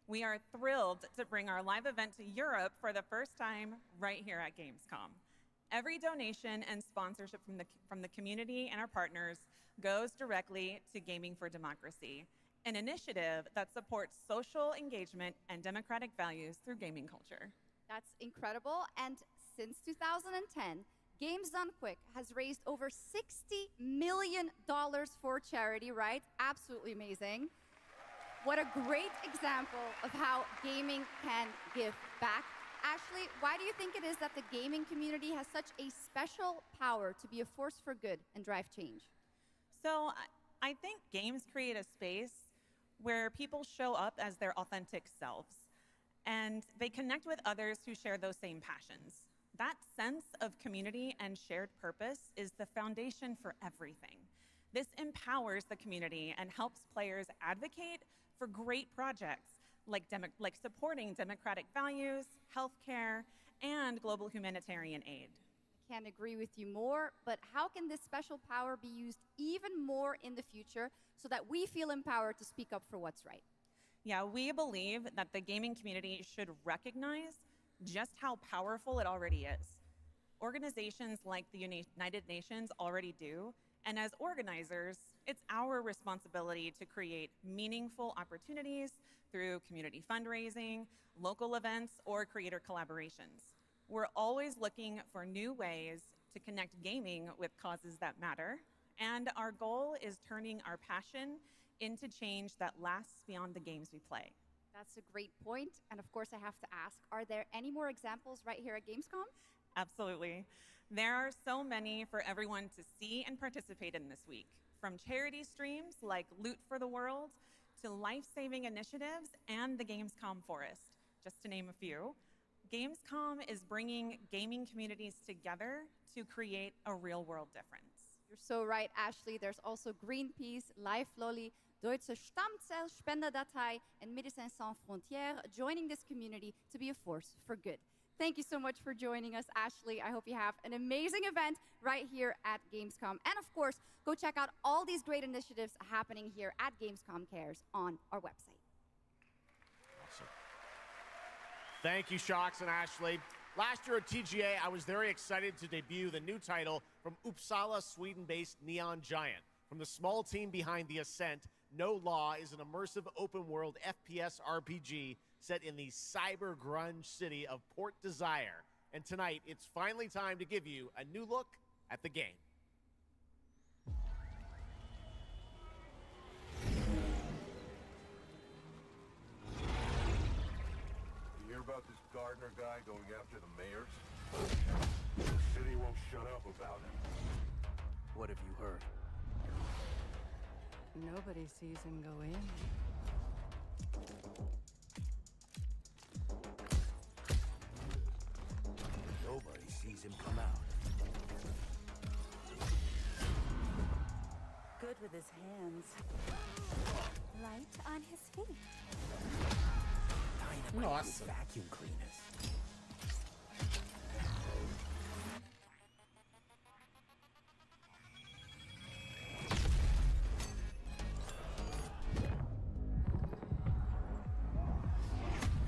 We are thrilled to bring our live event to Europe for the first time right here at Gamescom. Every donation and sponsorship from the community and our partners goes directly to Gaming for Democracy, an initiative that supports social engagement and democratic values through gaming culture. That's incredible. And since 2010, Games Done Quick has raised over $60 million for charity, right? Absolutely amazing. What a great example of how gaming can give back. Ashley, why do you think it is that the gaming community has such a special power to be a force for good and drive change? So I think games create a space where people show up as their authentic selves, and they connect with others who share those same passions. That sense of community and shared purpose is the foundation for everything. This empowers the community and helps players advocate for great projects like supporting democratic values, healthcare, and global humanitarian aid. I can't agree with you more, but how can this special power be used even more in the future so that we feel empowered to speak up for what's right? Yeah, we believe that the gaming community should recognize just how powerful it already is. Organizations like the United Nations already do, and as organizers, it's our responsibility to create meaningful opportunities through community fundraising, local events, or creator collaborations. We're always looking for new ways to connect gaming with causes that matter, and our goal is turning our passion into change that lasts beyond the games we play. That's a great point. And of course, I have to ask, are there any more examples right here at Gamescom? Absolutely. There are so many for everyone to see and participate in this week, from charity streams like Loot for the World to life-saving initiatives and the Gamescom Forest, just to name a few. Gamescom is bringing gaming communities together to create a real-world difference. You're so right, Ashley. There's also Greenpeace, Life Lolly, Deutsche Stammzellspenderdatei, and Médecins Sans Frontières joining this community to be a force for good. Thank you so much for joining us, Ashley. I hope you have an amazing event right here at Gamescom. And of course, go check out all these great initiatives happening here at Gamescom Cares on our website. Awesome. Thank you, Shocks and Ashley. Last year at TGA, I was very excited to debut the new title from Uppsala, Sweden-based Neon Giant. From the small team behind The Ascent, No Law is an immersive open-world FPS RPG set in the cyber grunge city of Port Desire. And tonight, it's finally time to give you a new look at the game. You hear about this Gardner guy going after the mayors? The city won't shut up about him. What have you heard? Nobody sees him go in. Nobody sees him come out. Good with his hands. Light on his feet. Dynamite with vacuum cleaners.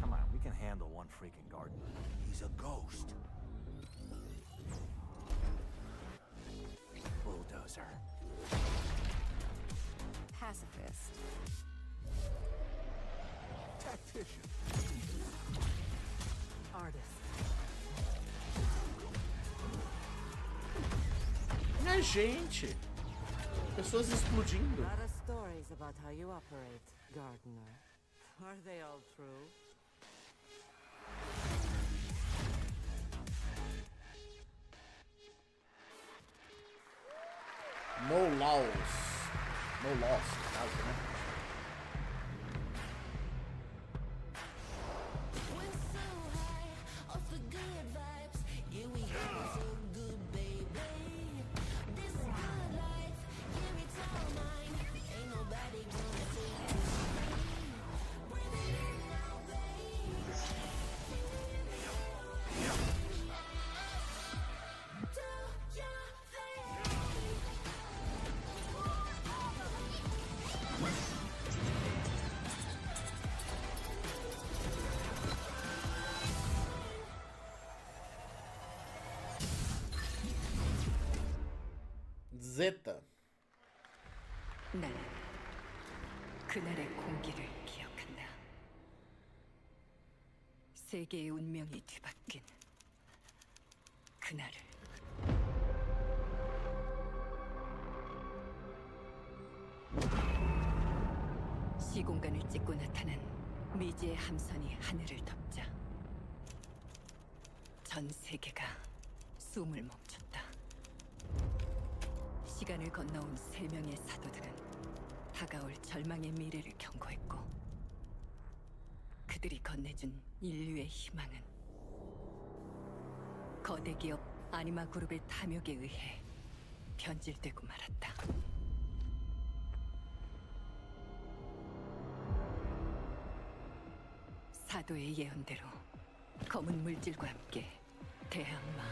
Come on, we can handle one freaking gardener. He's a ghost. Bulldozer. Pacifist. Tactician. Artist. Minha gente! Pessoas explodindo. Lot of stories about how you operate, Gardener. Are they all true? No laws. No loss, no caso, né? Zeta. 나는 그날의 공기를 기억한다. 세계의 운명이 뒤바뀐 그날을. 시공간을 찍고 나타난 미지의 함선이 하늘을 덮자 전 세계가 숨을 멈췄다. 시간을 건너온 3명의 사도들은 다가올 절망의 미래를 경고했고 그들이 건네준 인류의 희망은 거대 기업 아니마 그룹의 탐욕에 의해 변질되고 말았다. 사도의 예언대로 검은 물질과 함께 대항마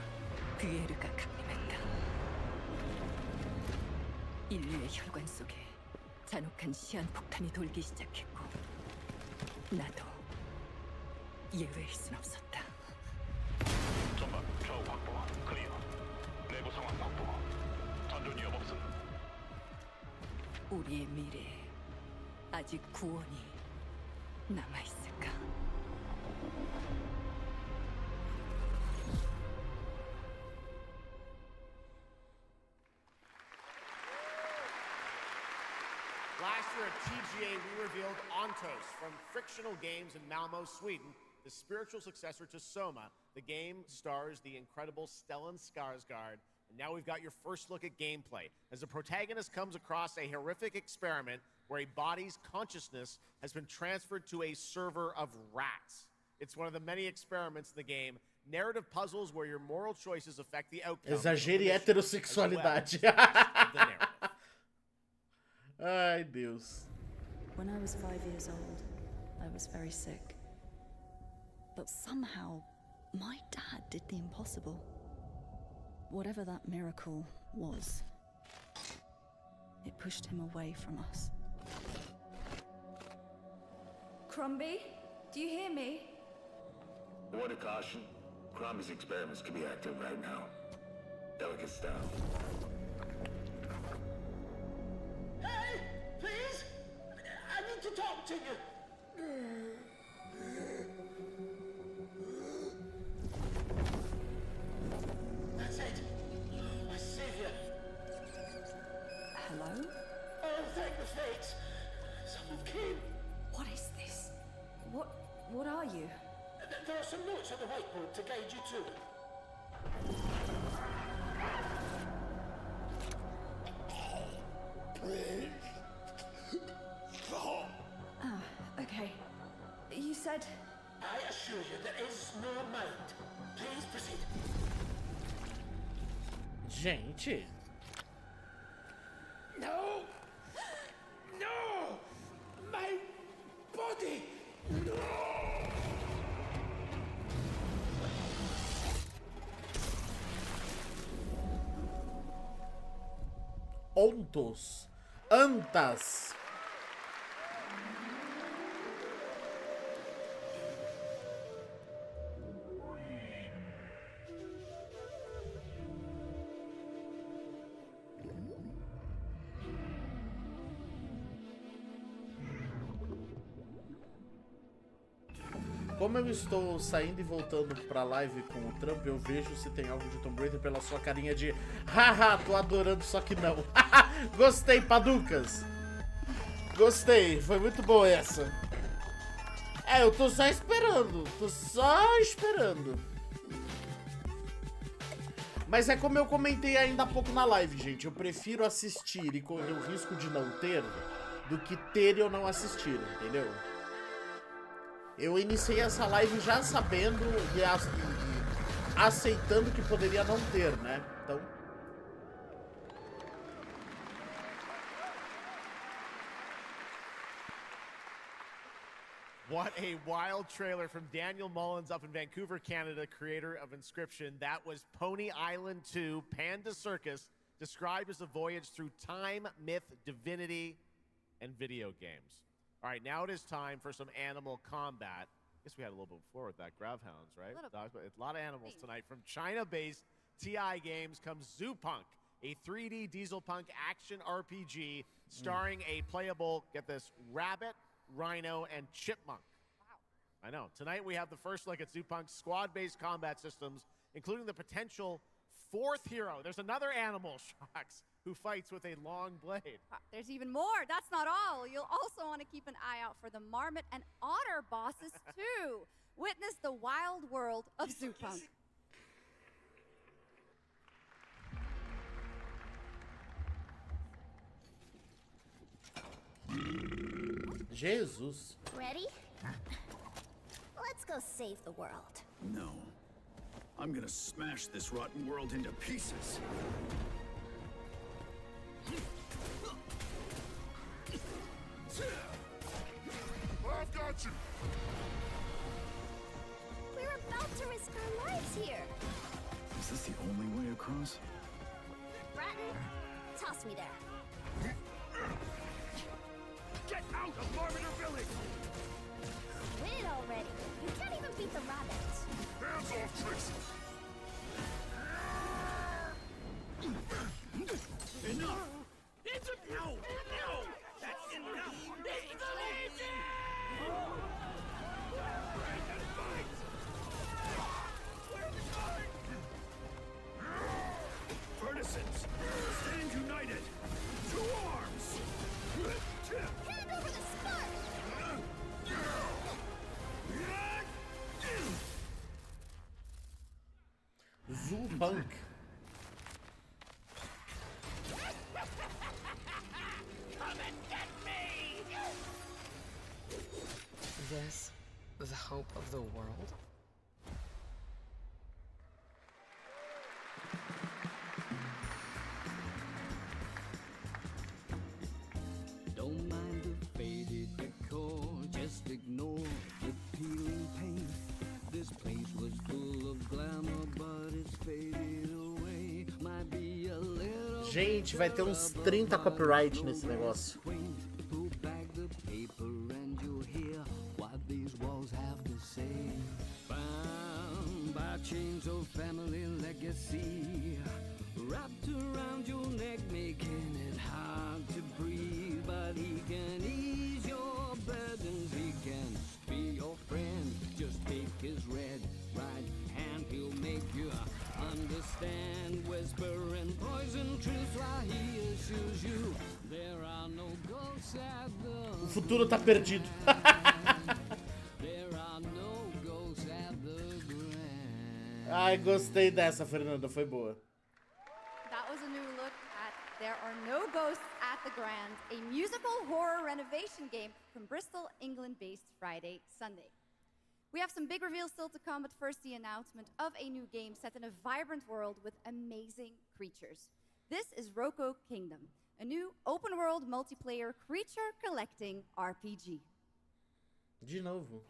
뷰에르가 강림했다. 인류의 혈관 속에 잔혹한 시한폭탄이 돌기 시작했고 나도 예외일 순 없었다. 전방 좌우 확보 클리어. 내부 상황 확보. 전전 위협 없음. 우리의 미래에 아직 구원이 남아있을까? Last year at TGA, we revealed Ontos from Frictional Games in Malmö, Sweden, the spiritual successor to Soma. The game stars the incredible Stellan Skarsgård, and now we've got your first look at gameplay as the protagonist comes across a horrific experiment where a body's consciousness has been transferred to a server of rats. It's one of the many experiments in the game. Narrative puzzles where your moral choices affect the outcome. Exagere heterossexualidade. Ai, Deus. When I was 5 years old, I was very sick. But somehow, my dad did the impossible. Whatever that miracle was, it pushed him away from us. Crumby, do you hear me? A word of caution. Crombie's experiments could be active right now. Delicate style. Hey! Please! I need to talk to you! That's it! My savior! Hello? Oh, thank the fates! Someone came! What is this? What are you? There are some notes on the whiteboard to guide you to it. Okay. You said... I assure you there is no mind. Please proceed. Gente. No! No! My body! No! Ontos. Antas. Como eu estou saindo e voltando pra live com o Trump, eu vejo se tem algo de Tomb Raider pela sua carinha de haha, tô adorando, só que não. Gostei, Paducas. Gostei, foi muito boa essa. É, eu tô só esperando, Mas é como eu comentei ainda há pouco na live, gente. Eu prefiro assistir e correr o risco de não ter do que ter e eu não assistir, entendeu? Eu iniciei essa live já sabendo e aceitando que poderia não ter, né? Então... What a wild trailer from Daniel Mullins up in Vancouver, Canada, creator of Inscription. That was Pony Island 2, Panda Circus, described as a voyage through time, myth, divinity, and video games. All right, now it is time for some animal combat. I guess we had a little bit before with that. Gravhounds, right? Dogs, but it's a lot of animals tonight. From China-based TI Games comes Zoo Punk, a 3D diesel punk action RPG starring a playable, get this, rabbit, rhino, and chipmunk. Wow. I know. Tonight we have the first look at Zoopunk's squad-based combat systems, including the potential fourth hero. There's another animal, Shocks, who fights with a long blade. There's even more. That's not all. You'll also want to keep an eye out for the marmot and otter bosses, too. Witness the wild world of Zoopunk. Jesus. Ready? Let's go save the world. No. I'm gonna smash this rotten world into pieces. I've got you! We're about to risk our lives here. Is this the only way across? Bratton, toss me there. Get out of Marmiter Village! Quit already. You can't even beat the rabbits. Hands off, Trixie! Enough! It's a no! No! That's enough! It's a legion! Break and fight! Where are the guards? Partisans, stand united! To arms! Hand over the spark! Zoopunk. Come and get me! This, the hope of the world? Don't mind the faded decor, just ignore the peeling paint. This place was full of glamour, but it's faded away. Might be a little Gente, vai ter uns 30 copyright nesse negócio. pull back the paper and you'll hear what these walls have to say. Bound by chains of family legacy, wrapped around your neck, making it hard to breathe. But he can ease your burdens, he can be your friend. Just take his red right hand, he'll make you understand. Whisper and poison truth while he assures you there are no ghosts at the O futuro tá perdido. there are no ghosts at the grand. Ai, gostei dessa, Fernanda, foi boa. That was a new look at There Are No Ghosts at the Grand, a musical horror renovation game from Bristol, England-based Friday, Sunday. We have some big reveals still to come, but first the announcement of a new game set in a vibrant world with amazing creatures. This is Roko Kingdom, a new open-world multiplayer creature-collecting RPG. De novo.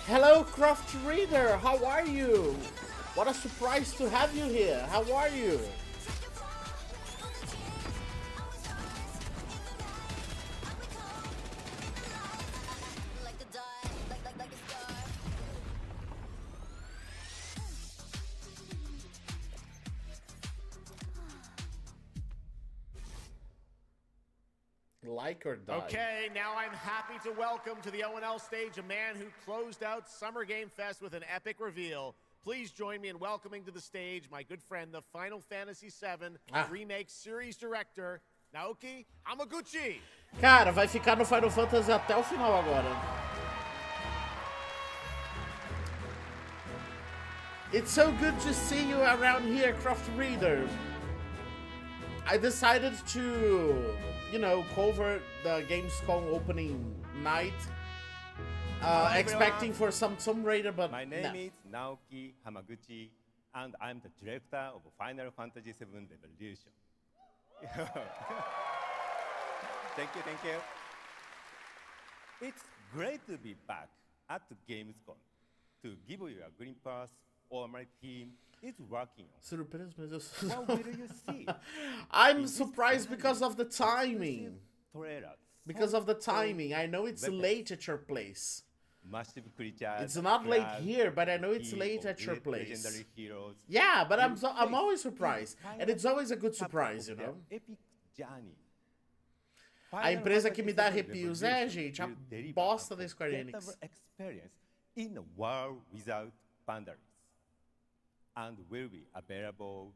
Hello, Croft Reader. How are you? What a surprise to have you here. How are you? Like or die. Okay, now I'm happy to welcome to the O&L stage a man who closed out Summer Game Fest with an epic reveal. Please join me in welcoming to the stage my good friend, the Final Fantasy VII Remake Series Director, Naoki Hamaguchi. Cara, vai ficar no Final Fantasy até o final agora. It's so good to see you around here, Croft Reader. I decided to, you know, cover the Gamescom opening night, expecting for some Tomb Raider, but my name is Naoki Hamaguchi, and I'm the director of Final Fantasy VII Revolution. Thank you. It's great to be back at Gamescom to give you a green pass. All my team is working on. What will you see? I'm surprised because of the timing. Because of the timing. I know it's late at your place. It's not late here, but I know it's late at your place. Yeah, but I'm always surprised. And it's always a good surprise, you know? A empresa que me dá arrepios é, gente, a bosta da Square Enix. In a world without boundaries. And will be available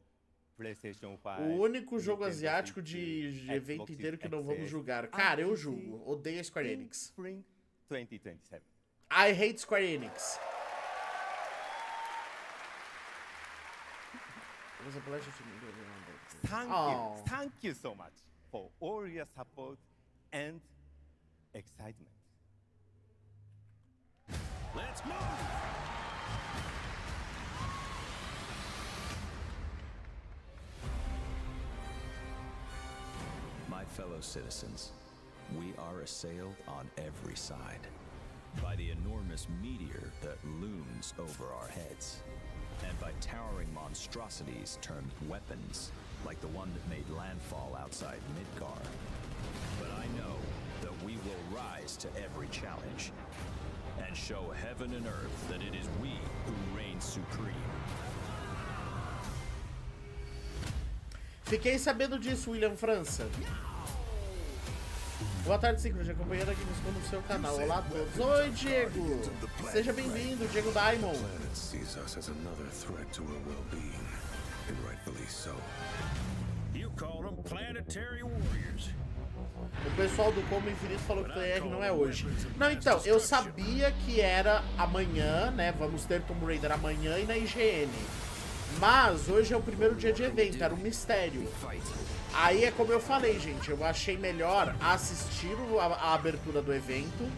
PlayStation 5. O único jogo asiático de evento inteiro que não vamos julgar. Cara, eu julgo. Odeio a Square Enix. Spring 2027. I hate Square Enix. It was a pleasure to meet everyone. Thank you so much for all your support and excitement. Let's move! My fellow citizens, we are assailed on every side by the enormous meteor that looms over our heads, and by towering monstrosities termed weapons, like the one that made landfall outside Midgar. But I know that we will rise to every challenge and show heaven and earth that it is we who reign supreme. Fiquei sabendo disso, William França. Boa tarde, Ciclo, de acompanhar aqui no seu canal. Olá a todos. Oi, Diego. Seja bem-vindo, Diego Diamond. Sees us as another threat to our well-being, and rightfully so. You call them planetary warriors. O pessoal do Combo Infinito falou que o TR não é hoje. Não, então, eu sabia que era amanhã, né? Vamos ter Tomb Raider amanhã e na IGN. Mas hoje é o primeiro dia de evento, era um mistério. Aí é como eu falei, gente, eu achei melhor assistir a abertura do evento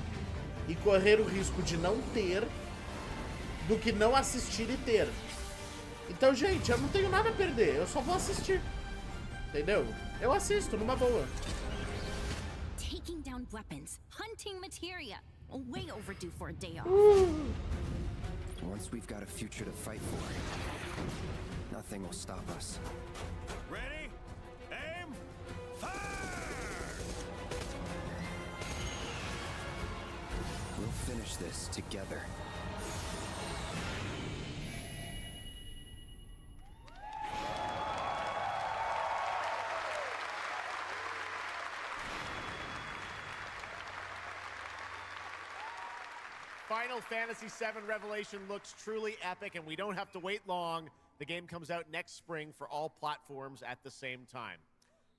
e correr o risco de não ter do que não assistir e ter. Então, gente, eu não tenho nada a perder, eu só vou assistir. Entendeu? Eu assisto, numa boa. Taking down weapons, hunting materia. Way overdue for a day off. Once we've got a future to fight for, nothing will stop us. Ready? Aim! Fire! We'll finish this together. Final Fantasy VII Revelation looks truly epic, and we don't have to wait long. The game comes out next spring for all platforms at the same time.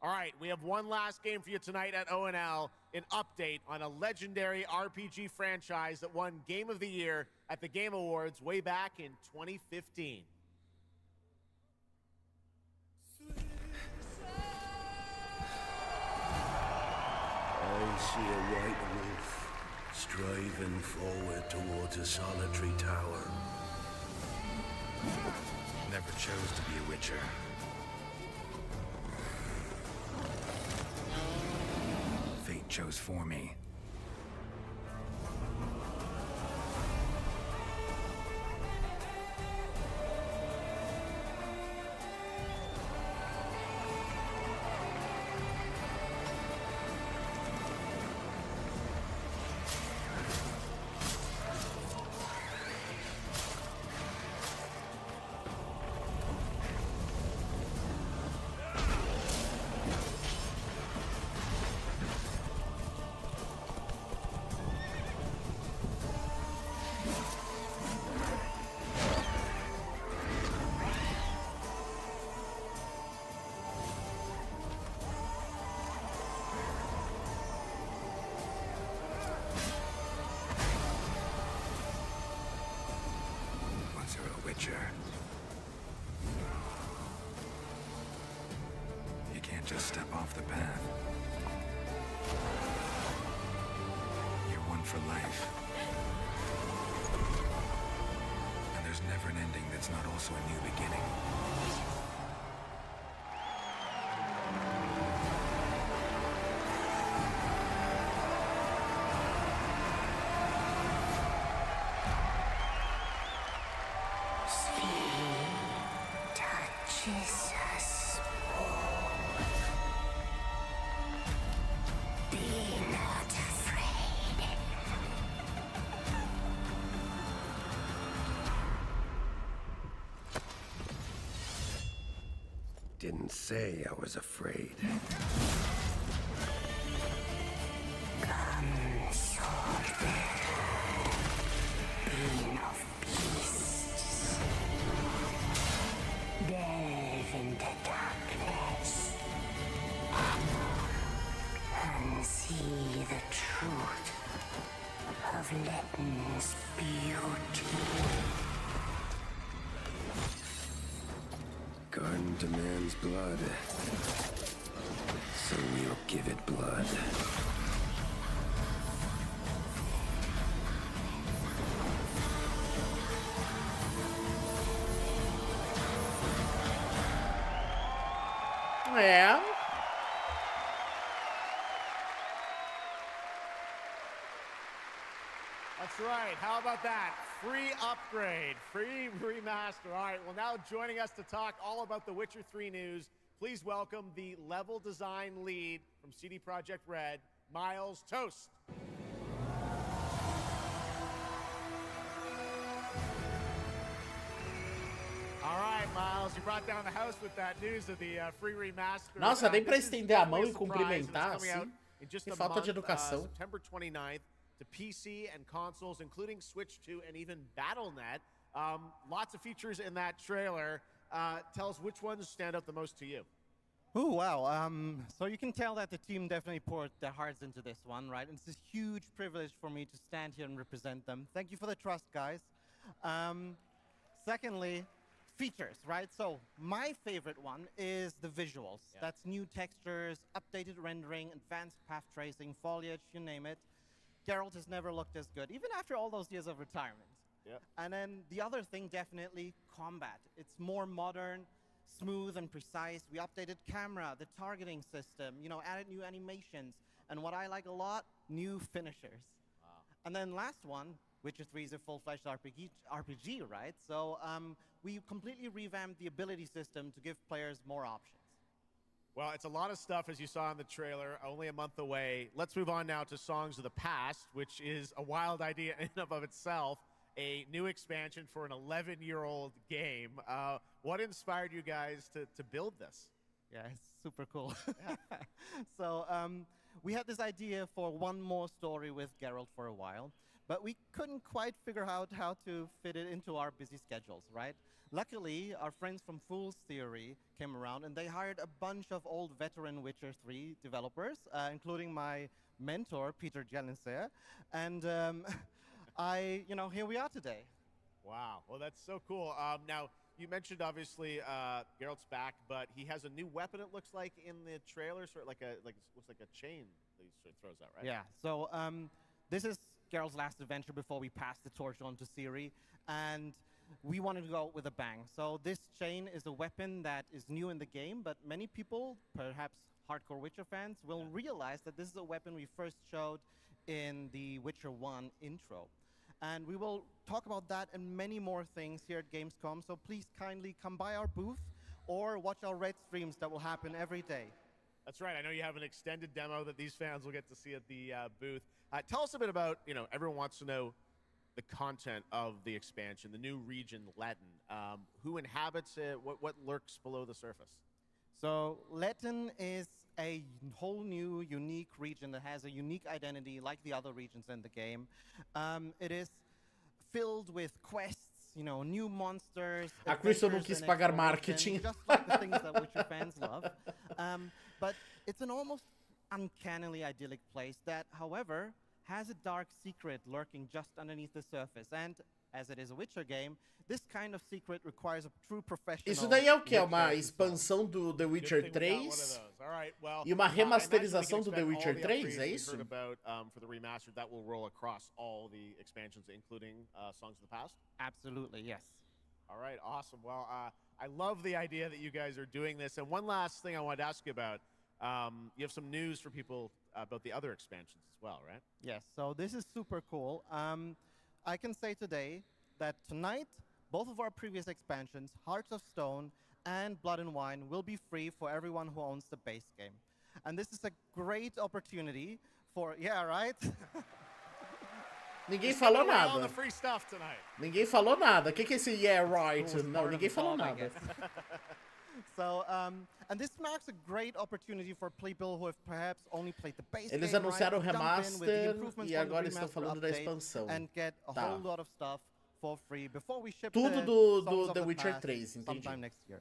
All right, we have one last game for you tonight at ONL, an update on a legendary RPG franchise that won Game of the Year at the Game Awards way back in 2015. I see a white wolf striving forward towards a solitary tower. Never chose to be a witcher. Fate chose for me. You can't just step off the path. You're one for life. And there's never an ending that's not also a new beginning. Didn't say I was afraid. Come, SOBRE, being of beasts. Delve into darkness and see the truth of Letton's beauty. Garden demands blood, so we'll give it blood. É. That's right. How about that? Free upgrade, free remaster. All right, well, now joining us to talk all about the Witcher 3 news, please welcome the level design lead from CD Projekt Red, Miles Toast. All right, Miles, you brought down the house with that news of the free remaster. Nossa, nem pra estender a mão e cumprimentar, assim. Que falta de educação. September 29th. To PC and consoles, including Switch 2 and even Battle.net. Lots of features in that trailer. Tell us which ones stand out the most to you. Oh, wow. So you can tell that the team definitely poured their hearts into this one, right? And it's a huge privilege for me to stand here and represent them. Thank you for the trust, guys. Secondly, features, right? So my favorite one is the visuals. Yeah. That's new textures, updated rendering, advanced path tracing, foliage, you name it. Geralt has never looked as good, even after all those years of retirement. Yep. And then the other thing, definitely combat. It's more modern, smooth and precise. We updated camera, the targeting system, you know, added new animations. And what I like a lot, new finishers. Wow. And then last one, Witcher 3 is a full-fledged RPG, right? So we completely revamped the ability system to give players more options. Well, it's a lot of stuff, as you saw in the trailer, only a month away. Let's move on now to Songs of the Past, which is a wild idea in and of itself, a new expansion for an 11-year-old game. What inspired you guys to build this? Yeah, it's super cool. So we had this idea for one more story with Geralt for a while, but we couldn't quite figure out how to fit it into our busy schedules, right? Luckily, our friends from Fool's Theory came around and they hired a bunch of old veteran Witcher 3 developers, including my mentor, Peter Jelenser. And here we are today. Wow, well, that's so cool. Now, you mentioned, obviously, Geralt's back, but he has a new weapon, it looks like, in the trailer, sort of looks like a chain that he sort of throws out, right? Yeah, so this is Geralt's last adventure before we pass the torch on to Ciri, and we wanted to go out with a bang. So this chain is a weapon that is new in the game, but many people, perhaps hardcore Witcher fans, will realize that this is a weapon we first showed in the Witcher 1 intro. And we will talk about that and many more things here at Gamescom, so please kindly come by our booth or watch our Red streams that will happen every day. That's right. I know you have an extended demo that these fans will get to see at the booth. Tell us a bit about, everyone wants to know the content of the expansion, the new region, Letten. Who inhabits it? What lurks below the surface? So Letten is a whole new, unique region that has a unique identity like the other regions in the game. It is filled with quests, new monsters. A questo non quis pagar marketing. Just like the things that Witcher fans love. But it's an almost uncannily idyllic place that, however, has a dark secret lurking just underneath the surface. And as it is a Witcher game, this kind of secret requires a true professional. Isso daí é o quê? Uma expansão do The Witcher 3 e uma remasterização do The Witcher 3, é isso? About, for the remastered, that will roll across all the expansions, including Songs of the Past? Absolutely, yes. All right, awesome. Well, I love the idea that you guys are doing this. And one last thing I wanted to ask you about. You have some news for people about the other expansions as well, right? Yes, so this is super cool. I can say today that tonight, both of our previous expansions, Hearts of Stone and Blood and Wine, will be free for everyone who owns the base game. And this is a great opportunity for... Yeah, right? Ninguém falou nada. The free stuff tonight. Ninguém falou nada. O que é esse yeah, right? Não, ninguém falou nada. So, and this marks a great opportunity for people who have perhaps only played the base Eles game, anunciaram o right? remaster e agora estão falando da expansão. And get a whole lot of stuff for free before we ship Tudo do The Witcher 3, sometime next year.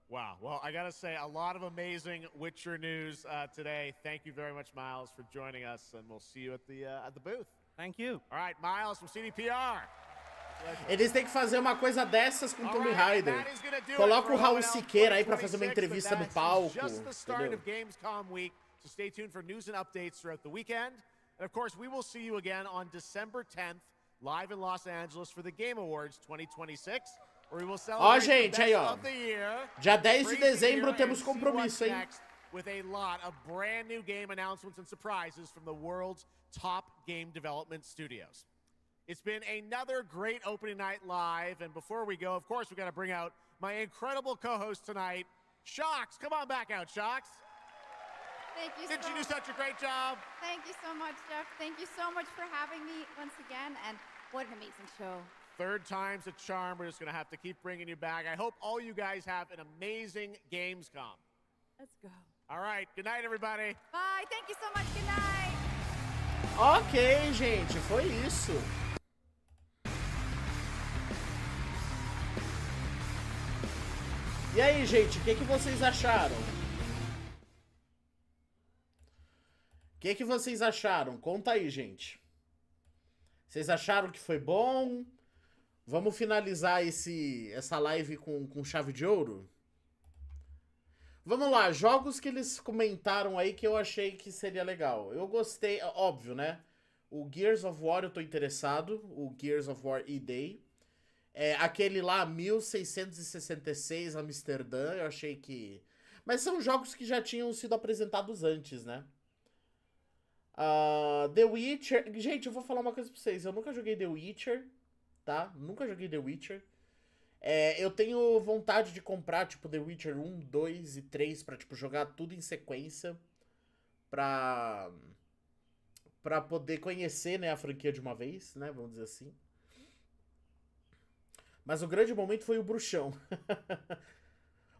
Wow. Well, I gotta say, a lot of amazing Witcher news today. Thank you very much, Miles, for joining us, and we'll see you at the booth. Thank you. All right, Miles from CDPR. Eles têm que fazer uma coisa dessas com o Tomb Raider. Coloca o Raul Siqueira aí pra fazer uma entrevista no palco. Just the start of Gamescom week, so stay tuned for news and updates throughout the weekend. And of course, we will see you again on December 10th, live in Los Angeles for the Game Awards 2026, where we will celebrate the best of the year. Dia 10 de dezembro temos compromisso, hein? With a lot of brand new game announcements and surprises from the world's top game development studios. It's been another great opening night live, and before we go, of course, we got to bring out my incredible co-host tonight, Shocks. Come on back out, Shocks. Thank you. Didn't you do such a great job? Thank you so much, Jeff. Thank you so much for having me once again, and what an amazing show. Third time's a charm. We're just going to have to keep bringing you back. I hope all you guys have an amazing Gamescom. Let's go. All right. Good night, everybody. Bye. Thank you so much. Good night. Ok, gente. Foi isso. E aí, gente, o que vocês acharam? O que vocês acharam? Conta aí, gente. Vocês acharam que foi bom? Vamos finalizar essa live com chave de ouro? Vamos lá, jogos que eles comentaram aí que eu achei que seria legal. Eu gostei, óbvio, né? O Gears of War eu tô interessado, o Gears of War E-Day. Aquele lá, 1666, Amsterdã, eu achei que... Mas são jogos que já tinham sido apresentados antes, né? The Witcher... Gente, eu vou falar uma coisa pra vocês. Eu nunca joguei The Witcher, tá? Nunca joguei The Witcher. Eu tenho vontade de comprar, tipo, The Witcher 1, 2 e 3 pra, tipo, jogar tudo em sequência. Pra poder conhecer, né, a franquia de uma vez, né? Vamos dizer assim. Mas o grande momento foi o bruxão.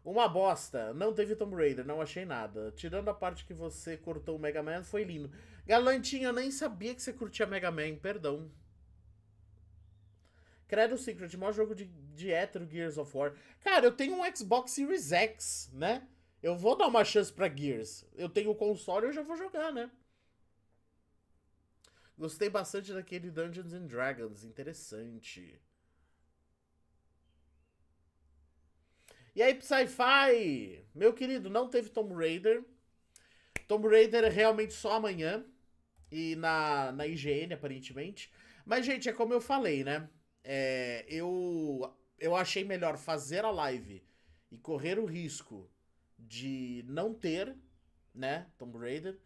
Uma bosta. Não teve Tomb Raider, não achei nada. Tirando a parte que você cortou o Mega Man, foi lindo. Galantinho, eu nem sabia que você curtia Mega Man, perdão. Credo Secret, maior jogo de hétero Gears of War. Cara, eu tenho um Xbox Series X, né? Eu vou dar uma chance pra Gears. Eu tenho o console e eu já vou jogar, né? Gostei bastante daquele Dungeons and Dragons, interessante. E aí, Sci-Fi? Meu querido, não teve Tomb Raider. Tomb Raider é realmente só amanhã. E na IGN, aparentemente. Mas, gente, é como eu falei, né? Eu achei melhor fazer a live e correr o risco de não ter, né, Tomb Raider,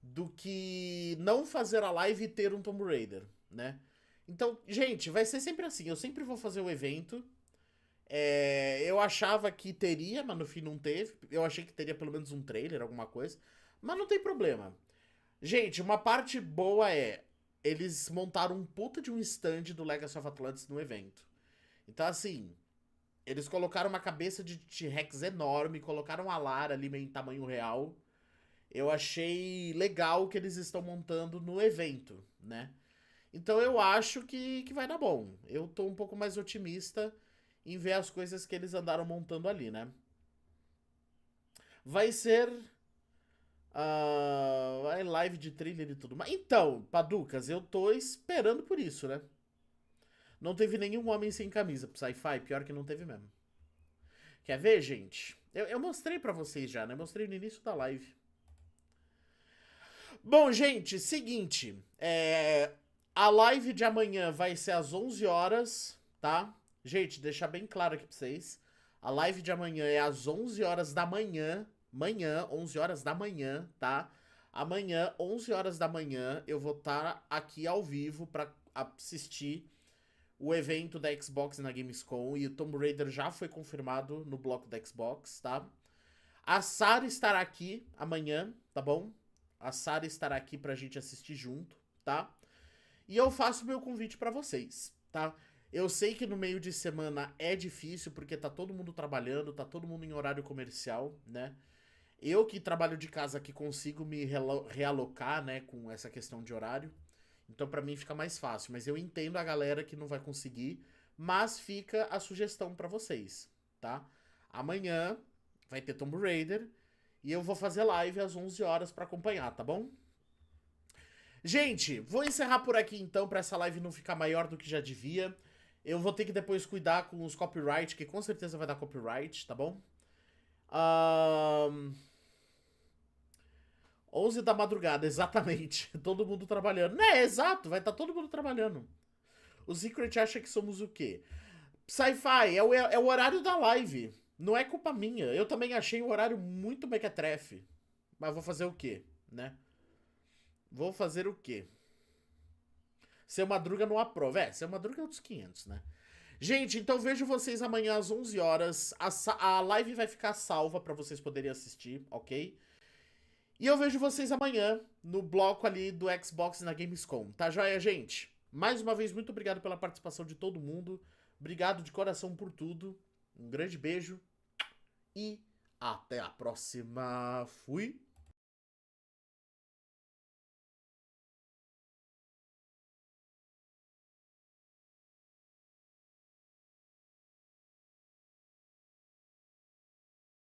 do que não fazer a live e ter um Tomb Raider, né? Então, gente, vai ser sempre assim. Eu sempre vou fazer o evento. Eu achava que teria, mas no fim não teve. Eu achei que teria pelo menos um trailer, alguma coisa. Mas não tem problema. Gente, uma parte boa eles montaram um puta de um stand do Legacy of Atlantis no evento. Então, assim, eles colocaram uma cabeça de T-Rex enorme, colocaram a Lara ali meio em tamanho real. Eu achei legal o que eles estão montando no evento, né? Então eu acho que vai dar bom. Eu tô um pouco mais otimista em ver as coisas que eles andaram montando ali, né? Vai ser live de trailer e tudo. Mas então, Paducas, eu tô esperando por isso, né? Não teve nenhum homem sem camisa pro Sci-Fi, pior que não teve mesmo. Quer ver, gente? Eu mostrei pra vocês já, né? Mostrei no início da live. Bom, gente, seguinte. A live de amanhã vai ser às 11 horas, tá? Gente, deixar bem claro aqui pra vocês. A live de amanhã é às 11 horas da manhã. 11 horas da manhã, tá? Amanhã, 11 horas da manhã, eu vou estar aqui ao vivo pra assistir o evento da Xbox na Gamescom. E o Tomb Raider já foi confirmado no bloco da Xbox, tá? A Sarah estará aqui amanhã, tá bom? A Sarah estará aqui pra gente assistir junto, tá? E eu faço meu convite pra vocês, tá? Eu sei que no meio de semana é difícil, porque tá todo mundo trabalhando, tá todo mundo em horário comercial, né? Eu que trabalho de casa aqui consigo me realocar, né, com essa questão de horário. Então pra mim fica mais fácil, mas eu entendo a galera que não vai conseguir, mas fica a sugestão pra vocês, tá? Amanhã vai ter Tomb Raider e eu vou fazer live às 11 horas pra acompanhar, tá bom? Gente, vou encerrar por aqui então, pra essa live não ficar maior do que já devia. Eu vou ter que depois cuidar com os copyright, que com certeza vai dar copyright, tá bom? 11 da madrugada, exatamente. Todo mundo trabalhando. Né, exato, vai estar todo mundo trabalhando. O Secret acha que somos o quê? Sci-Fi, é o horário da live. Não é culpa minha. Eu também achei o horário muito mequetrefe. Mas vou fazer o quê, né? Vou fazer o quê? Seu Madruga não aprova. Seu Madruga é outros 500, né? Gente, então vejo vocês amanhã às 11 horas. A live vai ficar salva pra vocês poderem assistir, ok? E eu vejo vocês amanhã no bloco ali do Xbox na Gamescom. Tá joia, gente? Mais uma vez, muito obrigado pela participação de todo mundo. Obrigado de coração por tudo. Um grande beijo. E até a próxima. Fui.